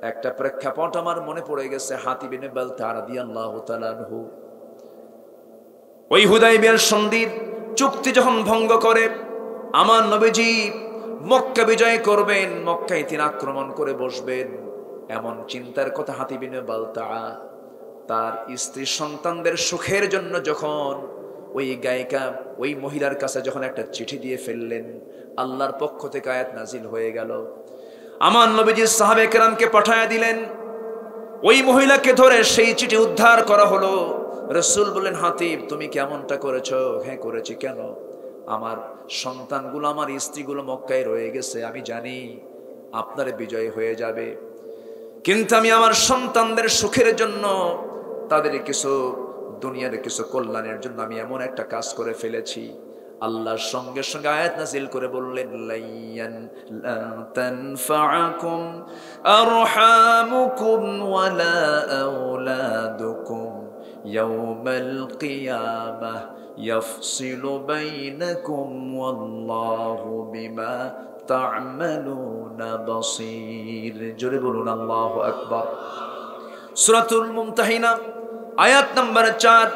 একটা প্রেক্ষাপট আমার মনে পড়ে গেছে। হাতিব ইবনে বালতাআ রাদিয়াল্লাহু তাআলা আনহু ওই হুদায়বিয়ার সন্ধির চুক্তি যখন ভঙ্গ করে, আমার নবীজি মক্কা বিজয় করবেন, মক্কায় তিনি আক্রমণ করে বসবেন, এমন চিন্তার কথা হাতিব ইবনে বালতাআ তার স্ত্রী সন্তানদের সুখের জন্য যখন ওই গায়িকা ওই মহিলার কাছে যখন একটা চিঠি দিয়ে ফেললেন, আল্লাহর পক্ষ থেকে আয়াত নাজিল হয়ে গেল। আমার নবীজি সাহাবে কেরামকে পাঠায়া দিলেন, ওই মহিলাকে ধরে সেই চিঠি উদ্ধার করা হলো। রাসূল বললেন, হাতিব তুমি কেমনটা করেছো? হ্যাঁ করেছি। কেন? আমার সন্তানগুলো, আমার স্ত্রীগুলো মক্কায় রয়ে গেছে, আমি জানি আপনার বিজয় হয়ে যাবে, কিন্তু আমি আমার সন্তানদের সুখের জন্য, তাদের কিছু দুনিয়ার কিছু কল্যাণের জন্য আমি এমন একটা কাজ করে ফেলেছি। আল্লাহর সঙ্গে সঙ্গে আয়াত নাযিল করে বললেন, লাইয়ান তানফাআকুম আরহামুকুম ওয়ালা আওলাদুকুম ইয়াওমাল কিয়ামাহ ইয়াফসিলু বাইনাকুম ওয়াল্লাহু বিমা তা'মালুনা বাসীর। জোরে বলুন আল্লাহু আকবার। সূরাতুল মুমতাহিনা আয়াত নাম্বার 4।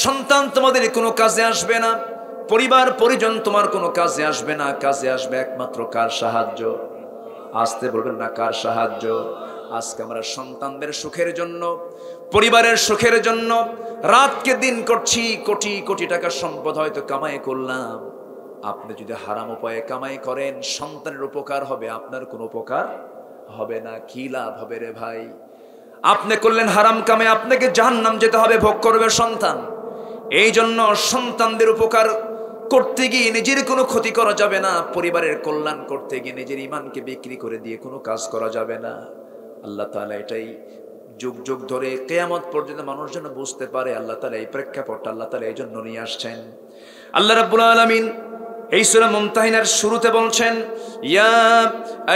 সন্তান তোমাদের কোনো কাজে আসবে না, পরিবার পরিজন তোমার কোনো কাজে আসবে না, কাজে আসবে একমাত্র কার সাহায্য? আসতে বলবেন না, কার সাহায্য? আজকে আমরা সন্তানদের সুখের জন্য, পরিবারের সুখের জন্য রাতকে দিন করছি, কোটি কোটি টাকার সম্পদ হয়তো কামাই করলাম। আপনি যদি হারাম উপায়ে কামাই করেন, সন্তানের উপকার হবে, আপনার কোনো উপকার হবে না। কি লাভ হবে রে ভাই? আপনি করলেন হারাম কামে, আপনাকে জাহান্নাম যেতে হবে, ভোগ করবে সন্তান। এই জন্য সন্তানদের উপকার করতে গিয়ে নিজের কোনো ক্ষতি করা যাবে না, পরিবারের কল্যাণ করতে গিয়ে নিজের ঈমানকে বিক্রি করে দিয়ে কোনো কাজ করা যাবে না। আল্লাহ তাআলা এটাই যুগ যুগ ধরে কিয়ামত পর্যন্ত মানুষ যেন বুঝতে পারে, আল্লাহ তাআলা এই প্রেক্ষাপটটা আল্লাহ তাআলা এই জন্য নিয়ে আসছেন। আল্লাহ রাব্বুল আলামিন এই সূরা মুমতাহিনার শুরুতে বলছেন, ইয়া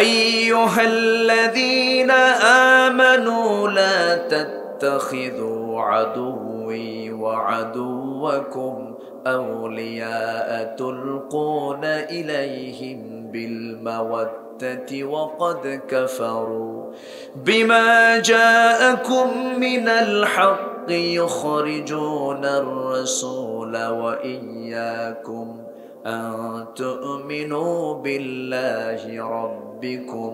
আইয়ুহাল্লাযীনা আমানু লা তাত্তাখিযু আদুওয়ি ওয়া আদুওয়াকুম আওলিয়া তুলকুনা ইলাইহিম বিল মাওয়াদ্দাতি ওয়া ক্বাদ কাফারু বিমা জাআকুম মিনাল হাক্কি ইউখরিজুনার রাসূলা ওয়া ইয়্যাকুম আন তু'মিনু বিল্লাহি রাব্বিকুম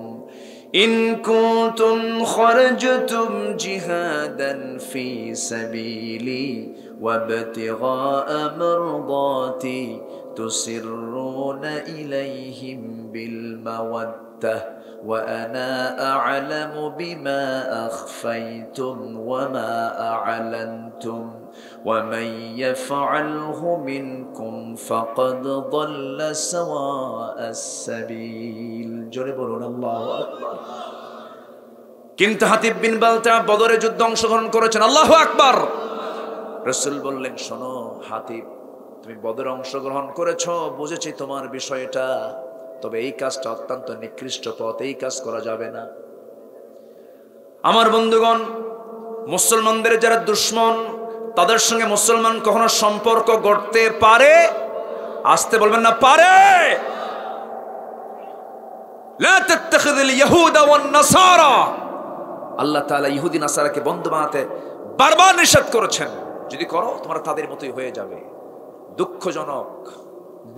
ইন কুনতুম খারাজতুম জিহাদান ফি সাবিলি وابتغاء مرضاتي تسرون إليهم بالمودة وأنا أعلم بما أخفيتم وما أعلنتم ومن يفعله منكم فقد ضل سواء السبيل. جربوا الله أكبر. কিন্তু হাতিব বিন বালতা বদরে যুদ্ধে অংশগ্রহণ করেছেন। আল্লাহু আকবার। রাসূল বললেন, শোনো হাতিব, তুমি বদরে অংশগ্রহণ করেছো, বুঝেছি তোমার বিষয়টা, তবে এই কাজটা অত্যন্ত নিকৃষ্ট পথ, এই কাজ করা যাবে না। আমার বন্ধুগণ, মুসলমানদের যারা দুশমন, তাদের সঙ্গে মুসলমান কখনো সম্পর্ক গড়তে পারে? আসতে বলবেন না, পারে। লা তাত্তাখিযুল ইয়াহুদা ওয়ান নাসারা, আল্লাহ তাআলা ইহুদি নাসারাকে বন্ধু বানাতে বারবার নিষেধ করেছেন। যদি করো তোমরা তাদের মতোই হয়ে যাবে। দুঃখজনক,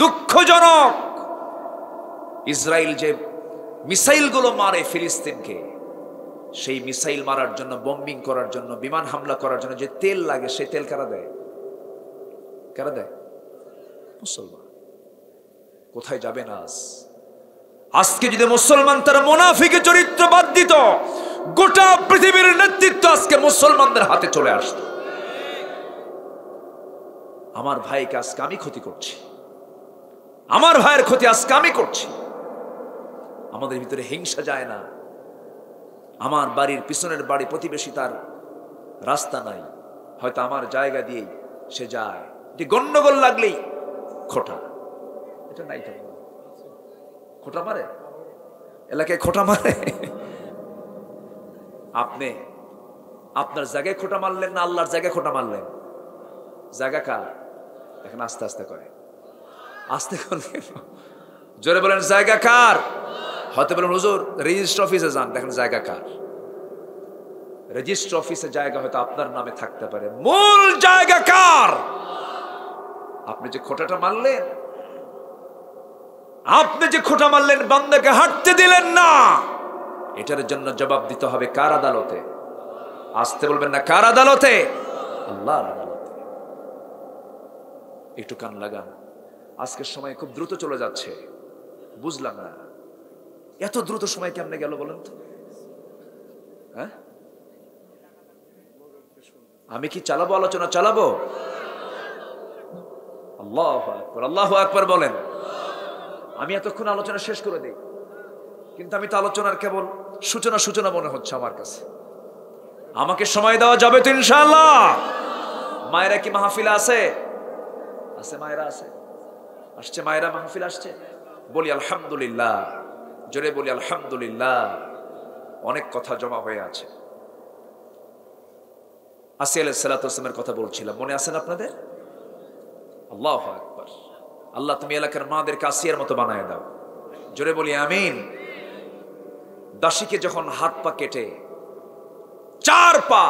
দুঃখজনক, ইসরায়েল যে মিসাইলগুলো মারে ফিলিস্তিনকে, সেই মিসাইল মারার জন্য, বম্বিং করার জন্য, বিমান হামলা করার জন্য যে তেল লাগে, সেই তেল কারা দেয়? কারা দেয়? মুসলমান। কোথায় যাবেন আজ? আজকে যদি মুসলমান তারা মুনাফিকের চরিত্র বাদ দিত, গোটা পৃথিবীর নেতৃত্ব আজকে মুসলমানদের হাতে চলে আসতো। আমার ভাইকে আজকে আমি ক্ষতি করছি, আমার ভাইয়ের ক্ষতি আজকে আমি করছি। আমাদের ভিতরে হিংসা যায় না। আমার বাড়ির পিছনের বাড়ি প্রতিবেশী, তার রাস্তা নাই, হয়তো আমার জায়গা দিয়েই সে যায়, যে গন্ডগোল লাগলেই খোটা। এটা নাই তো, খোটা মারে, এলাকায় খোটা মারে। আপনি আপনার জায়গায় খোটা মারলেন না আল্লাহর জায়গায় খোটা মারলেন? জায়গা কার? এখন আস্তে আস্তে করে, আস্তে করে জোরে বলেন, জায়গা কার? হয়তো বলেন হুজুর রেজিস্ট্রি অফিসে যান, দেখেন জায়গা কার। রেজিস্ট্রি অফিসে জায়গা হয়তো আপনার নামে থাকতে পারে, মূল জায়গা কার? আপনি যে খোটাটা মারলেন, আপনি যে খোটা মারলেন, বান্দাকে হাঁটতে দিলেন না, এটার জন্য জবাব দিতে হবে কার আদালতে? আসতে বলবেন না, কার আদালতে? আল্লাহর আদালতে। একটু কান লাগান। আজকের সময় খুব দ্রুত চলে যাচ্ছে, বুঝলাম না এত দ্রুত সময় কেমনে গেল বলেন তো? হ্যাঁ, আমি কি চালাবো? আলোচনা চালাবো? আল্লাহু আকবার, আল্লাহু আকবার বলেন। আমি এতক্ষণ আলোচনা শেষ করে দিই, কিন্তু আমি তো আলোচনার কেবল সূচনা সূচনা মনে হচ্ছে আমার কাছে। আমাকে সময় দেওয়া যাবে তো ইনশাআল্লাহ? মায়েরা কি মাহফিলে আছে? আছে, মায়েরা আছে, আসছে, মায়েরা মাহফিল আসছে। বলি আলহামদুলিল্লাহ, জোরে বলি আলহামদুলিল্লাহ। অনেক কথা জমা হয়ে আছে। আসিয়া আলাইহিস সালাতু ওয়াস সালামের কথা বলছিলাম, মনে আছেন আপনাদের? আল্লাহু আকবার। আল্লাহ তুমি এলাকার মাদেরকে আসিয়ার মতো বানায় দাও, জোরে বলি আমিন। দাসীকে যখন হাত পা কেটে 4 পা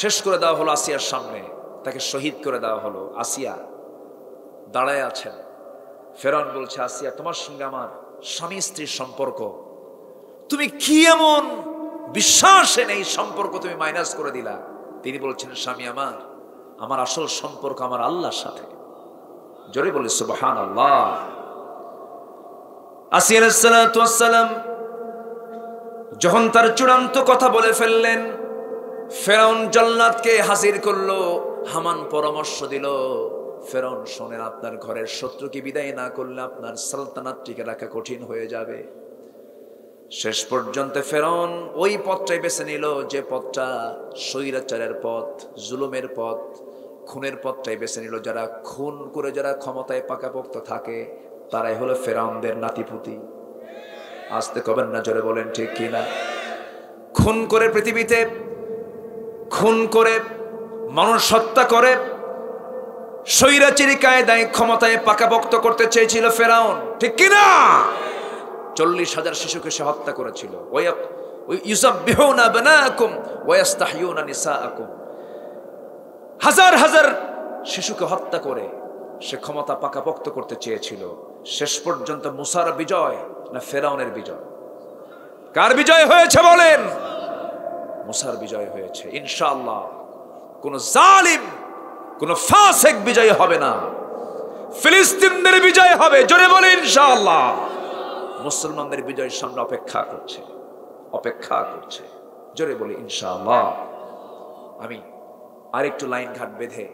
শেষ করে দেওয়া হলো আসিয়ার সামনে, তাকে শহীদ করে দেওয়া হলো। আসিয়া দাঁড়ায় আছেন। ফেরাউন বলছে, আসিয়া তোমার সঙ্গে আমার স্বামী স্ত্রীর সম্পর্ক, তুমি কি এমন বিশ্বাসে নেই সম্পর্ক তুমি মাইনাস করে দিলা? তিনি বলছেন, স্বামী আমার আসল সম্পর্ক আমার আল্লাহর সাথে। জোরে বলি সুবহানাল্লাহ। আসিয়া আলাইহিস সালাতু ওয়াস সালাম যখন তার চূড়ান্ত কথা বলে ফেললেন, ফেরাউন জাল্লাদকে হাজির করলো। হামান পরামর্শ দিল, ফেরাউন শোনেন, আপনার ঘরের শত্রুকে বিদায় না করলে আপনার সালতানাত টিকে রাখা কঠিন হয়ে যাবে। শেষ পর্যন্ত ফেরাউন ওই পথটাই বেছে নিল, যে পথটা স্বৈরাচারের পথ, জুলুমের পথ, খুনের পথটাই বেছে নিল। যারা খুন করে, যারা ক্ষমতায় পাকাপোক্ত থাকে, তারাই হলো ফেরাউনদের নাতিপুতি। আসতে কবেন না, জোরে বলেন ঠিক কিনা? খুন করে পৃথিবীতে, খুন করে মানুষ হত্যা করে, স্বৈরাচারী কায়দায় ক্ষমতায় পাকাপোক্ত করতে চেয়েছিল ফেরাউন, ঠিক কিনা? 40,000 শিশুকে সে হত্যা করেছিল। ইউযাব্বিহুনা আবনাআকুম ওয়া ইস্তাহয়ুনা নিসাআকুম। হাজার হাজার শিশুকে হত্যা করে সে ক্ষমতা পাকাপোক্ত করতে চেয়েছিল। শেষ পর্যন্ত মুসার বিজয় না ফেরাউনের বিজয়? কার বিজয় হয়েছে বলেন? মুসার বিজয় হয়েছে। ইনশাআল্লাহ কোন জালিম, কোন ফাসিক বিজয় হবে না, ফিলিস্তিনদের বিজয় হবে। জোরে বলে ইনশাআল্লাহ। মুসলমানদের বিজয়ের সামনে অপেক্ষা করছে, অপেক্ষা করছে। জোরে বলি ইনশাআল্লাহ। আমি আরেকটু লাইন ঘাট বেঁধে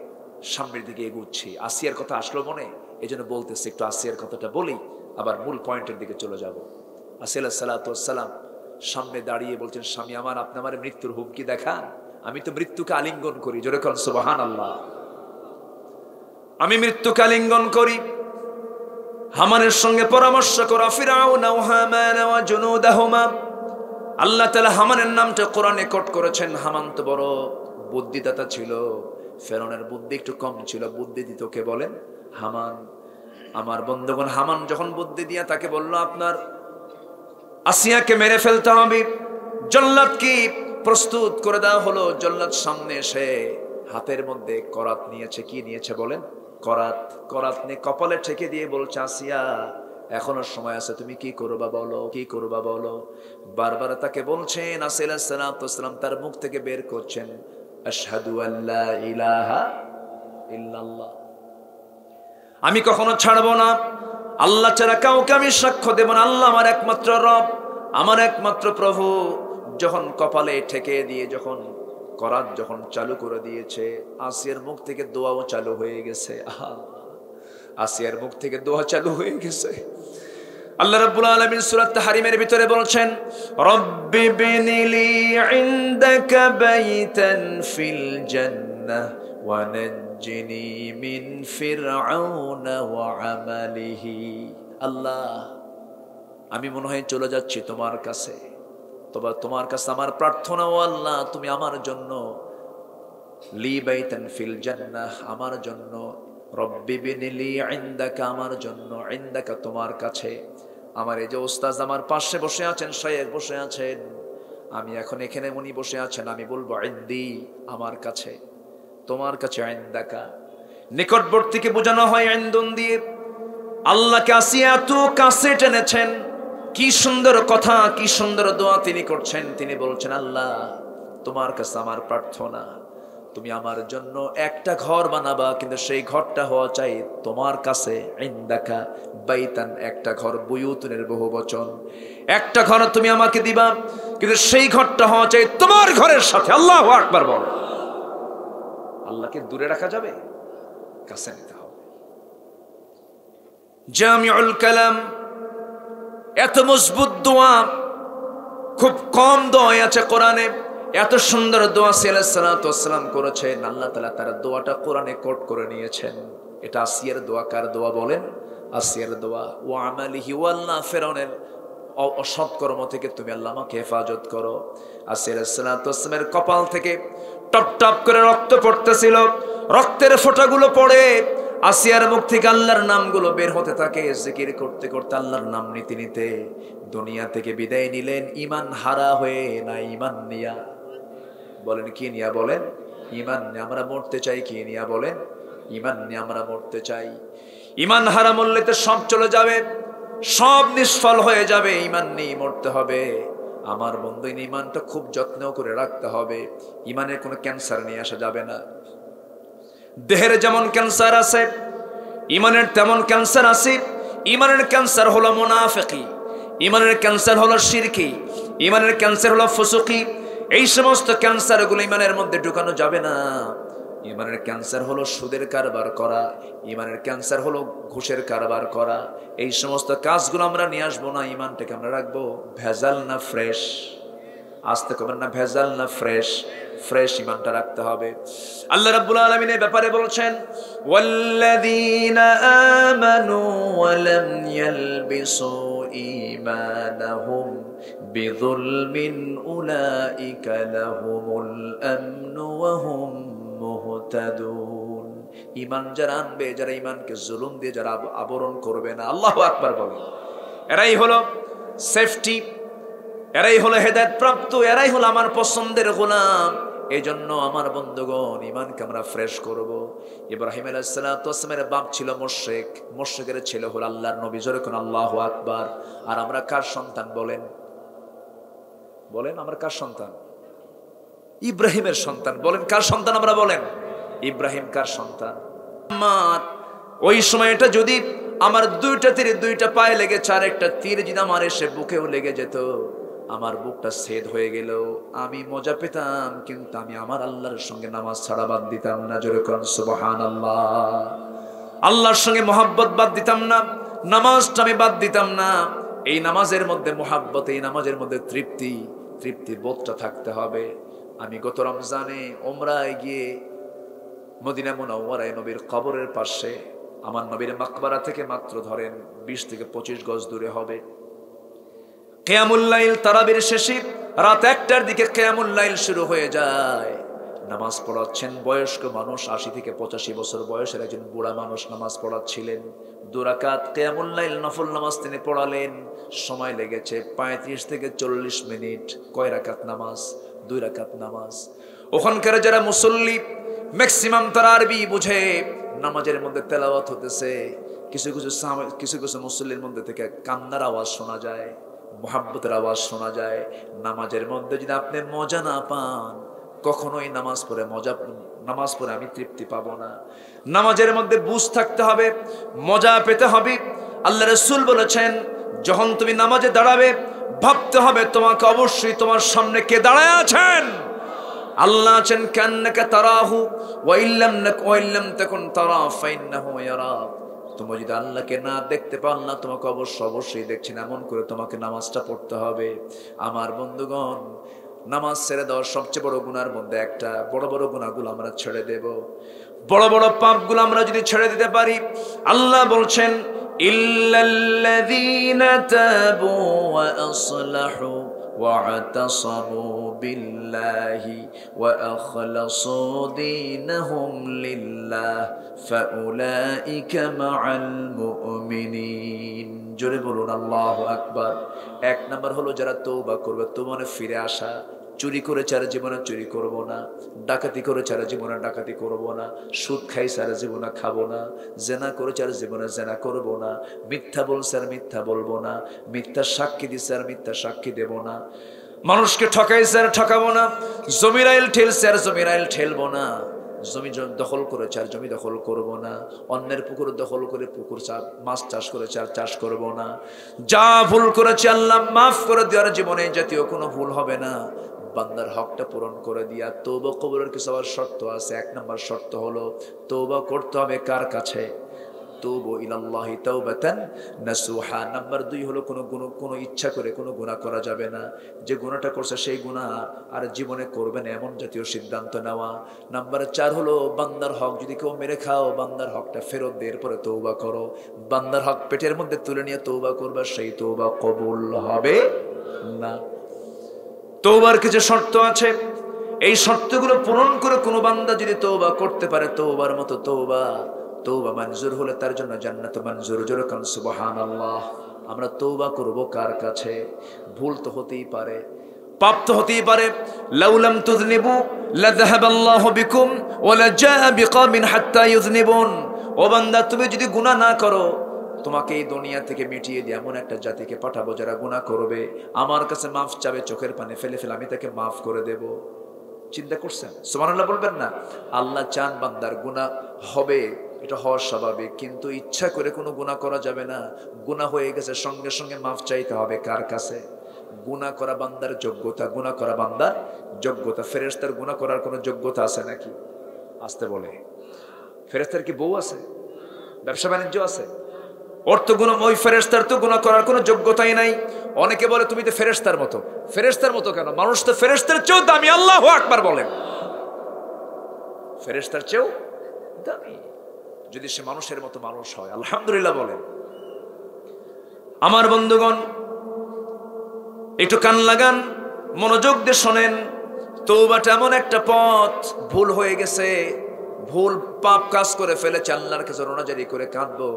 সামনের দিকে এগুচ্ছি। আসিয়ার কথা আসলো মনে, এই জন্য বলতেছি, একটু আসিয়ার কথাটা বলি, আবার মূল পয়েন্টের দিকে চলে যাব। আসিয়া আলাইহিস সালাতু ওয়াস সালাম সামনে দাঁড়িয়ে বলছেন, স্বামী আমার, আপনি আমার মৃত্যুর হুমকি দেখান। আমি তো মৃত্যুকে আলিঙ্গন করি, জোরে কোন সুবহানাল্লাহ। আমি মৃত্যুকে আলিঙ্গন করি। হামানের সঙ্গে পরামর্শ করা ফিরাউন ওয়া হামান ওয়া জুনুদাহুমা। আল্লাহ তাআলা হামানের নামটা কোরআনে কোট করেছেন। হামান তো বড় বুদ্ধিদাতা ছিল, ফেরাউনের বুদ্ধি একটু কম ছিল। বুদ্ধি দিত কে বলেন? হামান। আমার বন্ধুগণ, হামান যখন বুদ্ধি দিয়া তাকে বলল, আপনার আসিয়াকে মেরে ফেলতে হবে, জল্লাদ কি প্রস্তুত করে দেওয়া হলো। জল্লাদ সামনে এসে হাতের মধ্যে করাত নিয়েছে। কি নিয়েছে বলেন? করাত। করাত নিয়ে কপালে ঠেকে দিয়ে বলছে, আসিয়া এখনো সময় আছে, তুমি কি করবা বলো, কি করবা বলো। বারবার তাকে বলছেন। আসিয়া আলাইহিস সালাম তার মুখ থেকে বের করছেন, আশহাদু আল্লা ইলাহা ইল্লাল্লাহ, আমি কখনো ছাড়বো না, আল্লাহ ছাড়া কাউকে আমি সাক্ষ্য দেব না, আল্লাহ আমার একমাত্র রব, আমার একমাত্র প্রভু। যখন কপালে ঠেকে দিয়ে যখন করাত যখন চালু করে দিয়েছে, আসিয়ার মুখ থেকে দোয়াও চালু হয়ে গেছে। আসিয়ার মুখ থেকে দোয়া চালু হয়ে গেছে। আল্লাহ রাব্বুল আলামিন সূরা তাহরিমের ভিতরে বলছেন, রব্বি বিনিলি ইনদাকা বাইতান ফিল জান্নাহ ওয়া নাজ্জিনি মিন ফিরআউনা ওয়া আমালিহি। আল্লাহ, আমি মনে হয় চলে যাচ্ছি তোমার কাছে, তবে তোমার কাছে আমার প্রার্থনা, ও আল্লাহ তুমি আমার জন্য লি বাইতান ফিল জান্নাহ, আমার জন্য, রব্বি বিনিলি ইনদাকা, আমার জন্য, ইনদাকা তোমার কাছে। আমার এই যে ওস্তাদ আমার পাশে বসে আছেন, শায়েখ বসে আছেন, আমি এখন এখানে উনি বসে আছেন, আমি বলবো ইনদি, আমার কাছে, তোমার কাছে, ইনদাকা। নিকটবর্তীকে বোঝানো হয় ইনদুন দিয়ে। আল্লাহকে আসিয়া এত কাছে টেনেছেন। কি সুন্দর কথা, কি সুন্দর দোয়া তিনি করছেন। তিনি বলছেন, আল্লাহ তোমার কাছে আমার প্রার্থনা, তুমি আমার জন্য একটা ঘর বানাবা, কিন্তু সেই ঘরটা হওয়া চাই তোমার কাছে, ইনদাকা বাইতান, একটা ঘর, বুয়ুতুনের বহু বচন, একটা ঘর তুমি আমাকে দিবা, কিন্তু সেই ঘরটা হওয়া চাই তোমার ঘরের সাথে। আল্লাহু আকবার বল। আল্লাহকে দূরে রাখা যাবে? কাছে নিতে হবে। জামিউল কালাম, এত মজবুত দোয়া, খুব কম দোয়া আছে কোরআনে। এত সুন্দর দোয়া আলাইহিস সালাতু ওয়াস সালাম করেছেন। আল্লাহ তাআলা তার দোয়াটা কোরআনে কোট করে নিয়েছেন। এটা আসিয়ার দোয়া। কার দোয়া বলেন? আসিয়ার দোয়া। ওয়া আমালিহি, ওয়া আল্লাহ ফিরআউনের অসৎকর্ম থেকে তুমি আল্লাহ আমাকে হেফাজত করো। আসিয়া আলাইহিস সালাতু ওয়াস সালামের কপাল থেকে টপ টপ করে রক্ত পড়তেছিল। রক্তের ফোঁটাগুলো পড়ে আসিয়ার মুখ থেকে আল্লাহর নামগুলো বের হতে থাকে। জিকির করতে করতে আল্লাহর নাম নিতে নিতে দুনিয়া থেকে বিদায় নিলেন, ঈমান হারা হয়ে, না ঈমান নিয়া। বলেন কি নিয়া? বলেন ঈমান নিয়া। আমরা মরতে চাই কি নিয়া? বলেন ঈমান নিয়া আমরা মরতে চাই। ঈমান হারা মরলে তো সব চলে যাবে, সব নিষ্ফল হয়ে যাবে। ঈমান নিয়ে মরতে হবে। আমার বন্ধু, ঈমানটা খুব যত্ন করে রাখতে হবে। ঈমানের কোনো ক্যান্সার নিয়ে আসা যাবে না। দেহের যেমন ক্যান্সার আছে, ঈমানের তেমন ক্যান্সার আছে। ঈমানের ক্যান্সার হলো মুনাফিকি, ঈমানের ক্যান্সার হলো শিরকি, ঈমানের ক্যান্সার হলো ফুসুকি। এই সমস্ত ক্যান্সারগুলো ঈমানের মধ্যে ঢুকানো যাবে না। ঈমানের ক্যান্সার হলো সুদের কারবার করা, ঈমানের ক্যান্সার হলো ঘুষের কারবার করা। এই সমস্ত কাজগুলো আমরা নিয়ে আসবো না। ঈমানটাকে আমরা রাখবো ভেজাল না ফ্রেশ। আসতে কবেন না, ভেজাল না ফ্রেশ। ফ্রেশ ঈমানটা রাখতে হবে। আল্লাহ রাব্বুল আলামিন এই ব্যাপারে বলছেন, ওয়াল্লাযীনা আমানু ওয়া লাম ইয়ালবিসু ঈমানাহুম বিযুলমিন উলাইকা লাহুমুল আমনু ওয়া হুম মুহতাদুন। ঈমান যারা আনবে, যারা ঈমানকে জুলুম দিয়ে যারা আবরণ করবে না, আল্লাহু আকবার বলে, এরাই হলো সেফটি, এরাই হলো হেদায়েত প্রাপ্ত, এরাই হলো আমার পছন্দের গোলাম। এই জন্য আমার বন্ধুগণ, ঈমানকে আমরা ফ্রেশ করব। ইব্রাহিম আলাইহিস সালাতু ওয়াস সালামের বাপ ছিল মুশরিক, মুশরিকের ছেলে হলো আল্লাহর নবী। জোরে কোন আল্লাহু আকবার। আর আমরা কার সন্তান বলেন? বলেন আমরা কার সন্তান? ইব্রাহিমের সন্তান। বলেন কার সন্তান আমরা? বলেন ইব্রাহিম কার সন্তান? আমার ওই সময়টা যদি আমার দুইটা তীর দুইটা পায়ে লেগেছে, আর একটা তীর যদি আমার এসে বুকেও লেগে যেত, আমার বুকটা ছেদ হয়ে গেল, আমি মজা পেতাম, কিন্তু আমি আমার আল্লাহর সঙ্গে নামাজ ছাড়া বাদ দিতাম না। জোরে কোন সুবহানাল্লাহ। আল্লাহর সঙ্গে মহব্বত বাদ দিতাম না, নামাজটা আমি বাদ দিতাম না। এই নামাজের মধ্যে মুহাব্বত, এই নামাজের মধ্যে তৃপ্তি, তৃপ্তির বোধটা থাকতে হবে। আমি গত রমজানে ওমরায় গিয়ে মদিনা মুনাওয়ারায় নবীর কবরের পাশে, আমার নবীর মাকবারা থেকে মাত্র ধরেন 20 থেকে 25 গজ দূরে হবে, কিয়ামুল লাইল তারাবির শেষে রাত 1টার দিকে কিয়ামুল লাইল শুরু হয়ে যায়। নামাজ পড়াচ্ছেন বয়স্ক মানুষ, 80 থেকে 85 বছর বয়সের একজন বুড়া মানুষ নামাজ পড়াচ্ছিলেন। 2 রাকাত কিয়ামুল লাইল নফল নামাজ তিনি পড়ালেন। সময় লেগেছে 35 থেকে 40 মিনিট। কয় রাকাত নামাজ? 2 রাকাত নামাজ। ওখানকার যারা মুসল্লি ম্যাক্সিমাম তারা আরবি বুঝে। নামাজের মধ্যে তেলাওয়াত হতেছে, কিছু কিছু মুসল্লির মধ্যে থেকে কান্নার আওয়াজ শোনা যায়, মুহাব্বতের আওয়াজ শোনা যায়। নামাজের মধ্যে যদি আপনি মজা না পান, কখনোই নামাজ পড়ে আমি তৃপ্তি পাবো না। নামাজের মধ্যে বুঝ থাকতে হবে, মজা পেতে হবে। আল্লাহ রাসূল বলেছেন, যখন তুমি নামাজে দাঁড়াবে ভাবতে হবে তোমাকে অবশ্যই তোমার সামনে কে দাঁড়ায় আছেন। আল্লাহ আছেন, কান্নাকা তারাহু ওয়া ইল্লাম তাকুন তারা ফাইন্নাহু ইয়ারাক। তুমি যদি আল্লাহকে না দেখতে পাও, আল্লাহ তোমাকে অবশ্যই দেখছেন। এমন করে তোমাকে নামাজটা পড়তে হবে। আমার বন্ধুগণ, নামাজ ছেড়ে দেওয়ার সবচেয়ে বড় গুনার মধ্যে একটা, বড় বড় গুনাহগুলো আমরা ছেড়ে দেব। বড় বড় পাপগুলো আমরা যদি ছেড়ে দিতে পারি, আল্লাহ বলছেন, ইল্লাল্লাযীনা তাবু ওয়া আসলাহু واعتصموا بالله وأخلصوا دينهم لله فأولئك مع المؤمنين। জোরে বলুন আল্লাহু আকবার। 1 নাম্বার হলো যারা তওবা করবে, মানে ফিরে আসা। চুরি করেছে আর জীবনে চুরি করব না, ডাকাতি করেছে আর জীবনে ডাকাতি করব না, সুদ খাইছে আর জীবনে খাবো না, জেনা করেছে আর জীবনে জেনা করব না, মিথ্যা বলছে আর মিথ্যা বলবো না, মিথ্যা সাক্ষী দিছে আর মিথ্যা সাক্ষী দেব না, মানুষকে ঠকাইছে আর ঠকাবো না, জমির আইল ঠেলছে আর জমির আইল ঠেলবো না, জমি দখল করেছে আর জমি দখল করব না, অন্যের পুকুর দখল করে পুকুর মাছ চাষ করেছে আর চাষ করব না। যা ভুল করেছে আল্লাহ মাফ করে দেওয়ার, জীবনে জাতীয় কোনো ভুল হবে না। বান্দার হকটা পূরণ করে দিয়া তওবা কবুলের কিছু আবার শর্ত আছে। 1 নাম্বার শর্ত হলো তওবা করতে হবে কার কাছে? তুবু ইলাল্লাহি তাওবাতান নাসুহা। নাম্বার 2 হলো কোনো ইচ্ছা করে কোনো গুনাহ করা যাবে না। যে গুনাহটা করছে সেই গুনাহ আর জীবনে করবে না, এমন জাতীয় সিদ্ধান্ত নেওয়া। নাম্বার 4 হলো বান্দার হক যদি কেউ মেরে খাও, বান্দার হকটা ফেরত দিয়ে এরপরে তওবা করো। বান্দার হক পেটের মধ্যে তুলে নিয়ে তওবা করবা, সেই তওবা কবুল হবে না। তওবার কিছু শর্ত আছে, এই শর্তগুলো পূরণ করে কোনো বান্দা যদি তওবা করতে পারে, তওবার মতো তওবা মঞ্জুর হলে তার জন্য জান্নাত মঞ্জুর। জোরে কান সুবহানাল্লাহ। আমরা তওবা করব কার কাছে? ভুল তো হতেই পারে, পাপ তো হতেই পারে। লাউলাম তুযনিবু লাযাহাবাল্লাহু বিকুম ওয়া লাজাআ বিকওমিন হাত্তা ইউযনিবুন। ও বান্দা, তুমি যদি গুনাহ না করো, তোমাকে এই দুনিয়া থেকে মিটিয়ে দিয়ে এমন একটা জাতিকে পাঠাবো যারা গুনাহ করবে, আমার কাছে মাফ চাবে, চোখের পানি ফেলে ফেলে আমি তাকে মাফ করে দেব। চিন্তা করছেন? সুবহানাল্লাহ বলবেন না? আল্লাহ চান বান্দার গুনাহ হবে, এটা হওয়া স্বাভাবিক, কিন্তু ইচ্ছা করে কোনো গুনাহ করা যাবে না। গুনাহ হয়ে গেছে সঙ্গে সঙ্গে মাফ চাইতে হবে কার কাছে? গুনাহ করা বান্দার যোগ্যতা, গুনাহ করা বান্দার যোগ্যতা। ফেরেশতার গুনাহ করার কোনো যোগ্যতা আছে নাকি? আসতে বলে, ফেরেশতার কি বউ আছে? ব্যবসা বাণিজ্য আছে? ওর তো গুনাহ, ওই ফেরেশতার তো গুনাহ করার কোনো যোগ্যতাই নাই। অনেকে বলে তুমি তো ফেরেশতার মতো। ফেরেশতার মতো কেন? মানুষ তো ফেরেশতার চেয়েও দামি। আল্লাহু আকবার বলেন। ফেরেশতার চেয়েও দামি যদি সে মানুষের মতো মানুষ হয়। আলহামদুলিল্লাহ বলেন। আমার বন্ধুগণ, একটু কান লাগান, মনোযোগ দিয়ে শোনেন। তওবাটা এমন একটা পথ, ভুল হয়ে গেছে, ভুল পাপ কাজ করে ফেলেছে, আল্লাহর কাছে রোনাজারি করে কাঁদবো।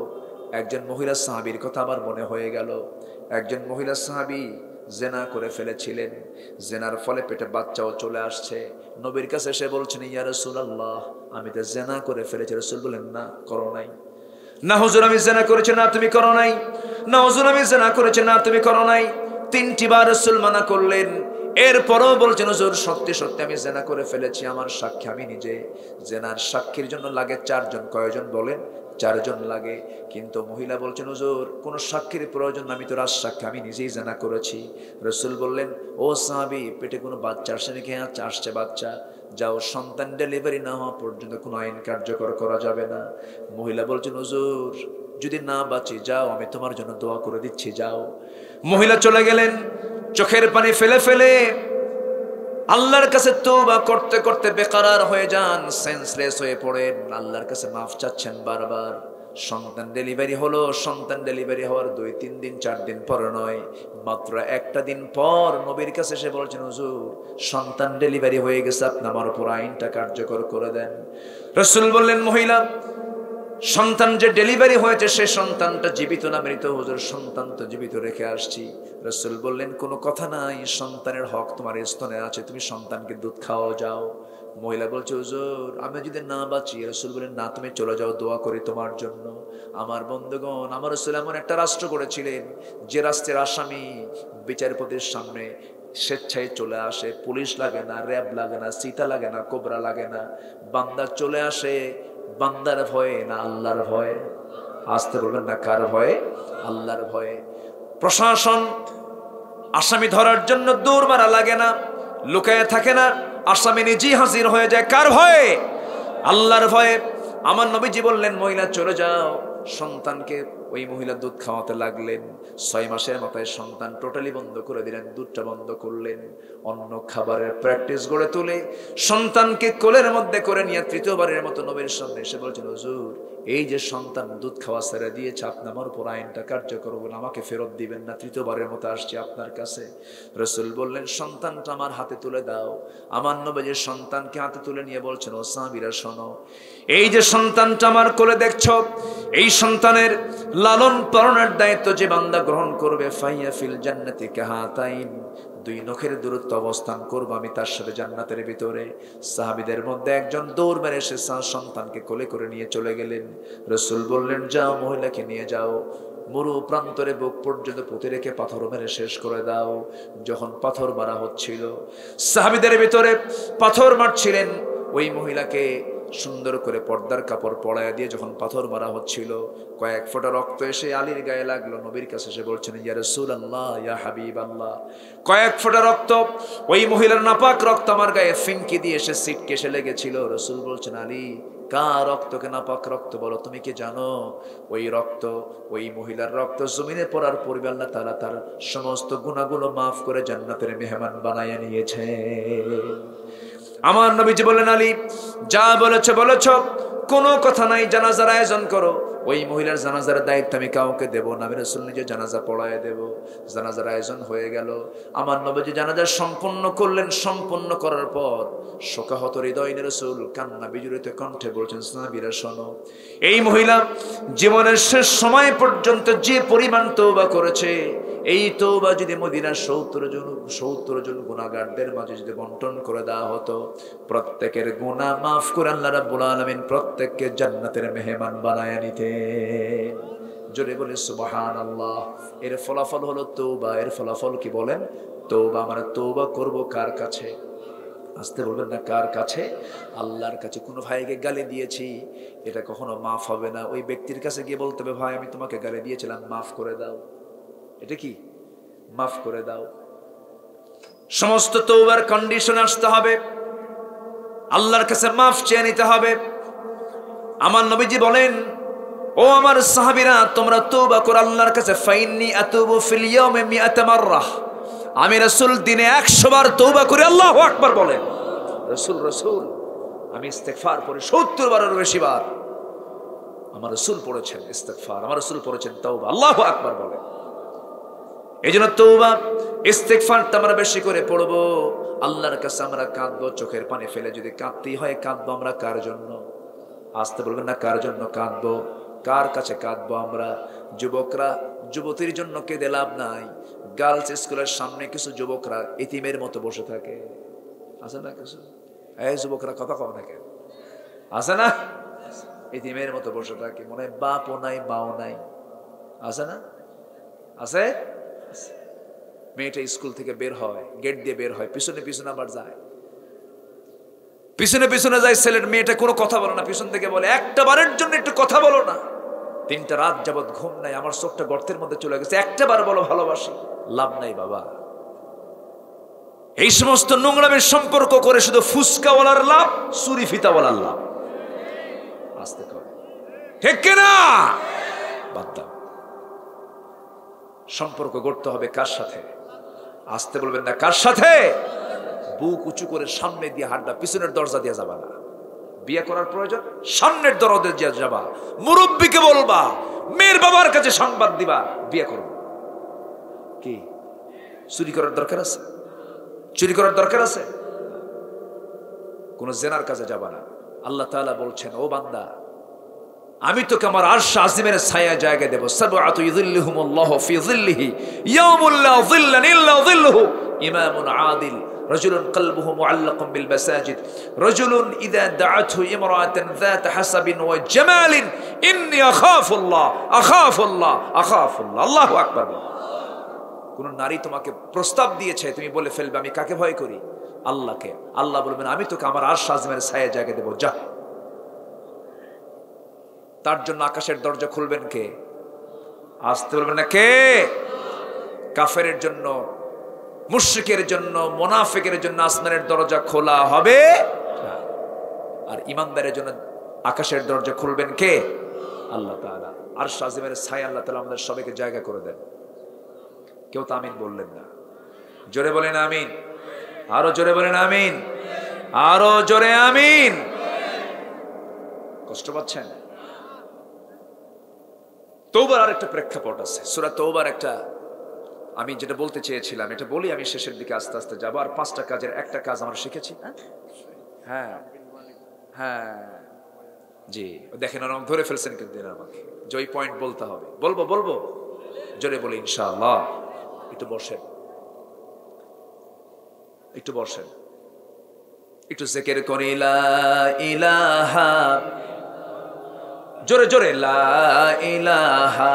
একজন মহিলা সাহাবীর কথা আমার মনে হয়ে গেল। একজন মহিলা সাহাবী জেনা করে ফেলেছিলেন, জেনার ফলে পেটে বাচ্চাও চলে আসছে। নবীর কাছে এসে বলছেন, ইয়া রাসূলুল্লাহ, আমি তো জেনা করে ফেলেছি। রাসূল বলেন, না করো নাই। না হুজুর আমি জেনা করেছি। না তুমি করো নাই। না হুজুর আমি জেনা করেছি। না তুমি করো নাই। 3টি বার রাসূল মানা করলেন। এরপরও বলছেন, হুজুর সত্যি সত্যি আমি জেনা করে ফেলেছি, আমার সাক্ষী আমি নিজে। জেনার সাক্ষীর জন্য লাগে 4 জন। কয়জন বলেন? 4 জন লাগে। কিন্তু মহিলা বলছেন, হুজুর কোনো সাক্ষীর প্রয়োজন, আমি তো রাজ সাক্ষী, আমি নিজেই জেনা করেছি। রাসূল বললেন, ও সাহাবী, পেটে কোনো বাচ্চা আসছে নাকি? আসছে বাচ্চা। যাও, সন্তান ডেলিভারি না হওয়া পর্যন্ত কোনো আইন কার্যকর করা যাবে না। মহিলা বলছেন, হুজুর যদি না বাঁচি যাও, আমি তোমার জন্য দোয়া করে দিচ্ছি, যাও। মহিলা চলে গেলেন। চোখের পানি ফেলে ফেলে আল্লাহর কাছে তওবা করতে করতে বেকারার হয়ে যান, সেন্সলেস হয়ে পড়েন, আল্লাহর কাছে মাফ চাচ্ছেন বারবার। সন্তান ডেলিভারি হলো। সন্তান ডেলিভারি হওয়ার 2-3 দিন 4 দিন পর নয়, মাত্র একটা দিন পর নবীর কাছে এসে বলছেন, হুজুর সন্তান ডেলিভারি হয়ে গেছে, আপনি আমার উপর আইনটা কার্যকর করে দেন। রাসূল বললেন, মহিলা সন্তান যে ডেলিভারি হয়েছে সে সন্তানটা জীবিত না মৃত? হুজুর সন্তান তো জীবিত রেখে আসছি। রাসূল বললেন, কোনো কথা নাই, সন্তানের হক তোমার স্তনে আছে, তুমি সন্তানকে দুধ খাওয়াও, যাও। মহিলা বলছে, হুজুর আমি যদি না বাঁচি? রাসূল বললেন, না, তুমি চলে যাও, দোয়া করি তোমার জন্য। আমার বন্ধুগণ, আমার রাসূল এমন একটা রাষ্ট্র করেছিলেন যে রাষ্ট্রের আসামি বিচারপতির সামনে স্বেচ্ছায় চলে আসে, পুলিশ লাগে না, র্যাব লাগে না, সিতা লাগে না, কোবরা লাগে না, বান্দা চলে আসে। বান্দার ভয়ে না আল্লাহর ভয়ে? আসতে বলবেন না, কার ভয়ে? আল্লাহর ভয়ে। প্রশাসন আসামি ধরার জন্য দৌড় মারা লাগে না, লুকায় থাকে না, আসামি নিজেই হাজির হয়ে যায়। কার ভয়ে? আল্লাহর ভয়ে। আমার নবীজি বললেন, মহিলা চলে যাও। সন্তানকে ওই মহিলা দুধ খাওয়াতে লাগলেন। 6 মাসের মাথায় সন্তান টোটালি বন্ধ করে দিলেন, দুধটা বন্ধ করলেন। অন্য খাবারের প্র্যাকটিস গড়ে তুলে সন্তানকে কোলের মধ্যে করে নিয়ে তৃতীয়বারের মতো নবীর সামনে এসে বলছেন, হুজুর এই যে সন্তান দুধ খাওয়া ছেড়ে দিয়েছে, আপনি আমার উপর আইনটা কার্যকর করবেন, আমাকে ফেরত দিবেন না, তৃতীয়বারের মতো আসছি আপনার কাছে। রাসূল বললেন, সন্তানটা আমার হাতে তুলে দাও। আমার নবী সন্তানকে হাতে তুলে নিয়ে বলছেন, ও সাহাবীরা শোনো, এই যে সন্তানটা আমার কোলে দেখছো, এই সন্তানের লালন পালনের দায়িত্ব যে বান্দা গ্রহণ করবে, ফাইয়া ফিল জান্নাতি কাহাতাইন, 2 নখের দূরত্ব অবস্থান করবো আমি তার সাথে জান্নাতের ভিতরে। সাহাবীদের মধ্যে একজন দৌড় মেরে এসে সন্তানকে কোলে করে নিয়ে চলে গেলেন। রাসূল বললেন, যাও মহিলাকে নিয়ে যাও, মরু প্রান্তরে বুক পর্যন্ত পুঁতে রেখে পাথর মেরে শেষ করে দাও। যখন পাথর মারা হচ্ছিল, সাহাবীদের ভিতরে পাথর মারছিলেন, ওই মহিলাকে সুন্দর করে পর্দার কাপড় পরায়া দিয়ে যখন পাথর মারা হচ্ছিল, কয়েক ফোঁটা রক্ত এসে আলীর গায়ে লাগলো। নবীর কাছে এসে বলছেন, ইয়া রাসূলুল্লাহ, ইয়া হাবিবাল্লাহ, কয়েক ফোঁটা রক্ত, ওই মহিলার নাপাক রক্ত আমার গায়ে ফিনকি দিয়ে এসে সিটকে এসে লেগেছিল। রাসূল বলছেন, আলী কার রক্তকে নাপাক রক্ত বলো? তুমি কি জানো ওই রক্ত, ওই মহিলার রক্ত জমিনে পড়ার পূর্বে আল্লাহ তাআলা তার সমস্ত গুনাহগুলো মাফ করে জান্নাতের মেহমান বানায়া নিয়েছে। আমার নবীজি বললেন, আলী যা বলেছ বলেছ, কোনো কথা নাই, জানাজার আয়োজন করো। ওই মহিলার জানাজার দায়িত্ব আমি কাউকে দেব না, আমি রাসূল নিজে জানাজা পড়ায় দেব। জানাজার আয়োজন হয়ে গেল। আমার নবীজি জানাজা সম্পন্ন করলেন। সম্পন্ন করার পর শোকাহত হৃদয় রাসূল কান্না বিজড়িত কণ্ঠে বলছেন, সাহাবীরা শোনো, এই মহিলা জীবনের শেষ সময় পর্যন্ত যে পরিমাণ তওবা করেছে, এই তওবা যদি মদিনার 70 জন গুনাহগারদের মাঝে যদি বন্টন করে দেওয়া হতো, প্রত্যেকের গুনাহ মাফ করে আল্লাহ রাব্বুল আলামিন প্রত্যেককে জান্নাতের মেহমান বানায় নিতেন। জোরে বলে সুবহানাল্লাহ। এর ফলাফল হলো তওবা। এর ফলাফল কি বলেন? তওবা। আমরা তওবা করব কার কাছে? আসতে বলবেন না, কার কাছে? আল্লাহর কাছে। কোনো ভাইকে গালি দিয়েছি, এটা কখনো মাফ হবে না। ওই ব্যক্তির কাছে গিয়ে বলতে হবে, ভাই আমি তোমাকে গালি দিয়েছিলাম, মাফ করে দাও। এটা কি? মাফ করে দাও। সমস্ত তওবার কন্ডিশন আসতে হবে, আল্লাহর কাছে মাফ চেয়ে নিতে হবে। আমার নবীজি বলেন, ও আমার সাহাবীরা, তোমরা তওবা করো আল্লাহর কাছে। ফাইন্নী আতুবু ফিল ইয়াউমি 100 মাররাহ, আমি রাসূল দিনে 100 বার তওবা করি। আল্লাহু আকবার বলেন। রাসূল আমি ইস্তেগফার পড়ি 70 বারের বেশি বার। আমার রাসূল পড়েছেন ইস্তেগফার, আমার রাসূল পড়েছেন তওবা। আল্লাহু আকবার বলেন। এইজন্য তওবা ইস্তেগফারটা আমরা বেশি করে পড়বো। আল্লাহর কাছে আমরা কাঁদবো, চোখের পানি ফেলে যদি কাঁদতেই হয় কাঁদবো। আমরা কার জন্য? আসতে বলবেন না, কার জন্য কাঁদবো? কার কাছে কাঁদবো আমরা? যুবকরা যুবতীর জন্য কেঁদে লাভ নাই। গার্লস স্কুলের সামনে কিছু যুবকরা এতিমের মতো বসে থাকে, আছে না কিছু? এই যুবকরা কথা কম না কেন? আছে না? এতিমের মতো বসে থাকে, মনে হয় বাপও নাই মাও নাই, আছে না? আছে। মেয়েটা স্কুল থেকে বের হয়, গেট দিয়ে বের হয়, পিছনে পিছনে আবার যায়, পিছনে পিছনে যায় ছেলের। মেয়েটা কোনো কথা বলে না, পিছন থেকে বলে, একটা বারের জন্য একটু কথা বলো না, 3টা রাত যাবৎ ঘুম নাই, আমার চোখটা গর্তের মধ্যে চলে গেছে, একটা বার বলো ভালোবাসি। লাভ নাই বাবা। এই সমস্ত নোংরামের সম্পর্ক করে শুধু ফুসকাওয়ালার লাভ, চুরি ফিতাওয়ালার লাভ। আসতে করে ঠিক কিনা? বাদ দাও। সম্পর্ক গড়তে হবে কার সাথে? আসতে বলবেন না, কার সাথে? বুক উঁচু করে সামনে দিয়ে হাঁটবা, পিছনের দরজা দিয়ে যাবা না। বিয়ে করার প্রয়োজন সামনের দরজা দিয়ে যাবা। মুরব্বীকে বলবা, মেয়ের বাবার কাছে সংবাদ দিবা, বিয়ে করো। কি চুরি করার দরকার আছে? চুরি করার দরকার আছে? কোন জেনার কাছে যাবা না। আল্লাহ তাআলা বলছেন, ও বান্দা, আমি তোকে আমার আরশ আজিমের ছায়া জায়গা দেব। সাবআতু ইযিল্লুহুমুল্লাহু ফি যিল্লিহি ইয়াউমুল লা যিল্লা ইল্লা যিল্লুহু, ইমামুন আদিল, রাজুলুন কলবুহু মুআল্লাকুন বিল মাসাজিদ, রাজুলুন ইযা দাআতহু ইমরাআতুন যাত হাসাবিন ওয়া জামালিন, ইন্নী আখাফুল্লাহ আখাফুল্লাহ আখাফুল্লাহ। আল্লাহু আকবার। কোন নারী তোমাকে প্রস্তাব দিয়েছে, তুমি বলে ফেলবে আমি কাকে ভয় করি? আল্লাহকে। আল্লাহ বলবেন, আমি তোকে আমার আরশ আজিমের ছায়া জায়গা দেব, যা। তার জন্য আকাশের দরজা খুলবেন কে? আসতে বলবেন না, কে? কাফেরের জন্য, মুশরিকের জন্য, মুনাফিকের জন্য আসমানের দরজা খোলা হবে, আর ইমানদারের জন্য আকাশের দরজা খুলবেন কে? আল্লাহ তাআলা। আরশ আজিমের ছায়া আল্লাহ তাআলা আমাদের সবাইকে জায়গা করে দেন। কেউ তো আমিন বললেন না। জোরে বলেন আমিন। আরো জোরে বলেন আমিন। আরো জোরে আমিন। কষ্ট পাচ্ছেন? তওবার আরেকটা প্রেক্ষাপট আছে। সূরা তওবার একটা, আমি যেটা বলতে চেয়েছিলাম এটা বলি, আমি শেষের দিকে আস্তে আস্তে যাবো। আর 5টা কাজের একটা কাজ আমরা শিখেছি। হ্যাঁ হ্যাঁ জি, দেখেন ওরা ধরে ফেলছেন কিন্তু আমাকে, যে ওই পয়েন্ট বলতে হবে। বলবো জোরে বলি ইনশাআল্লাহ। একটু বসেন, একটু বসেন, একটু জিকির করি লা ইলাহা, জোরে জোরে লা ইলাহা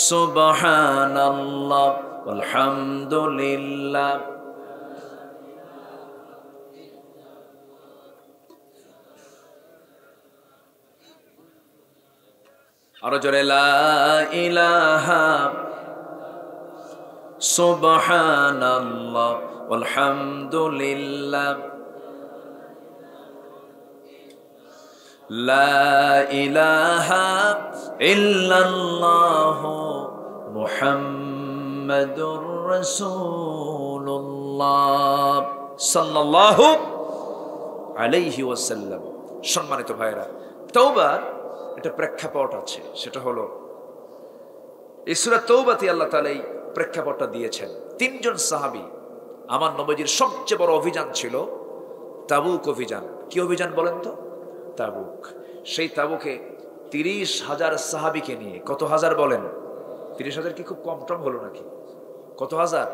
সুবহানাল্লাহ আলহামদুলিল্লাহ। আরো জোরে লা ইলাহা সুবহানাল্লাহ আলহামদুলিল্লাহ লা ইলাহা ইল্লাল্লাহু মুহাম্মাদুর রাসূলুল্লাহ সাল্লাল্লাহু আলাইহি ওয়াসাল্লাম। সম্মানিত ভাইরা, তওবার একটা প্রেক্ষাপট আছে, সেটা হলো এই সূরা তওবাতে আল্লাহ তাআলা এই প্রেক্ষাপটটা দিয়েছেন। 3 জন সাহাবী, আমার নবীজির সবচেয়ে বড় অভিযান ছিল তাবুক অভিযান। কি অভিযান বলেন তো? তাবুক। সেই তাবুকে 30,000 সাহাবীকে নিয়ে, কত হাজার বলেন? 30,000 কি খুব কম টম হলো নাকি? কত হাজার?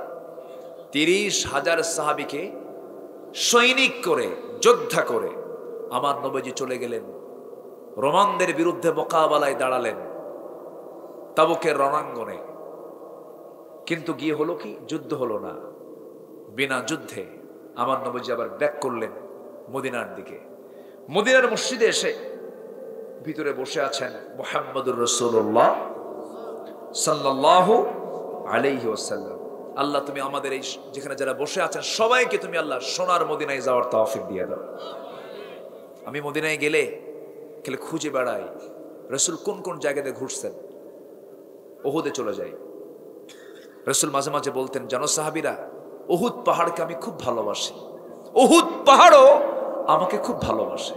30,000 সাহাবীকে সৈনিক করে, যোদ্ধা করে আমার নবীজি চলে গেলেন, রোমানদের বিরুদ্ধে মোকাবেলায় দাঁড়ালেন তাবুকের রণাঙ্গনে। কিন্তু গিয়ে হলো কি? যুদ্ধ হলো না। বিনা যুদ্ধে আমার নবীজি আবার ব্যাক করলেন মদিনার দিকে। মদিনার মসজিদে এসে ভিতরে বসে আছেন মুহাম্মদুর রাসূলুল্লাহ সাল্লাল্লাহু আলাইহি ওয়াসাল্লাম। আল্লাহ তুমি আমাদের এই যেখানে যারা বসে আছেন সবাইকে তুমি আল্লাহ সোনার মদিনায় যাওয়ার তৌফিক দিয়ে দাও। আমি মদিনায় গেলে খুঁজে বেড়াই রাসূল কোন কোন জায়গাতে ঘুরছেন। উহুদে চলে যাই। রাসূল মাঝে মাঝে বলতেন, জানো সাহাবীরা, উহুদ পাহাড়কে আমি খুব ভালোবাসি, উহুদ পাহাড়ও আমাকে খুব ভালোবাসে।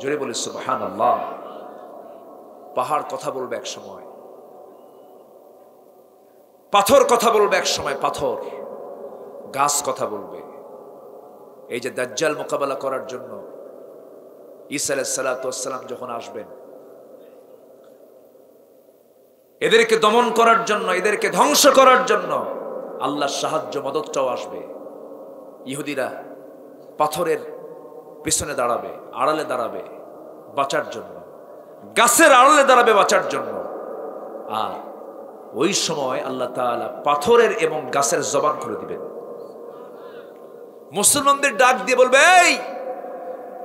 জোরে বলি সুবহানাল্লাহ। পাহাড় কথা বলবে এক সময়, পাথর কথা বলবে এক সময়, পাথর গাছ কথা বলবে। এই যে দাজ্জাল মোকাবেলা করার জন্য ঈসা আলাইহিস সালাতু ওয়াস সালাম যখন আসবেন, এদেরকে দমন করার জন্য, এদেরকে ধ্বংস করার জন্য আল্লাহর সাহায্য মদতটাও আসবে। ইহুদিরা পাথরের পিছনে দাঁড়াবে, আড়ালে দাঁড়াবে বাঁচার জন্য, গাছের আড়ালে দাঁড়াবে বাঁচার জন্য। আর ওই সময় আল্লাহ তাআলা পাথরের এবং গাছের জবান খুলে দিবেন। মুসলমানদের ডাক দিয়ে বলবে,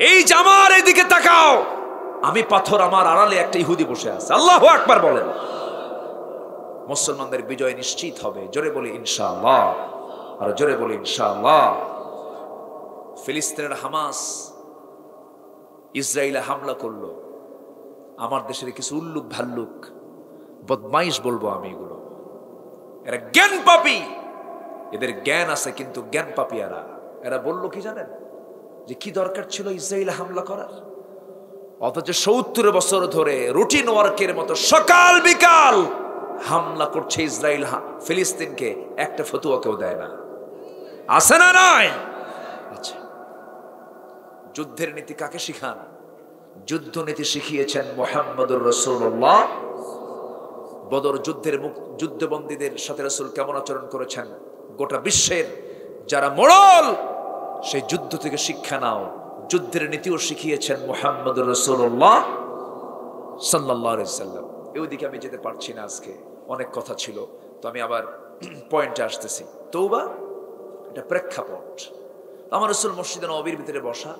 এই জামার এদিকে তাকাও, আমি পাথর, আমার আড়ালে একটা ইহুদি বসে আছে। আল্লাহু আকবার বলেন। মুসলমানদের বিজয় নিশ্চিত হবে। জোরে বলি ইনশাআল্লাহ। আর জোরে বলি ইনশাআল্লাহ। ফিলিস্তিনের হামাস ইসরায়েলে হামলা করলো, আমার দেশের কিছু উল্লুক ভাল্লুক বদমাইশ বলবো আমি, এগুলো এরা জ্ঞান পাপী, এদের জ্ঞান আছে কিন্তু জ্ঞান পাপী। এরা বললো কি জানেন, যে কি দরকার ছিল ইসরায়েলে হামলা করার, অথচ 70 বছর ধরে রুটিন ওয়ার্কের মতো সকাল বিকাল হামলা করছে ইসরায়েল ফিলিস্তিনকে, একটা ফতোয়া কেউ দেয় না। আছে না নাই? আচ্ছা, যুদ্ধের নীতি কাকে শিখান? যুদ্ধ নীতি শিখিয়েছেন মুহাম্মদুর রাসূলুল্লাহ। বদর যুদ্ধের যুদ্ধবন্দীদের সাথে রাসূল কেমন আচরণ করেছেন, গোটা বিশ্বের যারা মোড়ল, সেই যুদ্ধ থেকে শিক্ষা নাও। যুদ্ধের নীতিও শিখিয়েছেন মুহাম্মদুর রাসূলুল্লাহ সাল্লাল্লাহু আলাইহি ওয়াসাল্লাম। ওইদিকে আমি যেতে পারছি না, আজকে অনেক কথা ছিল, তো আমি আবার পয়েন্টে আসতেছি। তওবা এটা প্রেক্ষাপট। আমার রাসূল মসজিদে নববীর ভিতরে বসা,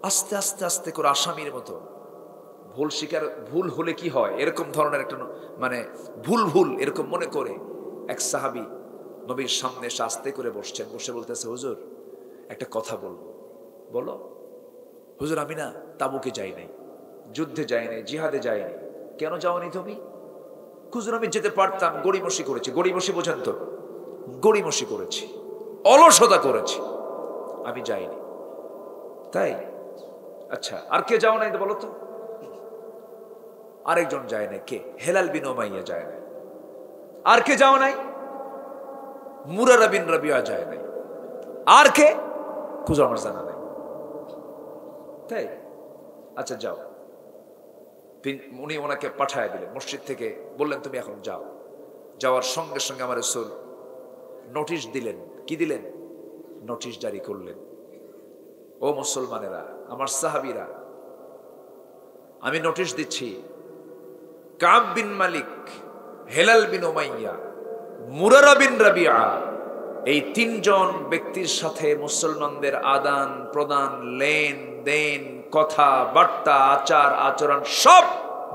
আস্তে আস্তে আস্তে করে আসামির মতো ভুল হলে কি হয় এরকম ধরনের একটা মানে ভুল এরকম মনে করে এক সাহাবী নবীর সামনে এসে আস্তে করে বসছেন, বসে বলতেছে, হুজুর একটা কথা বলবো। বলো। হুজুর আমি না তাবুকে যাই নাই, যুদ্ধে যাই নাই, জিহাদে যাই নাই। কেন যাওনি তুমি? হুজুর আমি যেতে পারতাম, গড়িমসি করেছি। গড়িমসি বোঝেন তো? গড়িমসি করেছি, অলসতা করেছি, আমি যাইনি। তাই? আচ্ছা, আর কে যাও নাই বলো তো? আরেকজন যায় নাই। কে? হেলাল বিন উমাইয়া যায় নাই। আর কে যাও নাই? মুরারা বিন রাবিয়া যায় নাই। আর কে? খুঁজো, আমার জানা নাই। তাই? আচ্ছা যাও। উনি ওনাকে পাঠায় দিলেন মসজিদ থেকে, বললেন তুমি এখন যাও। যাওয়ার সঙ্গে সঙ্গে আমার রাসূল নোটিশ দিলেন। কি দিলেন? নোটিশ জারি করলেন, ও মুসলমানেরা, আমার সাহাবীরা, আমি নোটিশ দিচ্ছি, কাব বিন মালিক, হেলাল বিন উমাইয়া, মুরারা বিন রাবিয়া, এই 3 জন ব্যক্তির সাথে মুসলমানদের আদান প্রদান, লেনদেন, কথা বার্তা, আচার আচরণ সব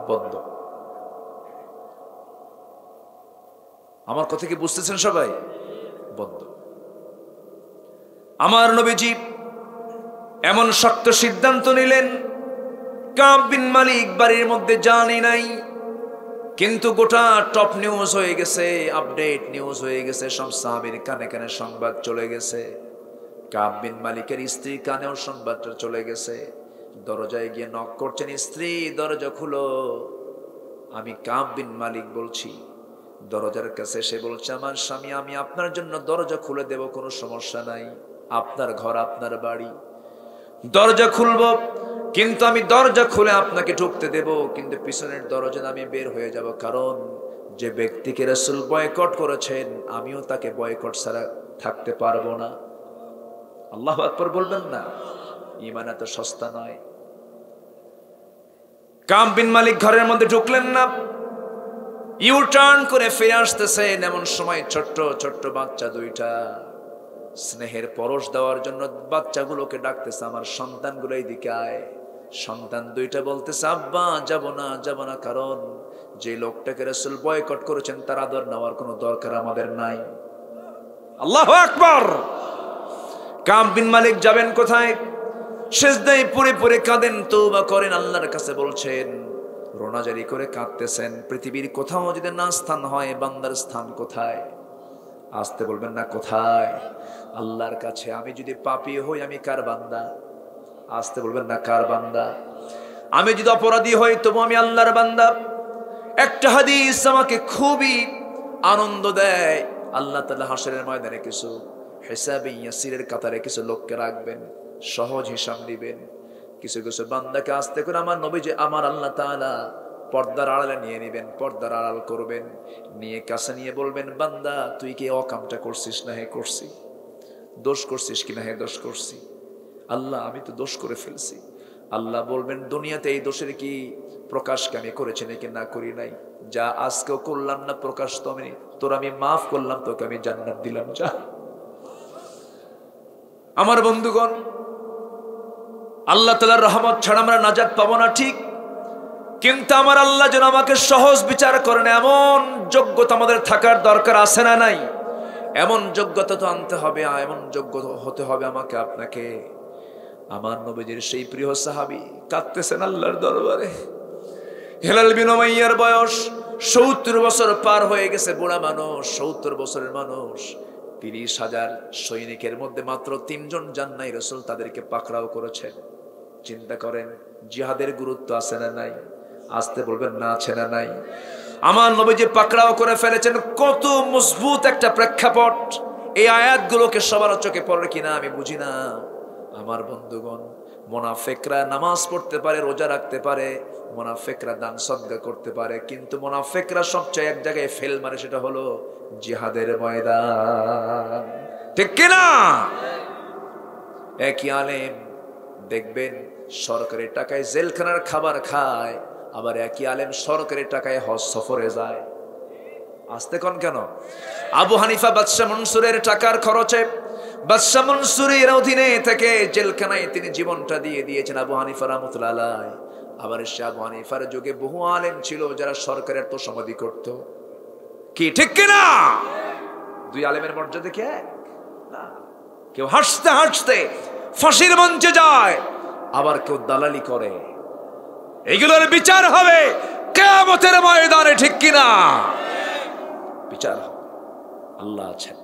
বন্ধ। আমার কথা কি বুঝতেছেন সবাই? বন্ধ। আমার নবীজি এমন শক্ত সিদ্ধান্ত নিলেন, কাব বিন মালিক বাড়ির মধ্যে জানি নাই, কিন্তু গোটা টপ নিউজ হয়ে গেছে, আপডেট নিউজ হয়ে গেছে, সব সাহাবীর কানে কানে সংবাদ চলে গেছে, কাব বিন মালিকের স্ত্রী কানেও সংবাদটা চলে গেছে। দরজায় গিয়ে নক করছেন, স্ত্রী দরজা খুলো, আমি কাব বিন মালিক বলছি। দরজার কাছে সে বলছে, আমার স্বামী, আমি আপনার জন্য দরজা খুলে দেব, কোনো সমস্যা নাই, আপনার ঘর, আপনার বাড়ি, দরজা খুলব, কিন্তু আমি দরজা খুলে আপনাকে ঢুকতে দেব, কিন্তু পিছনের দরজা আমি বের হয়ে যাব, কারণ যে ব্যক্তিকে রাসূল বয়কট করেছেন, আমিও তাকে বয়কট ছাড়া থাকতে পারবো না। আল্লাহু আকবার বলবেন না? ঈমান এত সস্তা নয়। কাব বিন মালিক ঘরের মধ্যে ঢুকলেন না, ইউ টার্ন করে ফিরে আসতেছেন। এমন সময় ছোট্ট ছোট্ট বাচ্চা 2টা স্নেহের পরশ দেওয়ার জন্য বাচ্চাগুলোকে ডাকতেছে, আমার সন্তানগুলো এইদিকে আয়। সন্তান 2টা বলতেছে, আব্বা যাব না, কারণ যে লোকটাকে রাসূল বয়কট করেছেন তার আদর নেওয়ার কোনো দরকার আমাদের নাই। আল্লাহু আকবার। কাব বিন মালিক যাবেন কোথায়? সিজদায় পড়ে পড়ে কাঁদেন, তওবা করেন, আল্লাহর কাছে বলছেন, রোনাজারি করে কাঁদতেছেন, পৃথিবীর কোথাও যদি না স্থান হয়, বান্দার স্থান কোথায়? আসতে বলবেন না, কোথায়? আল্লাহর কাছে। আমি যদি পাপী হই, আমি কার বান্দা? আসতে বলবেন না, কার বান্দা? আমি যদি অপরাধী হই, তবু আমি আল্লাহর বান্দা। একটা হাদিস আমাকে খুবই আনন্দ দেয়। আল্লাহ তাআলা হাশরের ময়দানে কিছু হিসাবে ইয়াসিরের কাতারে কিছু লোককে রাখবেন, সহজ হিসাব দিবেন। কিছু কিছু বান্দাকে আস্তে করে আমার নবীজি, আমার আল্লাহ তাআলা পর্দার আড়ালে নিয়ে নেবেন, পর্দার আড়াল করবেন, নিয়ে কাছে নিয়ে বলবেন, বান্দা তুই কি অকামটা করছিস না? হে করছি। দোষ করছিস কিনা? হে দোষ করছি। আল্লাহ আমি তো দোষ করে ফেলছি। আল্লাহ বলবেন, দুনিয়াতে এই দোষের কি প্রকাশকে আমি করেছি নাকি না করি নাই? যা, আজকেও করলাম না প্রকাশ, তো আমি তোর আমি মাফ করলাম, তোকে আমি জান্নাত দিলাম, যা। আমার বন্ধুগণ, আল্লাহ তাআলার রহমত ছাড়া আমরা নাজাত পাবো না, ঠিক, কিন্তু আমার আল্লাহ যেন আমাকে সহজ বিচার করেন, এমন যোগ্যতা আমাদের থাকার দরকার আছে না নাই? এমন যোগ্যতা তো আনতে হবে, এমন যোগ্য হতে হবে আমাকে আপনাকে। আমার নবীজির সেই প্রিয় সাহাবী কাঁদতেছেন আল্লাহর দরবারে, হেলাল বিন উমাইয়ার বয়স 70 বছর পার হয়ে গেছে, বুড়া মানুষ, 70 বছরের মানুষ। 30,000 সৈনিকের মধ্যে মাত্র 3 জন যান নাই, রাসূল তাদেরকে পাকড়াও করেছেন। চিন্তা করেন জিহাদের গুরুত্ব আছে না নাই? আসতে বলবেন না, আছে না নাই? আমার নবীজি পাকড়াও করে ফেলেছেন। কত মজবুত একটা প্রেক্ষাপট! এই আয়াতগুলোকে সবার চোখে পড়ে কিনা আমি বুঝি না। আমার বন্ধুগণ, মুনাফিকরা নামাজ পড়তে পারে, রোজা রাখতে পারে, মুনাফিকরা দান সদকা করতে পারে, কিন্তু মুনাফিকরা সবচেয়ে এক জায়গায় ফেল মারে, সেটা হলো জিহাদের ময়দান। ঠিক কিনা? একই আলেম দেখবেন সরকারি টাকায় জেলখানার খাবার খায়, আবার একই আলেম সরকারি টাকায় হজ সফরে যায়। আসতে কোন কেন? আবু হানিফা বাদশাহ মনসুরের টাকার খরচে বাদশাহ মনসুরের অধীনে থেকে জেলখানায় তিনি জীবনটা দিয়ে দিয়েছেন আবু হানিফা রাহমাতুল্লাহ আলাইহি। আবার সে আবু হানিফার যুগে বহু আলেম ছিল যারা সরকারের তোষামোদী করত। কি ঠিক কিনা? দুই আলেমের মর্যাদা কি এক? না। কেউ হাসতে হাসতে ফাঁসির মঞ্চে যায়, আবার কেউ দালালি করে। এগুলোর বিচার হবে কিয়ামতের ময়দানে, ঠিক কিনা? বিচার হবে, আল্লাহ আছেন।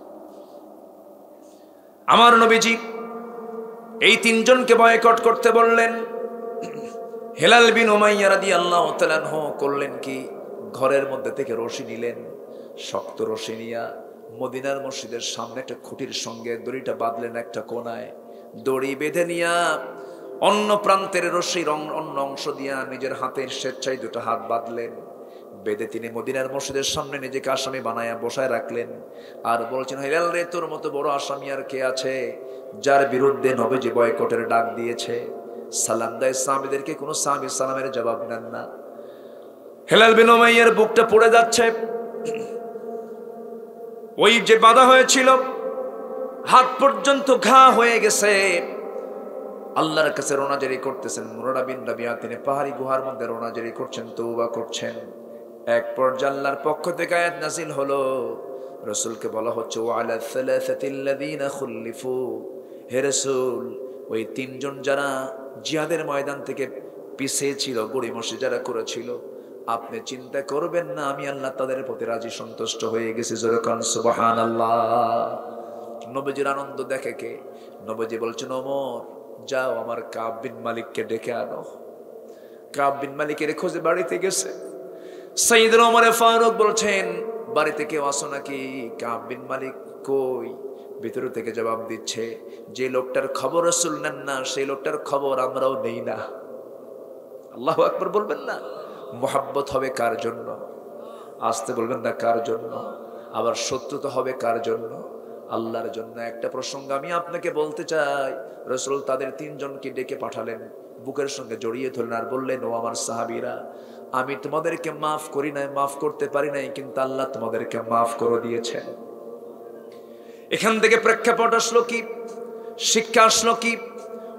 আমার নবীজি এই 3 জনকে বয়কট করতে বললেন। হেলাল বিন উমাইয়া রাদিয়াল্লাহু তাআলা আনহু করলেন কি? ঘরের মধ্যে থেকে রশি নিলেন, শক্ত রশি নিয়া মদিনার মসজিদের সামনে একটা খুঁটির সঙ্গে দড়িটা বাঁধলেন একটা কোনায়। দড়ি বেঁধে নিয়া অন্য প্রান্তের রশির অন্য অংশ দিয়া নিজের হাতের স্বেচ্ছায় 2টা হাত বাঁধলেন। বেঁধে তিনি মদিনার মসজিদের সামনে নিজেকে আসামি বানায়া বসায় রাখলেন। আর বলছেন, হেলাল রে, তোর মতো বড় আসামি আর কে আছে যার বিরুদ্ধে নবীজি বয়কটের ডাক দিয়েছে? সালাম দেয় সাহাবীদেরকে, কোন সাহাবী সালামের জবাব নেন না। হেলাল বিন উমাইয়ার বুকটা পড়ে যাচ্ছে। ওই যে বাধা হয়েছিল হাত পর্যন্ত ঘা হয়ে গেছে। আল্লাহর কাছে রোনাজারি করতেছেন। মুরারা বিন রাবিয়া তিনি পাহাড়ি গুহার মধ্যে রোনাজারি করছেন, তওবা করছেন। এক পর্যায়ে আল্লাহর পক্ষ থেকে আয়াত নাযিল হলো, রাসূলকে বলা হচ্ছে, ওয়ালা সালাসাতিল্লাযিনা খুল্লিফু, হে রাসূল, ওই 3 জন যারা জিহাদের ময়দান থেকে পিছিয়ে ছিল, গড়িমসি যারা করেছিল, আপনি চিন্তা করবেন না, আমি আল্লাহ তাদের প্রতি রাজি সন্তুষ্ট হয়ে গেছি। জোরে কান সুবহানাল্লাহ। নবীজির আনন্দ দেখে কে? নবীজি বলছেন, ওমর যাও আমার কাব বিন মালিককে ডেকে আনো। কাব বিন মালিকের খোঁজে বাড়িতে গেছে। সাইয়েদনা ওমর ফারুক বলছেন, বাড়িতে কেউ আসো নাকি? কাব বিন মালিক কই? ভিতর থেকে জবাব দিচ্ছে, যে লোকটার খবর রাসূল নেন না, সেই লোকটার খবর আমরাও নেই না। আল্লাহু আকবার বলবেন না? মোহাব্বত হবে কার জন্য? আসতে বলবেন না, কার জন্য? আবার শত্রুতা হবে কার জন্য? আল্লাহর জন্য। একটা প্রসঙ্গ আমি আপনাকে বলতে চাই। রাসূল তাদের 3 জনকে ডেকে পাঠালেন, বুকের সঙ্গে জড়িয়ে ধরলেন আর বললেন, ও আমার সাহাবীরা, আমি তোমাদেরকে মাফ করি নাই, মাফ করতে পারি নাই, কিন্তু আল্লাহ তোমাদেরকে মাফ করে দিয়েছেন। এখান থেকে প্রেক্ষাপট আসলো কি? শিক্ষা আসলো কি?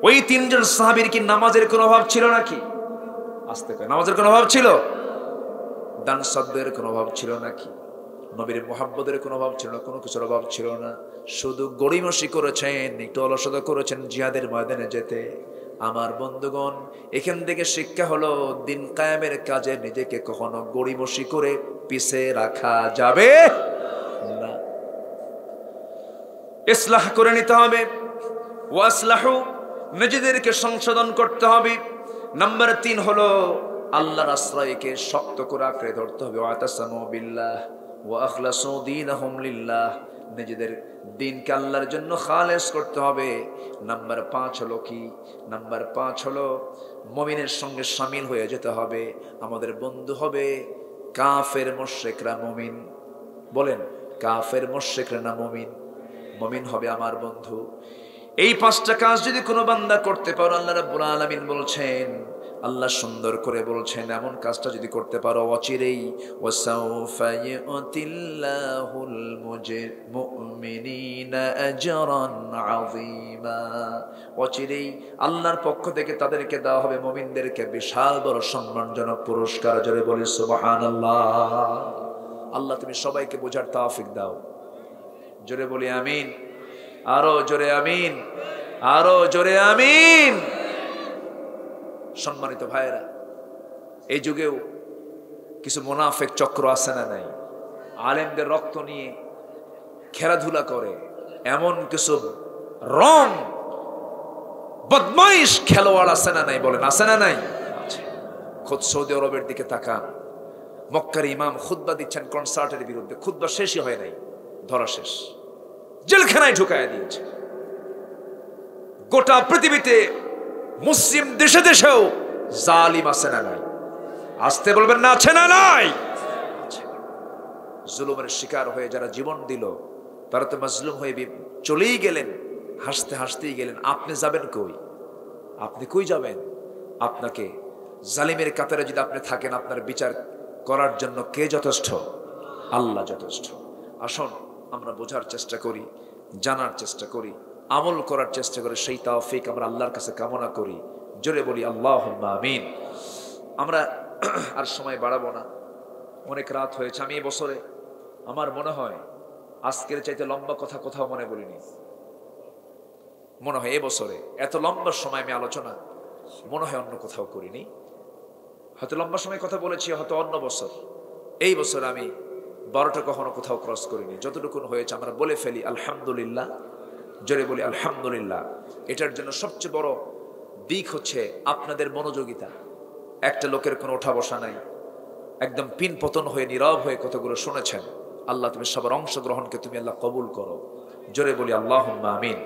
ওই 3 জন সাহাবীর কি নামাজের কোনো অভাব ছিল নাকি? আসতে কয়, নামাজের কোনো অভাব ছিল? দান সদকার কোনো অভাব ছিল নাকি? নবীর মুহাব্বতের কোনো অভাব ছিল না, কোনো কিছুর অভাব ছিল না। শুধু গড়িমসি করেছেন, একটু অলসতা করেছেন জিহাদের ময়দানে যেতে। আমার বন্ধুগণ, এখান থেকে শিক্ষা হলো, দিন কায়েমের কাজে নিজেকে কখনো গড়িমসি করে পিছে রাখা যাবে না। ইসলাহ করে নিতে হবে। ওয়াসলাহু, নিজেদেরকে সংশোধন করতে হবে। নাম্বার 3 হলো আল্লাহর আশ্রয়কে শক্ত করে আঁকড়ে ধরতে হবে। ওয়াতাসামু বিল্লাহ ওয়া আখলাসু দীনাহুম লিল্লাহ, নিজেদের দিনকে আল্লাহর জন্য খালেস করতে হবে। নাম্বার 5 হলো কি? নাম্বার 5 হলো মুমিনের সঙ্গে শামিল হয়ে যেতে হবে। আমাদের বন্ধু হবে কাফের মুশরিকরা মুমিন। বলেন, কাফের মুশরিকরা না মুমিন? মুমিন হবে আমার বন্ধু। এই 5টা কাজ যদি কোনো বান্দা করতে পারো, আল্লাহ রাব্বুল আলামিন বলছেন, আল্লাহ সুন্দর করে বলছেন, এমন কাজটা যদি করতে পারো, অচিরেই ওয়াসাউফা ইউতিল্লাহুল মুমিনিনা আজরান আযীমা, অচিরেই আল্লাহর পক্ষ থেকে তাদেরকে দেওয়া হবে, মুমিনদেরকে বিশাল বড় সম্মানজনক পুরস্কার। জোরে বলি সুবহানাল্লাহ। আল্লাহ তুমি সবাইকে বোঝার তৌফিক দাও। জোরে বলি আমিন। আরো জোরে আমিন, আরো জোরে আমিন। সম্মানিত ভাইয়েরা, এই যুগেও কিছু মুনাফিক চক্র আছে না নাই, আলেমদের রক্ত নিয়ে খেলাধুলা করে এমন কিছু রং বদমাইশ খেলোয়াড় আছে না নাই? বলেন আছে না নাই? খোদ সৌদি আরবের দিকে তাকান, মক্কার ইমাম খুতবা দিচ্ছেন কনসার্টের বিরুদ্ধে, খুতবা শেষই হয় নাই, ধরা শেষ, জেলখানায় ঢুকায় দিয়েছে। গোটা পৃথিবীতে মুসলিম দেশে দেশেও জালিম আছে না নাই? আসতে বলবেন না আছে না নাই? জুলুমের শিকার হয়ে যারা জীবন দিল তারা তো মাজলুম হয়ে চলেই গেলেন, হাসতে হাসতেই গেলেন। আপনি যাবেন কই? আপনি কই যাবেন? আপনাকে জালিমের কাতারে যদি আপনি থাকেন, আপনার বিচার করার জন্য কে যথেষ্ট? আল্লাহ যথেষ্ট। আসুন আমরা বোঝার চেষ্টা করি, জানার চেষ্টা করি, আমল করার চেষ্টা করি, সেই তৌফিক আমরা আল্লাহর কাছে কামনা করি। জোরে বলি আল্লাহুম্মা আমিন। আমরা আর সময় বাড়াবো না, অনেক রাত হয়েছে। আমি এবছরে আমার মনে হয় আজকের চাইতে লম্বা কথা কোথাও মনে বলিনি। মনে হয় এবছরে এত লম্বা সময় আমি আলোচনা মনে হয় অন্য কোথাও করিনি। হয়তো লম্বা সময় কথা বলেছি হয়তো অন্য বছর, এই বছর আমি 12টা কখনো কোথাও ক্রস করিনি। যতটুকুন হয়েছে আমরা বলে ফেলি আলহামদুলিল্লাহ। জোরে বলি আলহামদুলিল্লাহ। এটার জন্য সবচেয়ে বড় দিক হচ্ছে আপনাদের মনোযোগিতা। একটা লোকের কোনো ওঠা বসা নাই, একদম পিন পতন হয়ে নীরব হয়ে কতগুলো শুনেছেন। আল্লাহ তুমি সবার অংশগ্রহণকে তুমি আল্লাহ কবুল করো। জোরে বলি আল্লাহুম্মা আমিন।